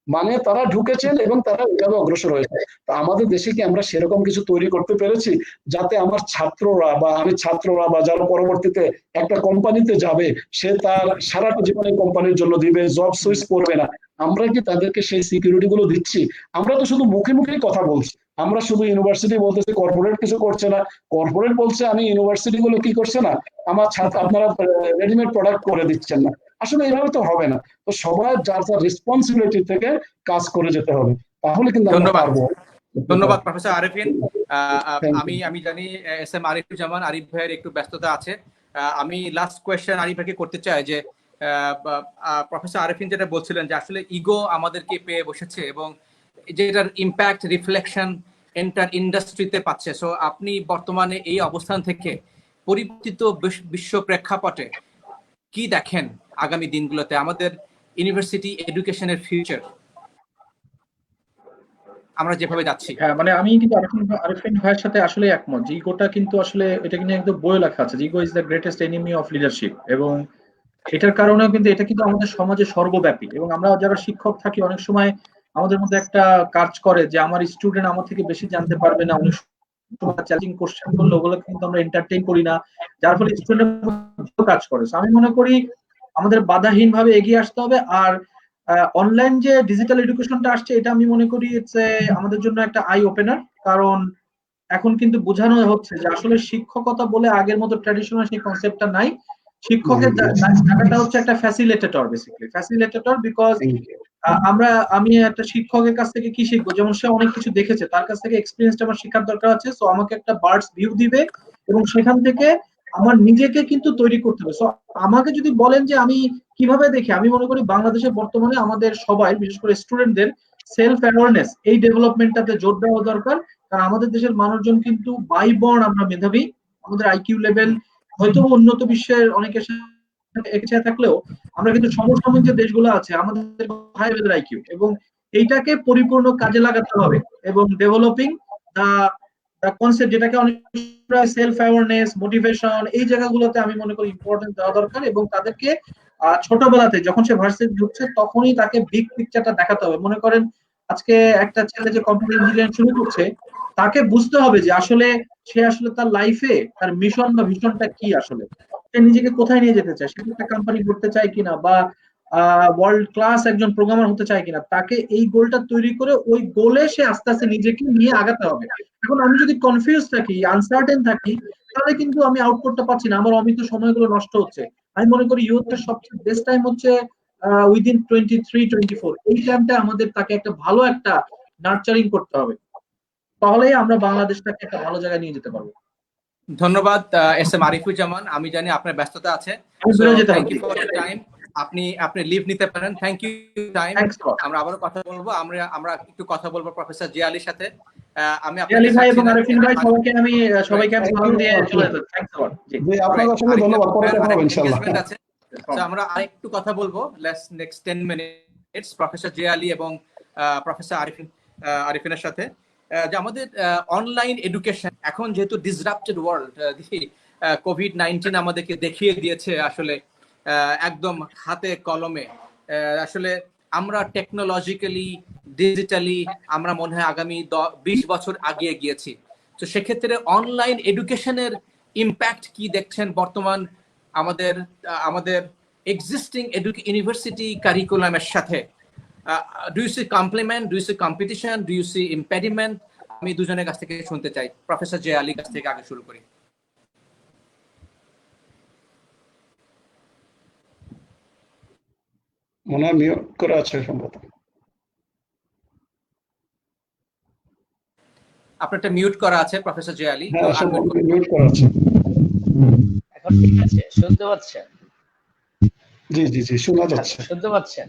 মানে তারা ঢুকেছেন এবং তারা ওইভাবে অগ্রসর হয়েছে। তা আমাদের দেশে কি আমরা সেরকম কিছু তৈরি করতে পেরেছি, যাতে আমার ছাত্ররা বা ছাত্ররা বা যারা পরবর্তীতে একটা কোম্পানিতে যাবে, সে তার সারাটা জীবনে কোম্পানির জন্য দিবে, জব সুইচ করবে না? আমরা কি তাদেরকে সেই সিকিউরিটি গুলো দিচ্ছি? আমরা তো শুধু মুখে মুখেই কথা বলছি, আমরা শুধু ইউনিভার্সিটি বলতেছি, কর্পোরেট কিছু করছে না। কর্পোরেট বলছে আমি ইউনিভার্সিটি গুলো কি করছে না, আমার ছাত্র আপনারা রেডিমেড প্রোডাক্ট করে দিচ্ছেন না। আসলে এইভাবে তো হবে না। তো সবার যার যার রেসপন্সিবিলিটি থেকে কাজ করে যেতে হবে, তাহলে কিন্তু আমরা ধন্যবাদ। পারবো। ধন্যবাদ প্রফেসর আরিফিন। Thank আমি you. আমি জানি SM আরিফুজ্জামান আরিফ ভাইয়ের একটু ব্যস্ততা আছে। আমি লাস্ট কোয়েশ্চেন আরিফ ভাইকে করতে চাই যে প্রফেসর আরিফিন যেটা বলছিলেন যে আসলে ইগো আমাদেরকে পেয়ে বসেছে এবং যেটার ইম্প্যাক্ট রিফ্লেকশন এন্টার ইন্ডাস্ট্রিতে পাচ্ছে। সো আপনি বর্তমানে এই অবস্থান থেকে পরিবর্তিত বিশ্ব প্রেক্ষাপটে কি দেখেন আগামী দিনগুলোতে আমাদের ইউনিভার্সিটি এডুকেশনের ফিউচার, আমরা যেভাবে যাচ্ছি? হ্যাঁ, মানে আমি কিন্তু আরিফিন ভাইয়ের সাথে আসলে একমত। জিগোটা কিন্তু আসলে এটা কিন্তু একদম বইয়ে লেখা আছে, ego is the greatest enemy of leadership. এবং এটার কারণেও কিন্তু এটা কিন্তু আমাদের সমাজে সর্বব্যাপী। এবং আমরা যারা শিক্ষক থাকি অনেক সময় আমাদের মধ্যে একটা কাজ করে যে আমার স্টুডেন্ট আমার থেকে বেশি জানতে পারবে না। অনেক সময় চ্যালেঞ্জিং কোশ্চেন করলে ওগুলো কিন্তু আমরা এন্টারটেইন করি না, যার ফলে স্টুডেন্ট কাজ করে। আমি মনে করি আমাদের বাধাহীন ভাবে এগিয়ে আসতে হবে। আর অনলাইন যে ডিজিটাল এডুকেশনটা আসছে, এটা আমি মনে করি আমাদের জন্য একটা আই ওপেনার। কারণ এখন কিন্তু বোঝানো হচ্ছে যে আসলে শিক্ষকতা বলে আগের মতো ট্র্যাডিশনাল সেই কনসেপ্টটা নাই। শিক্ষকের জায়গাটা হচ্ছে একটা ফ্যাসিলিটেটর, বেসিক্যালি ফ্যাসিলিটেটর। বিকজ আমি একটা শিক্ষকের কাছ থেকে কি শিখবো, যেমন সে অনেক কিছু দেখেছে, তার কাছ থেকে এক্সপিরিয়েন্সটা আমার শেখার দরকার আছে। সো আমাকে একটা বার্ডস ভিউ দিবে এবং সেখান থেকে আমার নিজেকে কিন্তু তৈরি করতে হবে। সো আমাকে যদি বলেন যে আমি কিভাবে দেখি, আমি মনে করি বাংলাদেশে বর্তমানে আমাদের সবাই, বিশেষ করে স্টুডেন্টদের সেলফ অ্যাওয়ারনেস, এই ডেভেলপমেন্টটাতে জোর দেওয়া দরকার। কারণ আমাদের দেশের মানুষজন কিন্তু বাই বর্ন আমরা মেধাবী, আমাদের আইকিউ লেভেল হয়তো উন্নত বিশ্বের অনেকের সাথে থাকলেও আমরা কিন্তু সমসাময়িক যে দেশগুলো আছে আমাদের হাই লেভেল আইকিউ, এবং এইটাকে পরিপূর্ণ কাজে লাগাতে হবে। এবং ডেভেলপিং দা কনসেপ্ট, যেটাকে অনেক সেলফ অ্যাওয়ারনেস, মোটিভেশন, এই জায়গাগুলোতে আমি মনে করি ইম্পর্টেন্স দেওয়া দরকার। এবং তাদেরকে ছোটবেলাতে যখন সে ভার্সিটি ঢুকছে তখনই তাকে বিগ পিকচারটা দেখাতে হবে। মনে করেন আজকে একটা ছেলে যে কম্পিউটার ইঞ্জিনিয়ারিং শুরু করছে, তাকে বুঝতে হবে যে আসলে সে আসলে তার লাইফে তার মিশন বা ভিশনটা কি, আসলে সে নিজেকে কোথায় নিয়ে যেতে চায়, সে একটা কোম্পানি করতে চায় কিনা, বা ওয়ার্ল্ড ক্লাস একজন প্রোগ্রামার হতে চায় কিনা। তাকে এই গোলটা তৈরি করে ওই গোলে সে আস্তে আস্তে নিজেকে নিয়ে আগাতে হবে। এখন আমি যদি কনফিউজ থাকি, আনসার্টেন থাকি, তাহলে কিন্তু আমি আউটপুটটা পাচ্ছি না, আমার অমিত সময়গুলো নষ্ট হচ্ছে। আমি মনে করি ইউথের সবচেয়ে বেস্ট টাইম হচ্ছে উইদিন 23-24, এই টাইমটা আমাদের তাকে একটা ভালো একটা নার্চারিং করতে হবে, তাহলেই আমরা বাংলাদেশটাকে একটা ভালো জায়গায় নিয়ে যেতে পারবো। ধন্যবাদ SM আরিফুজ্জামান। আমি জানি আপনার ব্যস্ততা আছে, thank you for the time. আপনি লিভ নিতে পারেন। Thank you time. আমরা আবারও কথা বলবো। আমরা একটু কথা বলবো প্রফেসর জিয়া আলীর সাথে। আমি আপনাদের ভাই এবং আরিফিন ভাই সবাইকে আমি সালাম দিয়ে চলে যেতে। থ্যাঙ্কস আ লট। জি, আপনাদের অসংখ্য ধন্যবাদ। পরে কথা হবে ইনশাআল্লাহ। সো আমরা আরেকটু কথা বলবো next 10 minutes professor Zia Ali এবং প্রফেসর আরিফিনের সাথে। যে আমাদের অনলাইন এডুকেশন এখন যেহেতু ডিসরাপ্টেড ওয়ার্ল্ড, কোভিড-19 আমাদেরকে দেখিয়ে দিয়েছে আসলে একদম হাতে কলমে আসলে আমরা টেকনোলজিক্যালি ডিজিটালি আমরা মনে হয় আগামী 20 বছর আগিয়ে গিয়েছি। তো সেক্ষেত্রে অনলাইন এডুকেশনের ইম্প্যাক্ট কি দেখছেন বর্তমান আমাদের এক্সিস্টিং ইউনিভার্সিটি কারিকুলামের সাথে do you see complement, do you see competition, do you see impediment? আমি দুজনের কাছ থেকে শুনতে চাই। প্রফেসর জে আলী কাছ থেকে আগে শুরু করি। মনে হয় মিউট করা আছে সম্ভবত। আপনারটা মিউট করা আছে প্রফেসর জে আলী। হ্যাঁ, মিউট করা আছে। এখন ঠিক আছে? শুনতে পাচ্ছেন? জি জি জি, শোনা যাচ্ছে। শুনতে পাচ্ছেন?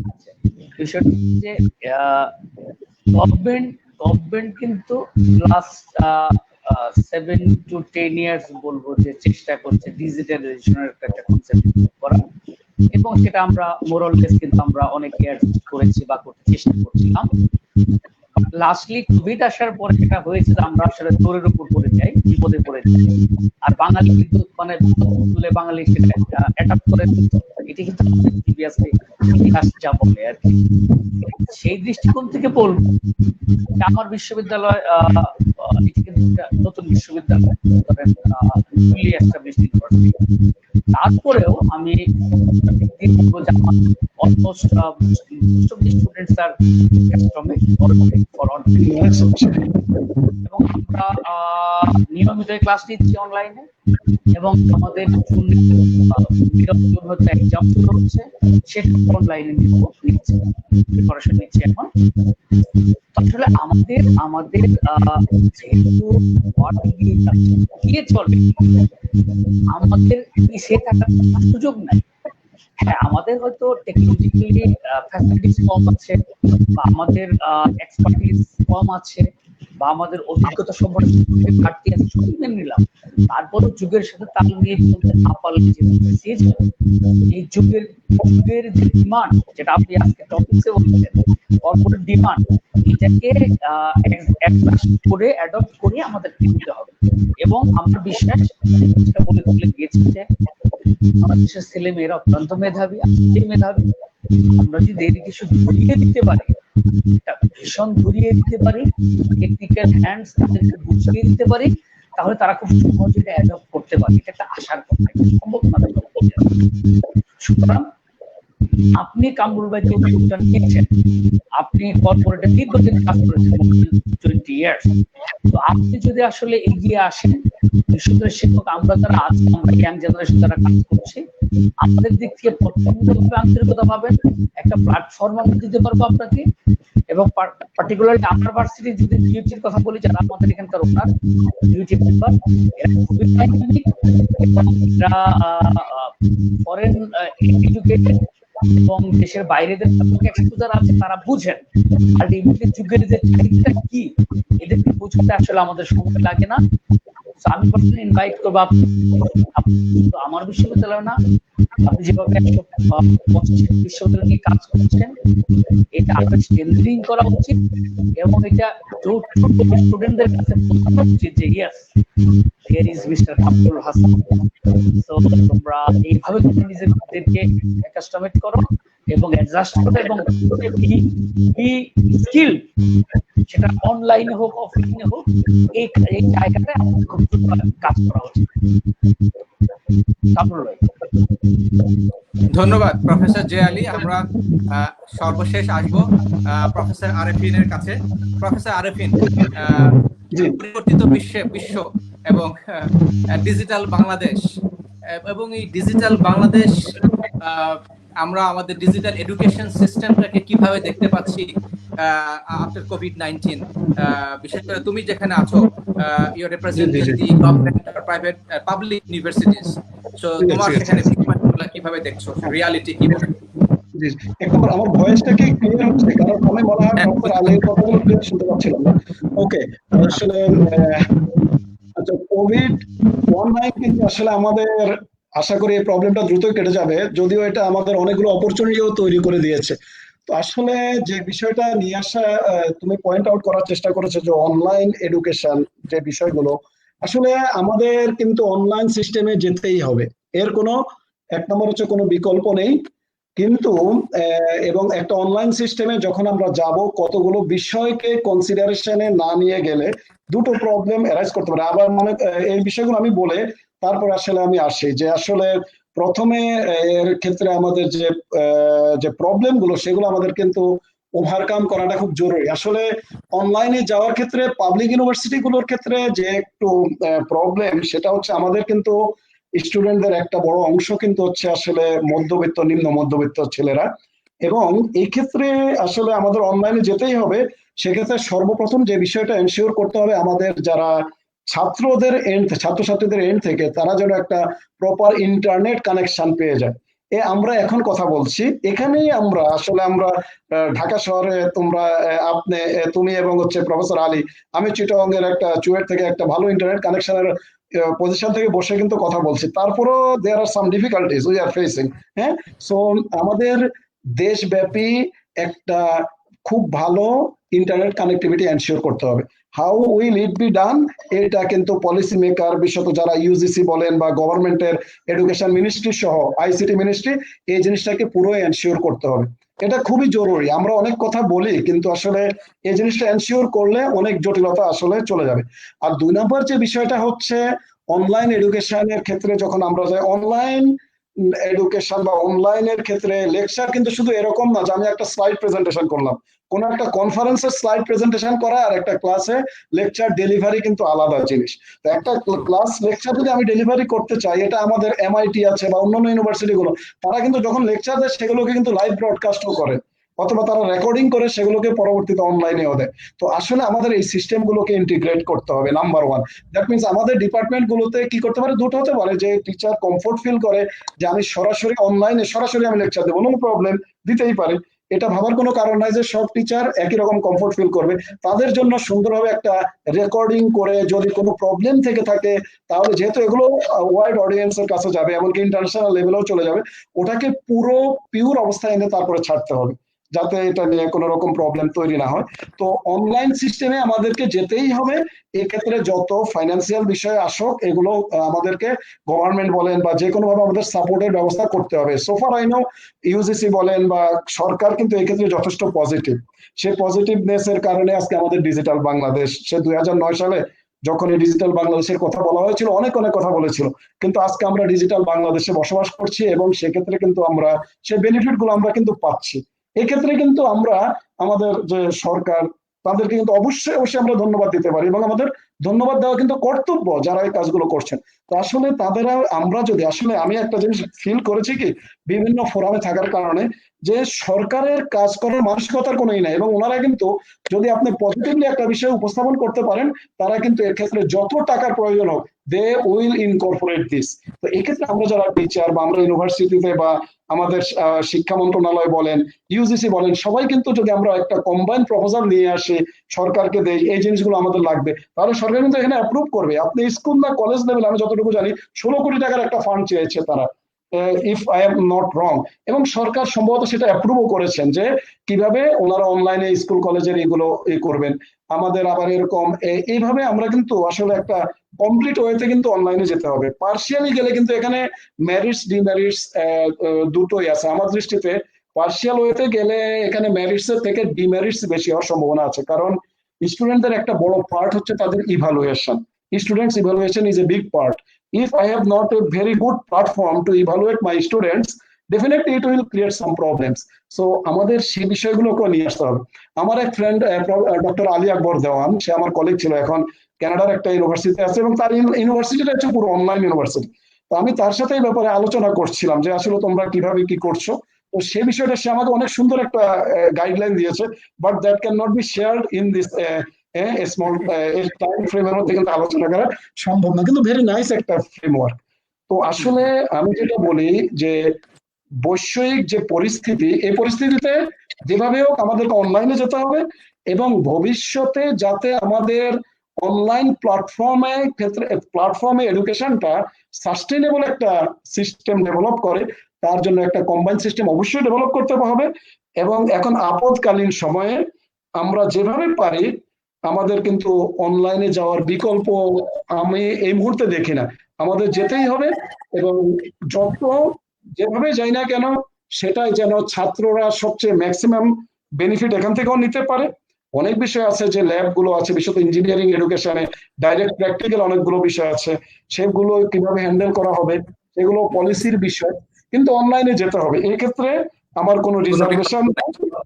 আচ্ছা, বিষয়টা যে গভর্নমেন্ট কিন্তু লাস্ট 7 to 10 ইয়ার্স বলবো যে চেষ্টা করছে ডিজিটালাইজেশনের একটা কনসেপ্ট করা, এবং সেটা আমরা মোরাললেস কিন্তু আমরা অনেক ইয়ার্স করেছি বা করতে চেষ্টা করছিলাম। লাস্টলি কোভিড আসার পরে যেটা হয়েছে আমরা আসলে দৌড়ের উপর পড়ে যাই, বিপদে পড়ে যাই, আর বাঙালি কিন্তু মানে তুলে বাঙালি সেটা অ্যাডাপ্ট করে। এটি কিন্তু প্রিভিয়াসলি ইতিহাস যা বলে আর কি। সেই দৃষ্টিকোণ থেকে বলবো যে আমার বিশ্ববিদ্যালয় এটি কিন্তু নতুন বিশ্ববিদ্যালয়, তারপরেও আমি বলবো যে আমার অলমোস্ট স্টুডেন্টস আর এবং আমরা নিয়মিত ক্লাস নিচ্ছি অনলাইনে, এবং আমাদের এক্সাম শুরু হচ্ছে, সেটা অনলাইনে প্রিপারেশন নিচ্ছি এখন। আসলে আমাদের যেহেতু চলে, আমাদের সে টাকার সুযোগ নাই। হ্যাঁ, আমাদের হয়তো টেকনোলজিক্যালি ফ্যাসিলিটিস কম আছে, বা আমাদের এক্সপার্টিস কম আছে, বা আমাদের অভিজ্ঞতা সম্পর্কে ঘাটতি আছে, সবই মেনে নিলাম। তারপরও যুগের সাথে তাল মিলিয়ে চলতে না পারলে এই যুগের যে ডিমান্ড, যেটা আপনি আজকে টপিকে বলছেন কর্পোরেট ডিমান্ড, এটাকে করে অ্যাডপ্ট করে আমাদের নিতে হবে। এবং আমার বিশ্বাস, যেটা বলে গিয়েছি যে আমাদের দেশের ছেলে মেয়েরা অত্যন্ত মেধাবী, আমরা যদি এদিকে শুধু ঘুরিয়ে দিতে পারি, ভীষণ ঘুরিয়ে দিতে পারি, টেকনিক্যাল হ্যান্ডস তাদেরকে বুঝিয়ে দিতে পারি, তাহলে তারা খুব সহজে এটা অ্যাডপ্ট করতে পারে। এটা একটা আশার কথা, একটা সম্ভাবনা। সুতরাং আপনি কামরুল ভাই যোগদান নিয়েছেন, আপনি কর্পোরেটে দীর্ঘদিন কাজ করেছেন, 20 ইয়ার্স। তো আপনি যদি আসলে এগিয়ে আসেন, বিশ্ববিদ্যালয়ের শিক্ষক আমরা যারা আছি, আমরা ইয়াং জেনারেশন যারা কাজ করছি, আমাদের দিক থেকে প্রত্যক্ষভাবে আন্তরিকতা পাবেন, একটা প্ল্যাটফর্ম আমরা দিতে পারবো আপনাকে। এবং পার্টিকুলারলি আমার ভার্সিটি যদি ডিউটির কথা বলি, যারা আমাদের এখানকার ওনার ডিউটি মেম্বার, এরা খুবই ডাইনামিক এবং এরা ফরেন এডুকেটেড, এবং দেশের বাইরেদের যারা আছে তারা বুঝেন আলটিমেটলি যুগের যে চাহিদা কি, এদেরকে বুঝতে আসলে আমাদের সময় লাগে না। আমি পার্সোনালি ইনভাইট করবো, আমার বিশ্ববিদ্যালয় না, আপনি যেভাবে 125 বিশ্ববিদ্যালয় নিয়ে কাজ করছেন, এটা আপনার স্ট্রেন্থেনিং করা উচিত, এবং এটা স্টুডেন্টদের কাছে বোঝানো উচিত যে yes, here is Mr. Kamrul Hasan. So তোমরা এইভাবে নিজেদেরকে কাস্টমাইজ করো এবং অ্যাডজাস্ট করো, এবং বি স্কিল, সেটা অনলাইনে হোক অফলাইনে হোক, এই জায়গাতে আমাদের খুব কাজ করা উচিত। কামরুল ভাই। ধন্যবাদ প্রফেসর জে আলী। আমরা সর্বশেষ আসবো প্রফেসর আরেফিনের কাছে। প্রফেসর আরেফিন, পরিবর্তিত বিশ্ব এবং ডিজিটাল বাংলাদেশ, এবং এই ডিজিটাল বাংলাদেশ আমরা আমাদের ডিজিটাল এডুকেশন সিস্টেমটাকে কিভাবে দেখতে পাচ্ছি আফটার কোভিড-19? বিশেষ করে তুমি যেখানে আছো, ইউ রিপ্রেজেন্ট দি গভর্নমেন্ট আর প্রাইভেট পাবলিক ইউনিভার্সিটিজ, সো তোমার সেখানে কিভাবে দেখছো, রিয়ালিটি কি বলে? জি, একবার আমার ভয়েসটা কি ক্লিয়ার হচ্ছে? কারণ আমি মনে হয় ডক্টর আলীর কথাগুলো ক্লিয়ার শুনতে পাচ্ছিলাম না। ওকে, আসলে আচ্ছা, কোভিড-19 আসলে আমাদের, আশা করি এই প্রবলেমটা দ্রুতই কেটে যাবে, যদিও এটা আমাদের অনেকগুলো অপরচুনিটিও তৈরি করে দিয়েছে। তো আসলে যে বিষয়টা নিয়ে আসা, তুমি পয়েন্ট আউট করার চেষ্টা করেছো যে অনলাইন এডুকেশন যে বিষয়গুলো, আসলে আমাদের কিন্তু অনলাইন সিস্টেমে যেতেই হবে, এর কোনো এক নম্বর হচ্ছে কোনো বিকল্প নেই। কিন্তু এবং একটা অনলাইন সিস্টেমে যখন আমরা যাব, কতগুলো বিষয়কে কনসিডারেশনে না নিয়ে গেলে দুটো প্রবলেম অ্যারাইজ করতে পারে। আবার মানে এই বিষয়গুলো আমি বলে তারপর আসলে আমি আসি যে আসলে প্রথমে এর ক্ষেত্রে আমাদের যে প্রবলেম গুলো সেগুলো আমাদের কিন্তু ওভারকাম করাটা খুব জরুরি। আসলে অনলাইনে যাওয়ার ক্ষেত্রে পাবলিক ইউনিভার্সিটি গুলোর ক্ষেত্রে যে একটু প্রবলেম, সেটা হচ্ছে আমাদের কিন্তু স্টুডেন্টদের একটা বড় অংশ কিন্তু হচ্ছে আসলে মধ্যবিত্ত, নিম্ন মধ্যবিত্ত ছেলেরা, এবং এই ক্ষেত্রে আসলে আমাদের অনলাইনে যেতেই হবে। সেক্ষেত্রে সর্বপ্রথম যে বিষয়টা এনশিওর করতে হবে, আমাদের যারা ছাত্রছাত্রীদের এন্ড থেকে তারা যেন একটা প্রপার ইন্টারনেট কানেকশন পেয়ে যায়। আমরা এখন কথা বলছি এখানেই আমরা ঢাকা শহরে, তুমি এবং হচ্ছে প্রফেসর আলী, আমি চিটাগং এর একটা চুয়েট থেকে একটা ভালো ইন্টারনেট কানেকশনের পজিশন থেকে বসে কিন্তু কথা বলছি। তারপরও দেয়ার আর সাম ডিফিকাল্টিজ উই আর ফেসিং। হ্যাঁ, সো আমাদের দেশব্যাপী একটা খুব ভালো ইন্টারনেট কানেক্টিভিটি এনশিওর করতে হবে। How will it be done, এটা কিন্তু পলিসি মেকার, বিশেষত যারা ইউজিসি বলেন বা গভর্নমেন্টের এডুকেশন মিনিস্ট্রি সহ আইসিটি মিনিস্ট্রি, এই জিনিসটাকে পুরো এনশিওর করতে হবে। এটা খুবই জরুরি। আমরা অনেক কথা বলি, কিন্তু আসলে এই জিনিসটা এনশিওর করলে অনেক জটিলতা আসলে চলে যাবে। আর 2 নম্বর যে বিষয়টা হচ্ছে অনলাইন এডুকেশনের ক্ষেত্রে, যখন আমরা যাই অনলাইন এডুকেশন বা অনলাইনের ক্ষেত্রে লেকচার কিন্তু শুধু এরকম না যে আমি একটা স্লাইড প্রেজেন্টেশন করলাম। কোন একটা কনফারেন্সের স্লাইড প্রেজেন্টেশন করা আর একটা ক্লাসে লেকচার ডেলিভারি কিন্তু আলাদা জিনিস। তো একটা ক্লাস লেকচার যদি আমি ডেলিভারি করতে চাই, এটা আমাদের এমআইটি আছে বা অন্যান্য ইউনিভার্সিটি গুলো, তারা কিন্তু যখন লেকচার দেয় সেগুলোকে কিন্তু লাইভ ব্রডকাস্টও করে, অথবা তারা রেকর্ডিং করে সেগুলোকে পরবর্তীতে অনলাইনেও দেয়। তো আসলে আমাদের এই সিস্টেম গুলোকে ইন্টিগ্রেট করতে হবে, নাম্বার 1। দ্যাট মিনস আমাদের ডিপার্টমেন্ট গুলোতে কি করতে পারে, দুটো হতে পারে, যে টিচার কমফোর্ট ফিল করে যে আমি সরাসরি অনলাইনে সরাসরি আমি লেকচার দেবো, নো প্রবলেম, দিতেই পারে। এটা ভাবার কোনো কারণ নাই যে সব টিচার একই রকম কমফোর্ট ফিল করবে। তাদের জন্য সুন্দরভাবে একটা রেকর্ডিং করে, যদি কোনো প্রবলেম থেকে থাকে, তাহলে যেহেতু এগুলো ওয়াইড অডিয়েন্সের কাছে যাবে, এমনকি ইন্টারন্যাশনাল লেভেলেও চলে যাবে, ওটাকে পুরো পিওর অবস্থায় এনে তারপরে ছাড়তে হবে, যাতে এটা নিয়ে কোনো রকম প্রবলেম তৈরি না হয়। তো অনলাইন সিস্টেমে আমাদেরকে যেতেই হবে। এক্ষেত্রে যত ফাইন্যান্সিয়াল বিষয় আসুক, এগুলো আমাদেরকে গভর্নমেন্ট বলেন বা যে কোনো ভাবে আমাদের সাপোর্টের ব্যবস্থা করতে হবে। সোফার আই নো ইউজিসি বলেন বা সরকার কিন্তু এক্ষেত্রে যথেষ্ট পজিটিভ। সেই পজিটিভনেস এর কারণে আজকে আমাদের ডিজিটাল বাংলাদেশ, সে 2009 সালে যখন এই ডিজিটাল বাংলাদেশের কথা বলা হয়েছিল, অনেক অনেক কথা বলেছিল, কিন্তু আজকে আমরা ডিজিটাল বাংলাদেশে বসবাস করছি, এবং সেক্ষেত্রে কিন্তু আমরা সেই বেনিফিট গুলো আমরা কিন্তু পাচ্ছি। এক্ষেত্রে কিন্তু আমরা আমাদের যে সরকার, তাদেরকে কিন্তু অবশ্যই অবশ্যই আমরা ধন্যবাদ দিতে পারি, এবং আমাদের ধন্যবাদ দেওয়া কিন্তু কর্তব্য যারা এই কাজগুলো করছেন। তো আসলে আমরা যদি আসলে, আমি একটা জিনিস ফিল করেছি কি, বিভিন্ন ফোরামে থাকার কারণে, যে সরকারের কাজ করার মানসিকতার কোনোই নাই, এবং ওনারা কিন্তু যদি আপনি পজিটিভলি একটা বিষয় উপস্থাপন করতে পারেন, তারা কিন্তু এক্ষেত্রে যত টাকার প্রয়োজন হোক, দে উইল ইনকর্পোরেট দিস। তো এক্ষেত্রে আমরা যারা টিচার বা আমরা ইউনিভার্সিটিতে বা আমাদের শিক্ষা মন্ত্রণালয় বলেন, ইউজিসি বলেন, সবাই কিন্তু যদি আমরা একটা কম্বাইন প্রপোজাল নিয়ে আসি, সরকারকে দেই এই জিনিসগুলো আমাদের লাগবে, তাহলে সরকার কিন্তু এখানে অ্যাপ্রুভ করবে। আপনি স্কুল না কলেজ লেভেলে, আমি যতটুকু জানি 16 কোটি টাকার একটা ফান্ড চেয়েছে তারা, if I am not wrong, এবং সরকার সম্ভবত সেটা অ্যাপ্রুভও করেছেন, যে কিভাবে ওনারা অনলাইনে স্কুল কলেজের এগুলো করবেন। আমাদের আবার এরকম এইভাবে আমরা কিন্তু আসলে একটা কমপ্লিট ওয়েতে কিন্তু অনলাইনে যেতে হবে। পার্সিয়ালি গেলে কিন্তু এখানে মেরিটস ডিমেরিটস দুটোই আছে আমার দৃষ্টিতে। পার্সিয়াল ওয়েতে গেলে এখানে মেরিটস এর থেকে ডিমেরিটস বেশি হওয়ার সম্ভাবনা আছে, কারণ স্টুডেন্টদের একটা বড় পার্ট হচ্ছে তাদের evaluation. Students evaluation is a big part. If I have not a very good platform to evaluate my students, definitely it will create some problems. So আমাদের সেই বিষয়গুলোকে নিয়ে আসতে হবে। আমার এক ফ্রেন্ড ডক্টর আলী আকবর দেওয়ান, সে আমার কলিগ ছিল, এখন কানাডার একটা ইউনিভার্সিটিতে আছে, এবং তার ইউনিভার্সিটিটা হচ্ছে পুরো অনলাইন ইউনিভার্সিটি। তো আমি তার সাথে এই ব্যাপারে আলোচনা করছিলাম যে আসলে তোমরা কিভাবে কি করছো। তো সেই বিষয়টা সে আমাকে অনেক সুন্দর একটা গাইডলাইন দিয়েছে, but that can not be shared in this small time ফ্রেমের মধ্যে কিন্তু আলোচনা করা সম্ভব না, কিন্তু ভেরি নাইস একটা ফ্রেমওয়ার্ক। তো আসলে আমি যেটা বলি যে বৈষয়িক যে পরিস্থিতি, এই পরিস্থিতিতে যেভাবে হোক আমাদেরকে অনলাইনে যেতে হবে, এবং ভবিষ্যতে যাতে আমাদের অনলাইন প্ল্যাটফর্মে এডুকেশনটা সাস্টেনেবল একটা সিস্টেম ডেভেলপ করে, তার জন্য একটা কম্বাইন সিস্টেম অবশ্যই ডেভেলপ করতে হবে। এবং এখন আপদকালীন সময়ে আমরা যেভাবে পারি, আমাদের কিন্তু অনলাইনে যাওয়ার বিকল্প আমি এই মুহূর্তে দেখি না, আমাদের যেতেই হবে। এবং যত যেভাবে যাই না কেন, সেটাই যেন ছাত্ররা সবচেয়ে ম্যাক্সিমাম বেনিফিট এখান থেকেও নিতে পারে। অনেক বিষয় আছে, যে ল্যাব গুলো আছে, বিশেষত ইঞ্জিনিয়ারিং এডুকেশনে ডাইরেক্ট প্র্যাকটিক্যাল অনেকগুলো বিষয় আছে, সেগুলো কিভাবে হ্যান্ডেল করা হবে এগুলো পলিসির বিষয়, কিন্তু অনলাইনে যেতে হবে। এই ক্ষেত্রে আমার কোনো রিজার্ভেশন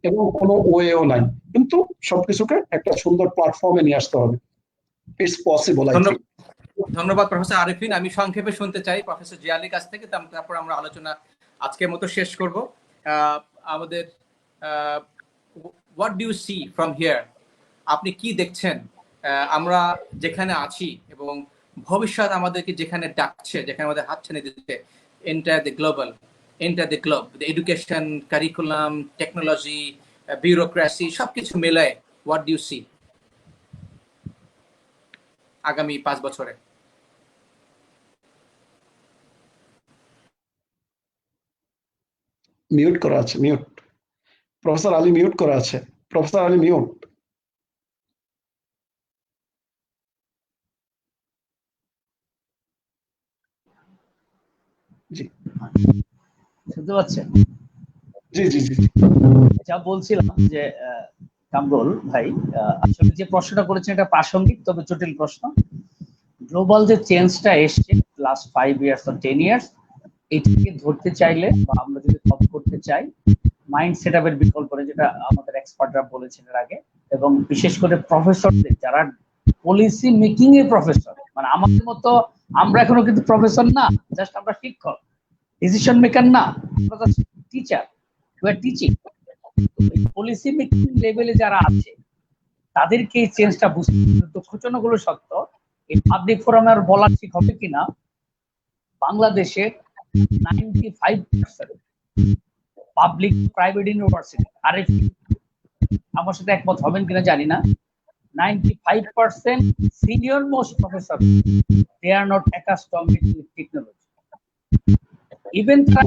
এবং কোনো ওয়েও নাই, কিন্তু সবকিছুকে একটা সুন্দর প্ল্যাটফর্মে নিয়ে আসতে হবে। It's possible, I think. ধন্যবাদ প্রফেসর আরিফিন। আমি সংক্ষেপে শুনতে চাই প্রফেসর জিয়ালির কাছ থেকে, তারপর আমরা আলোচনা আজকের মতো শেষ করব। আমাদের what do you see from here, আপনি কি দেখছেন আমরা যেখানে আছি এবং ভবিষ্যৎ আমাদেরকে যেখানে ডাকছে, যেখানে আমাদের হাতছানি দিচ্ছে, entire the global, entire the globe, the education, curriculum, technology, bureaucracy, সবকিছু মিলায় হোয়াট ডু ইউ সি আগামী 5 বছরে? মিউট করা আছে, মিউট। প্রফেসর আলী মিউট করা আছে, প্রফেসর আলী মিউট। জি, শুনতে পাচ্ছেন? জি, জি, জি। যা বলছিলাম যে কামরুল ভাই, আসলে যে প্রশ্নটা করেছেন এটা প্রাসঙ্গিক তবে জটিল প্রশ্ন। গ্লোবাল যে চেঞ্জটা এসছে লাস্ট 5 ইয়ার্স or 10 ইয়ার্স, এটাকে ধরতে চাইলে বা আমরা যদি সলভ করতে চাই, মাইন্ড সেটআপের বিকল্প করে, যেটা আমাদের এক্সপার্টরা বলেছেন এর আগে, এবং বিশেষ করে প্রফেসরদের যারা পলিসি মেকিং এর প্রফেসর, মানে আমাদের মতো আমরা এখনো কিন্তু প্রফেসর না, জাস্ট আমরা শিক্ষক, ডিসিশন মেকার না, আমরা just teacher, we are teaching. Policy making লেভেলে যারা আছে তাদেরকে এই চেঞ্জটা বুঝতে, দুঃখজনক হলো সত্য, এই পাবলিক ফোরামে আর বলা ঠিক হবে কিনা, বাংলাদেশে 95% পাবলিক প্রাইভেট ইউনিভার্সিটি, আরে আমার সাথে একমত হবেন কিনা জানি না, 95% senior most professor, they are not accustomed with technology. Even তারা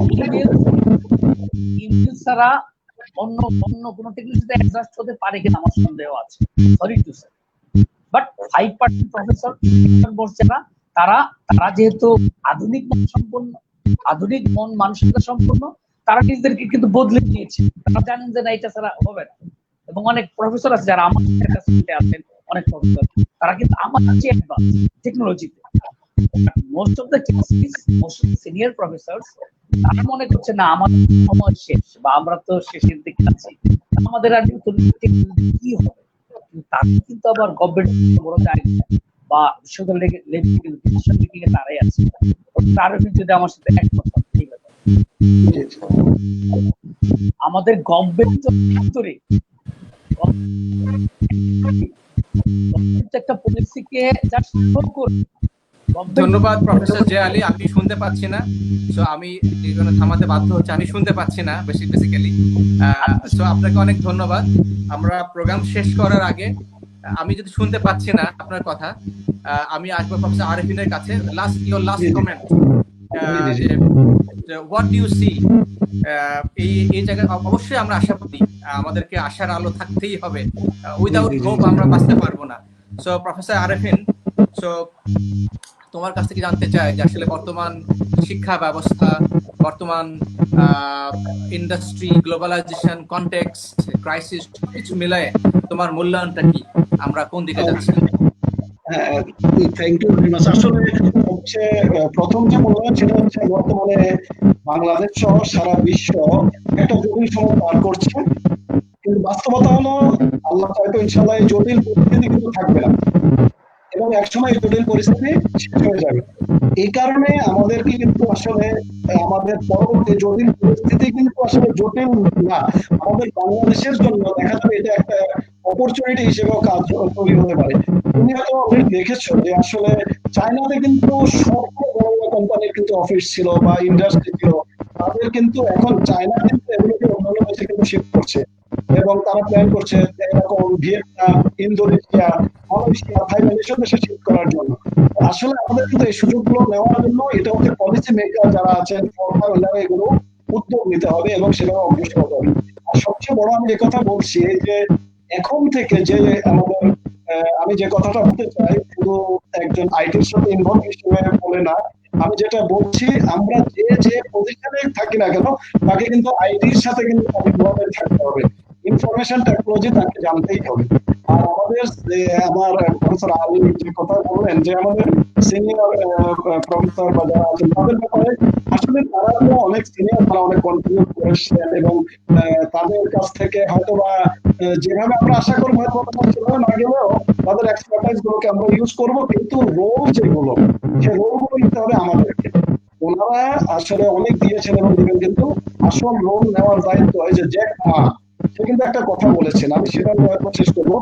ইমেল ছাড়া অন্য কোনো টেকনোলজিতে অ্যাডজাস্ট হতে পারে কিনা আমার সন্দেহ আছে, sorry to say. But 5% professor যারা, তারা যেহেতু আধুনিক মন মানসিকতা সম্পন্ন, তারা নিজেদেরকে কিন্তু বদলে নিয়েছে। তারা জানেন যে না, এটা ছাড়া হবে না। এবং অনেক প্রফেসর আছে যারা আমার কাছে আছেন, অনেক প্রফেসর, তারা কিন্তু আমার কাছে অ্যাডভান্স টেকনোলজিতে। Most of the cases, most of the senior professors, তারা মনে করছে না আমার সময় শেষ, বা আমরা তো শেষের দিকে আছি, আমাদের আর কি হবে। তারা কিন্তু আবার গভর্নমেন্ট বড় জায়গা বা বিশ্ববিদ্যালয় লেভেলে কিন্তু ডিসিশন মেকিং এ তারাই আছে। তারও কিন্তু যদি আমার সাথে একমত হন, ঠিক আছে। আমাদের গভর্নমেন্ট একটা পলিসিকে জাস্ট ফলো করে। ধন্যবাদ প্রফেসর জে আলী। আমি শুনতে পাচ্ছি না, সো আমি থামাতে বাধ্য হচ্ছে, আমি শুনতে পাচ্ছি না বেসিক্যালি। সো আপনাকে অনেক ধন্যবাদ। আমরা প্রোগ্রাম শেষ করার আগে, আমি যদি শুনতে পাচ্ছি না আপনার কথা, আমি আসবো প্রফেসর আরিফিনের কাছে। Your last comment, what do you see, এই জায়গায় অবশ্যই আমরা আশাবাদী, আমাদেরকে আশার আলো থাকতেই হবে, উইদাউট হোপ আমরা বাঁচতে পারবো না। সো প্রফেসর আরিফিন, সো তোমার কাছ থেকে জানতে চাই যে আসলে বর্তমান শিক্ষা ব্যবস্থা, বর্তমান ইন্ডাস্ট্রি, গ্লোবালাইজেশন, কনটেক্সট, ক্রাইসিস, কিছু মিলায়ে তোমার মূল্যায়নটা কি, আমরা কোন দিকে যাচ্ছি? Thank you very much. আসলে হচ্ছে প্রথম যে মূল্যায়ন, সেটা হচ্ছে বর্তমানে বাংলাদেশ সহ সারা বিশ্ব একটা জটিল সময় পার করছে, কিন্তু বাস্তবতা হলো আল্লাহ চাইতো ইনশাআল্লাহ এই জটিল পরিস্থিতি কিন্তু থাকবে না, এবং একসময় জটিল পরিস্থিতি শেষ হয়ে যাবে। এই কারণে আমাদেরকে কিন্তু আসলে আমাদের পরবর্তী জটিল পরিস্থিতি কিন্তু আসলে জটিল না, আমাদের বাংলাদেশের জন্য দেখা যাবে এটা একটা অপরচুনিটি হিসেবেও কাজ তৈরি হতে পারে। তুমি হয়তো অলরেডি দেখেছো যে আসলে চায়নাতে কিন্তু সবচেয়ে বড় বড় কোম্পানির কিন্তু অফিস ছিল বা ইন্ডাস্ট্রি ছিল, তাদের কিন্তু এখন চায়না কিন্তু এগুলোকে অন্যান্য দেশে কিন্তু শিফট করছে, এবং তারা প্ল্যান করছে এরকম ভিয়েতনাম, ইন্দোনেশিয়া, মালয়েশিয়া, থাইল্যান্ড এসব দেশে শিফট করার জন্য। আসলে আমাদের কিন্তু এই সুযোগগুলো নেওয়ার জন্য এটা হচ্ছে পলিসি মেকার যারা আছেন, সরকার, এগুলো উদ্যোগ নিতে হবে এবং সেভাবে অগ্রসর হতে হবে। আর সবচেয়ে বড় আমি কথা বলছি যে এখন থেকে যে আমাদের, আমি যে কথাটা বলতে চাই শুধু একজন আইটির সাথে ইনভলভ হিসেবে বলে না, আমি যেটা বলছি আমরা যে পজিশনে থাকি না কেন, তাকে কিন্তু আইটির সাথে কিন্তু ইনভলভ থাকতে হবে। ইনফরমেশন টেকনোলজি তাকে জানতেই হবে। আর আমাদের আমার প্রফেসর আলী যে কথা বললেন যে আমাদের সিনিয়র প্রফেসর বা যারা আছেন তাদের ব্যাপারে, আসলে তারা তো অনেক সিনিয়র, তারা অনেক কন্ট্রিবিউট করেছেন এবং তাদের কাছ থেকে হয়তো বা যেভাবে আমরা আশা করবো হয়তো সেভাবে না গেলেও তাদের এক্সপার্টাইজ গুলোকে আমরা ইউজ করবো, কিন্তু রোল যেগুলো, সে রোল গুলো নিতে হবে আমাদেরকে। ওনারা আসলে অনেক দিয়েছেন এবং দিবেন, কিন্তু আসল রোল নেওয়ার দায়িত্ব হয় যে জ্যাক মা, সে কিন্তু একটা কথা বলেছেন, আমি সেটা শেষ করবো।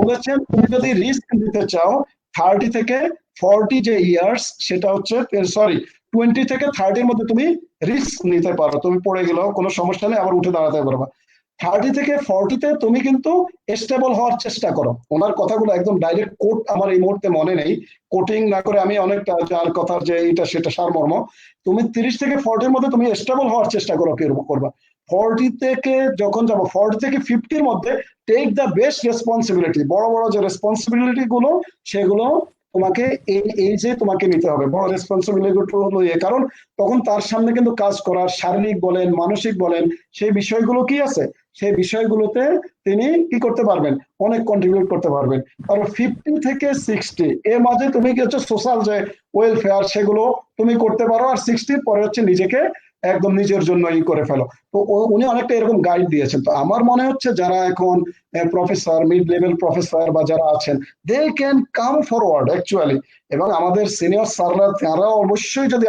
বলেছেন তুমি যদি রিস্ক নিতে চাও 30 থেকে 40 যে ইয়ার্স, সেটা হচ্ছে সরি 20 থেকে 30-র মধ্যে তুমি রিস্ক নিতে পারো, তুমি পড়ে গেলেও কোনো সমস্যা নেই, আবার উঠে দাঁড়াতে পারবা। 30 থেকে 40-তে তুমি কিন্তু স্টেবল হওয়ার চেষ্টা করো। ওনার কথাগুলো একদম ডাইরেক্ট কোট আমার এই মুহূর্তে মনে নেই, কোটিং না করে আমি অনেকটা যার কথার যে এটা সেটা সারমর্ম। তুমি 30 থেকে 40-র মধ্যে তুমি স্টেবল হওয়ার চেষ্টা করবা। 40 থেকে যখন যাবো 40 থেকে 50-র মধ্যে টেক দ্য বেস্ট রেসপন্সিবিলিটি, বড় বড় যে রেসপন্সিবিলিটি গুলো সেগুলো তোমাকে এই যে তোমাকে নিতে হবে বড় রেসপন্সিবিলিটি হলো কারণ তখন তার সামনে কিন্তু কাজ করার শারীরিক বলেন মানসিক বলেন সেই বিষয়গুলো কি আছে, সেই বিষয়গুলোতে তিনি কি করতে পারবেন, অনেক কন্ট্রিবিউট করতে পারবেন। আর 50 থেকে 60 এর মাঝে তুমি কি হচ্ছে সোশ্যাল যে ওয়েলফেয়ার সেগুলো তুমি করতে পারো, আর 60-র পরে হচ্ছে নিজেকে একদম নিজের জন্য করে ফেলো। তো উনি অনেকটা এরকম গাইড দিয়েছেন। তো আমার মনে হচ্ছে যারা এখন প্রফেসর, মিড লেভেল প্রফেসর বা যারা আছেন, they can come forward actually. এবং আমাদের সিনিয়র স্যাররা তারাও অবশ্যই যদি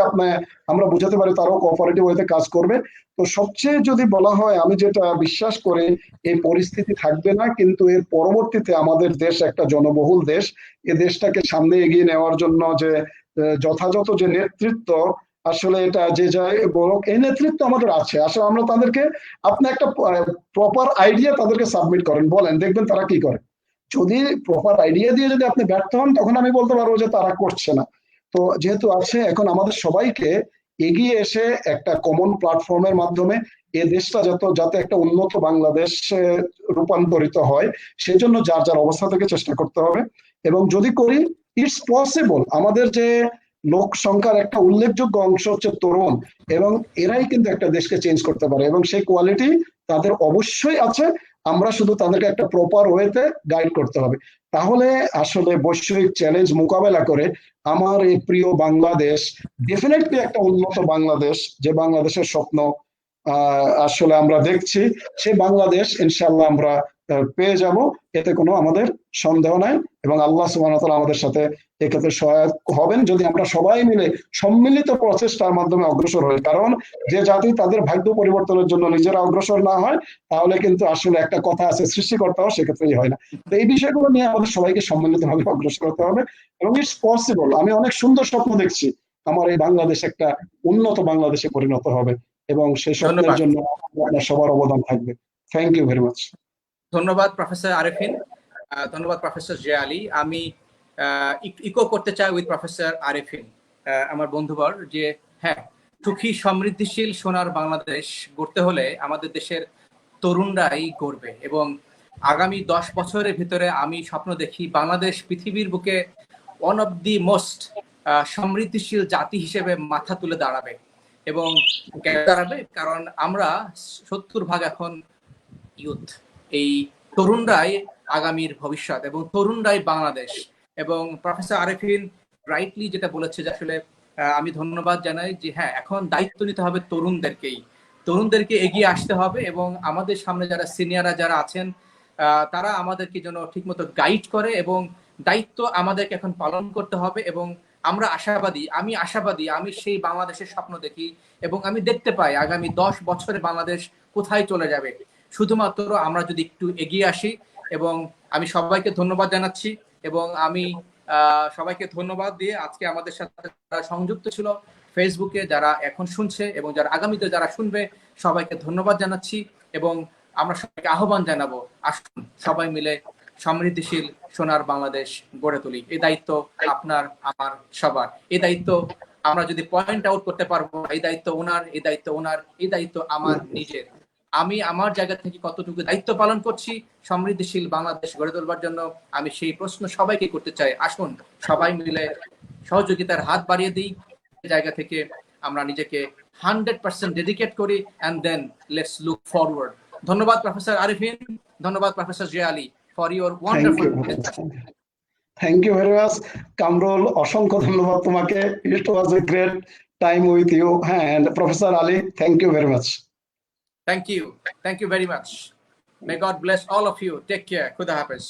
আমরা বুঝাতে পারি তারাও কোঅপারেটিভ ওয়েতে কাজ করবে। তো সবচেয়ে যদি বলা হয়, আমি যেটা বিশ্বাস করি, এই পরিস্থিতি থাকবে না, কিন্তু এর পরবর্তীতে আমাদের দেশ একটা জনবহুল দেশ, এই দেশটাকে সামনে এগিয়ে নেওয়ার জন্য যে যথাযথ যে নেতৃত্ব, আসলে এটা যে যাই বলুক এই নেতৃত্ব আমাদের আছে। আসলে আমরা তাদেরকে, আপনি একটা প্রপার আইডিয়া তাদেরকে সাবমিট করেন, বলেন, দেখবেন তারা কি করে। যদি প্রপার আইডিয়া দিয়ে যদি আপনি ব্যর্থ হন, তখন আমি বলতে পারবো যে তারা করছে না। তো যেহেতু আছে, এখন আমাদের সবাইকে এগিয়ে এসে একটা কমন প্ল্যাটফর্মের মাধ্যমে এ দেশটা যাতে একটা উন্নত বাংলাদেশ রূপান্তরিত হয়, সেজন্য যার যার অবস্থা থেকে চেষ্টা করতে হবে। এবং যদি করি, ইটস পসিবল। আমাদের যে লোক সংখ্যার একটা উল্লেখযোগ্য অংশ হচ্ছে তরুণ, এবং এরাই কিন্তু একটা দেশকে চেঞ্জ করতে পারে, এবং সেই কোয়ালিটি তাদের অবশ্যই আছে। আমরা শুধু তাদেরকে একটা প্রপার ওয়েতে গাইড করতে হবে। তাহলে আসলে বৈশ্বিক চ্যালেঞ্জ মোকাবেলা করে আমার এই প্রিয় বাংলাদেশ ডেফিনেটলি একটা উন্নত বাংলাদেশ, যে বাংলাদেশের স্বপ্ন আসলে আমরা দেখছি, সেই বাংলাদেশ ইনশাআল্লাহ আমরা পেয়ে যাব, এতে কোনো আমাদের সন্দেহ নাই। এবং আল্লাহ সুবহানাহু ওয়া তাআলা আমাদের সাথে এক্ষেত্রে সহায়ক হবেন যদি আমরা সবাই মিলে সম্মিলিত প্রচেষ্টার মাধ্যমে অগ্রসর হই। কারণ যে জাতি তাদের ভাগ্য পরিবর্তনের জন্য নিজেরা অগ্রসর না হয়, তাহলে কিন্তু আসলে একটা কথা আছে, সৃষ্টিকর্তাও সেক্ষেত্রেই হয় না। তো এই বিষয়গুলো নিয়ে আমাদের সবাইকে সম্মিলিতভাবে অগ্রসর হতে হবে, এবং ইটস পসিবল। আমি অনেক সুন্দর স্বপ্ন দেখছি, আমার এই বাংলাদেশ একটা উন্নত বাংলাদেশে পরিণত হবে, এবং সেই স্বপ্নের ধন্যবাদ। জন্য আপনার সবার অবদান থাকবে। Thank you very much. ধন্যবাদ প্রফেসর আরেফিন, ধন্যবাদ প্রফেসর জিয়া আলী। আমি ইকো করতে চাই উইথ প্রফেসর আরেফিন, আমার বন্ধুবর, যে হ্যাঁ, সুখী সমৃদ্ধিশীল সোনার বাংলাদেশ গড়তে হলে আমাদের দেশের তরুণরাই গড়বে। এবং আগামী 10 বছরের ভিতরে আমি স্বপ্ন দেখি বাংলাদেশ পৃথিবীর বুকে ওয়ান অফ দি মোস্ট সমৃদ্ধিশীল জাতি হিসেবে মাথা তুলে দাঁড়াবে। এবং কেন দাঁড়াবে? কারণ আমরা 70% এখন ইউথ, এই তরুণরাই আগামীর ভবিষ্যৎ, এবং তরুণরাই বাংলাদেশ। এবং প্রফেসর আরেফিন রাইটলি যেটা বলেছে, যে আসলে আমি ধন্যবাদ জানাই যে হ্যাঁ, এখন দায়িত্ব নিতে হবে তরুণদেরকে এগিয়ে আসতে হবে। এবং আমাদের সামনে যারা সিনিয়ররা যারা আছেন, তারা আমাদেরকে যেন ঠিকমতো গাইড করে, এবং দায়িত্ব আমাদেরকে এখন পালন করতে হবে। এবং আমরা আশাবাদী, আমি সেই বাংলাদেশের স্বপ্ন দেখি, এবং আমি দেখতে পাই আগামী 10 বছরে বাংলাদেশ কোথায় চলে যাবে, শুধুমাত্র আমরা যদি একটু এগিয়ে আসি। এবং আমি সবাইকে ধন্যবাদ জানাচ্ছি, এবং আমি সবাইকে ধন্যবাদ দিয়ে আজকে আমাদের সাথে যারা সংযুক্ত ছিল ফেসবুকে, যারা এখন শুনছে এবং যারা আগামীতে যারা শুনবে, সবাইকে ধন্যবাদ জানাচ্ছি। এবং আমরা সবাইকে আহ্বান জানাবো, আসুন সবাই মিলে সমৃদ্ধিশীল সোনার বাংলাদেশ গড়ে তুলি। এই দায়িত্ব আপনার, আমার, সবার। এই দায়িত্ব আমরা যদি পয়েন্ট আউট করতে পারবো, এই দায়িত্ব ওনার, এই দায়িত্ব ওনার, এই দায়িত্ব আমার নিজের। আমি আমার জায়গা থেকে কতটুকু দায়িত্ব পালন করছি সমৃদ্ধিশীল বাংলাদেশ গড়ে তোলবার জন্য, আমি সেই প্রশ্ন সবাইকে করতে চাই। আসুন সবাই মিলে সহযোগিতার হাত বাড়িয়ে দিই, জায়গা থেকে আমরা নিজেকে 100% ডেডিকেট করি, and then let's look forward. ধন্যবাদ প্রফেসর আরিফিন, ধন্যবাদ professor Zia Ali for your thank wonderful you discussion. Thank you very much Kamrul, অসংখ্য ধন্যবাদ তোমাকে। It was a great time with you. হ্যাঁ, and professor Ali, thank you very much. Thank you very much. May God bless all of you. Take care. Khuda Hafiz.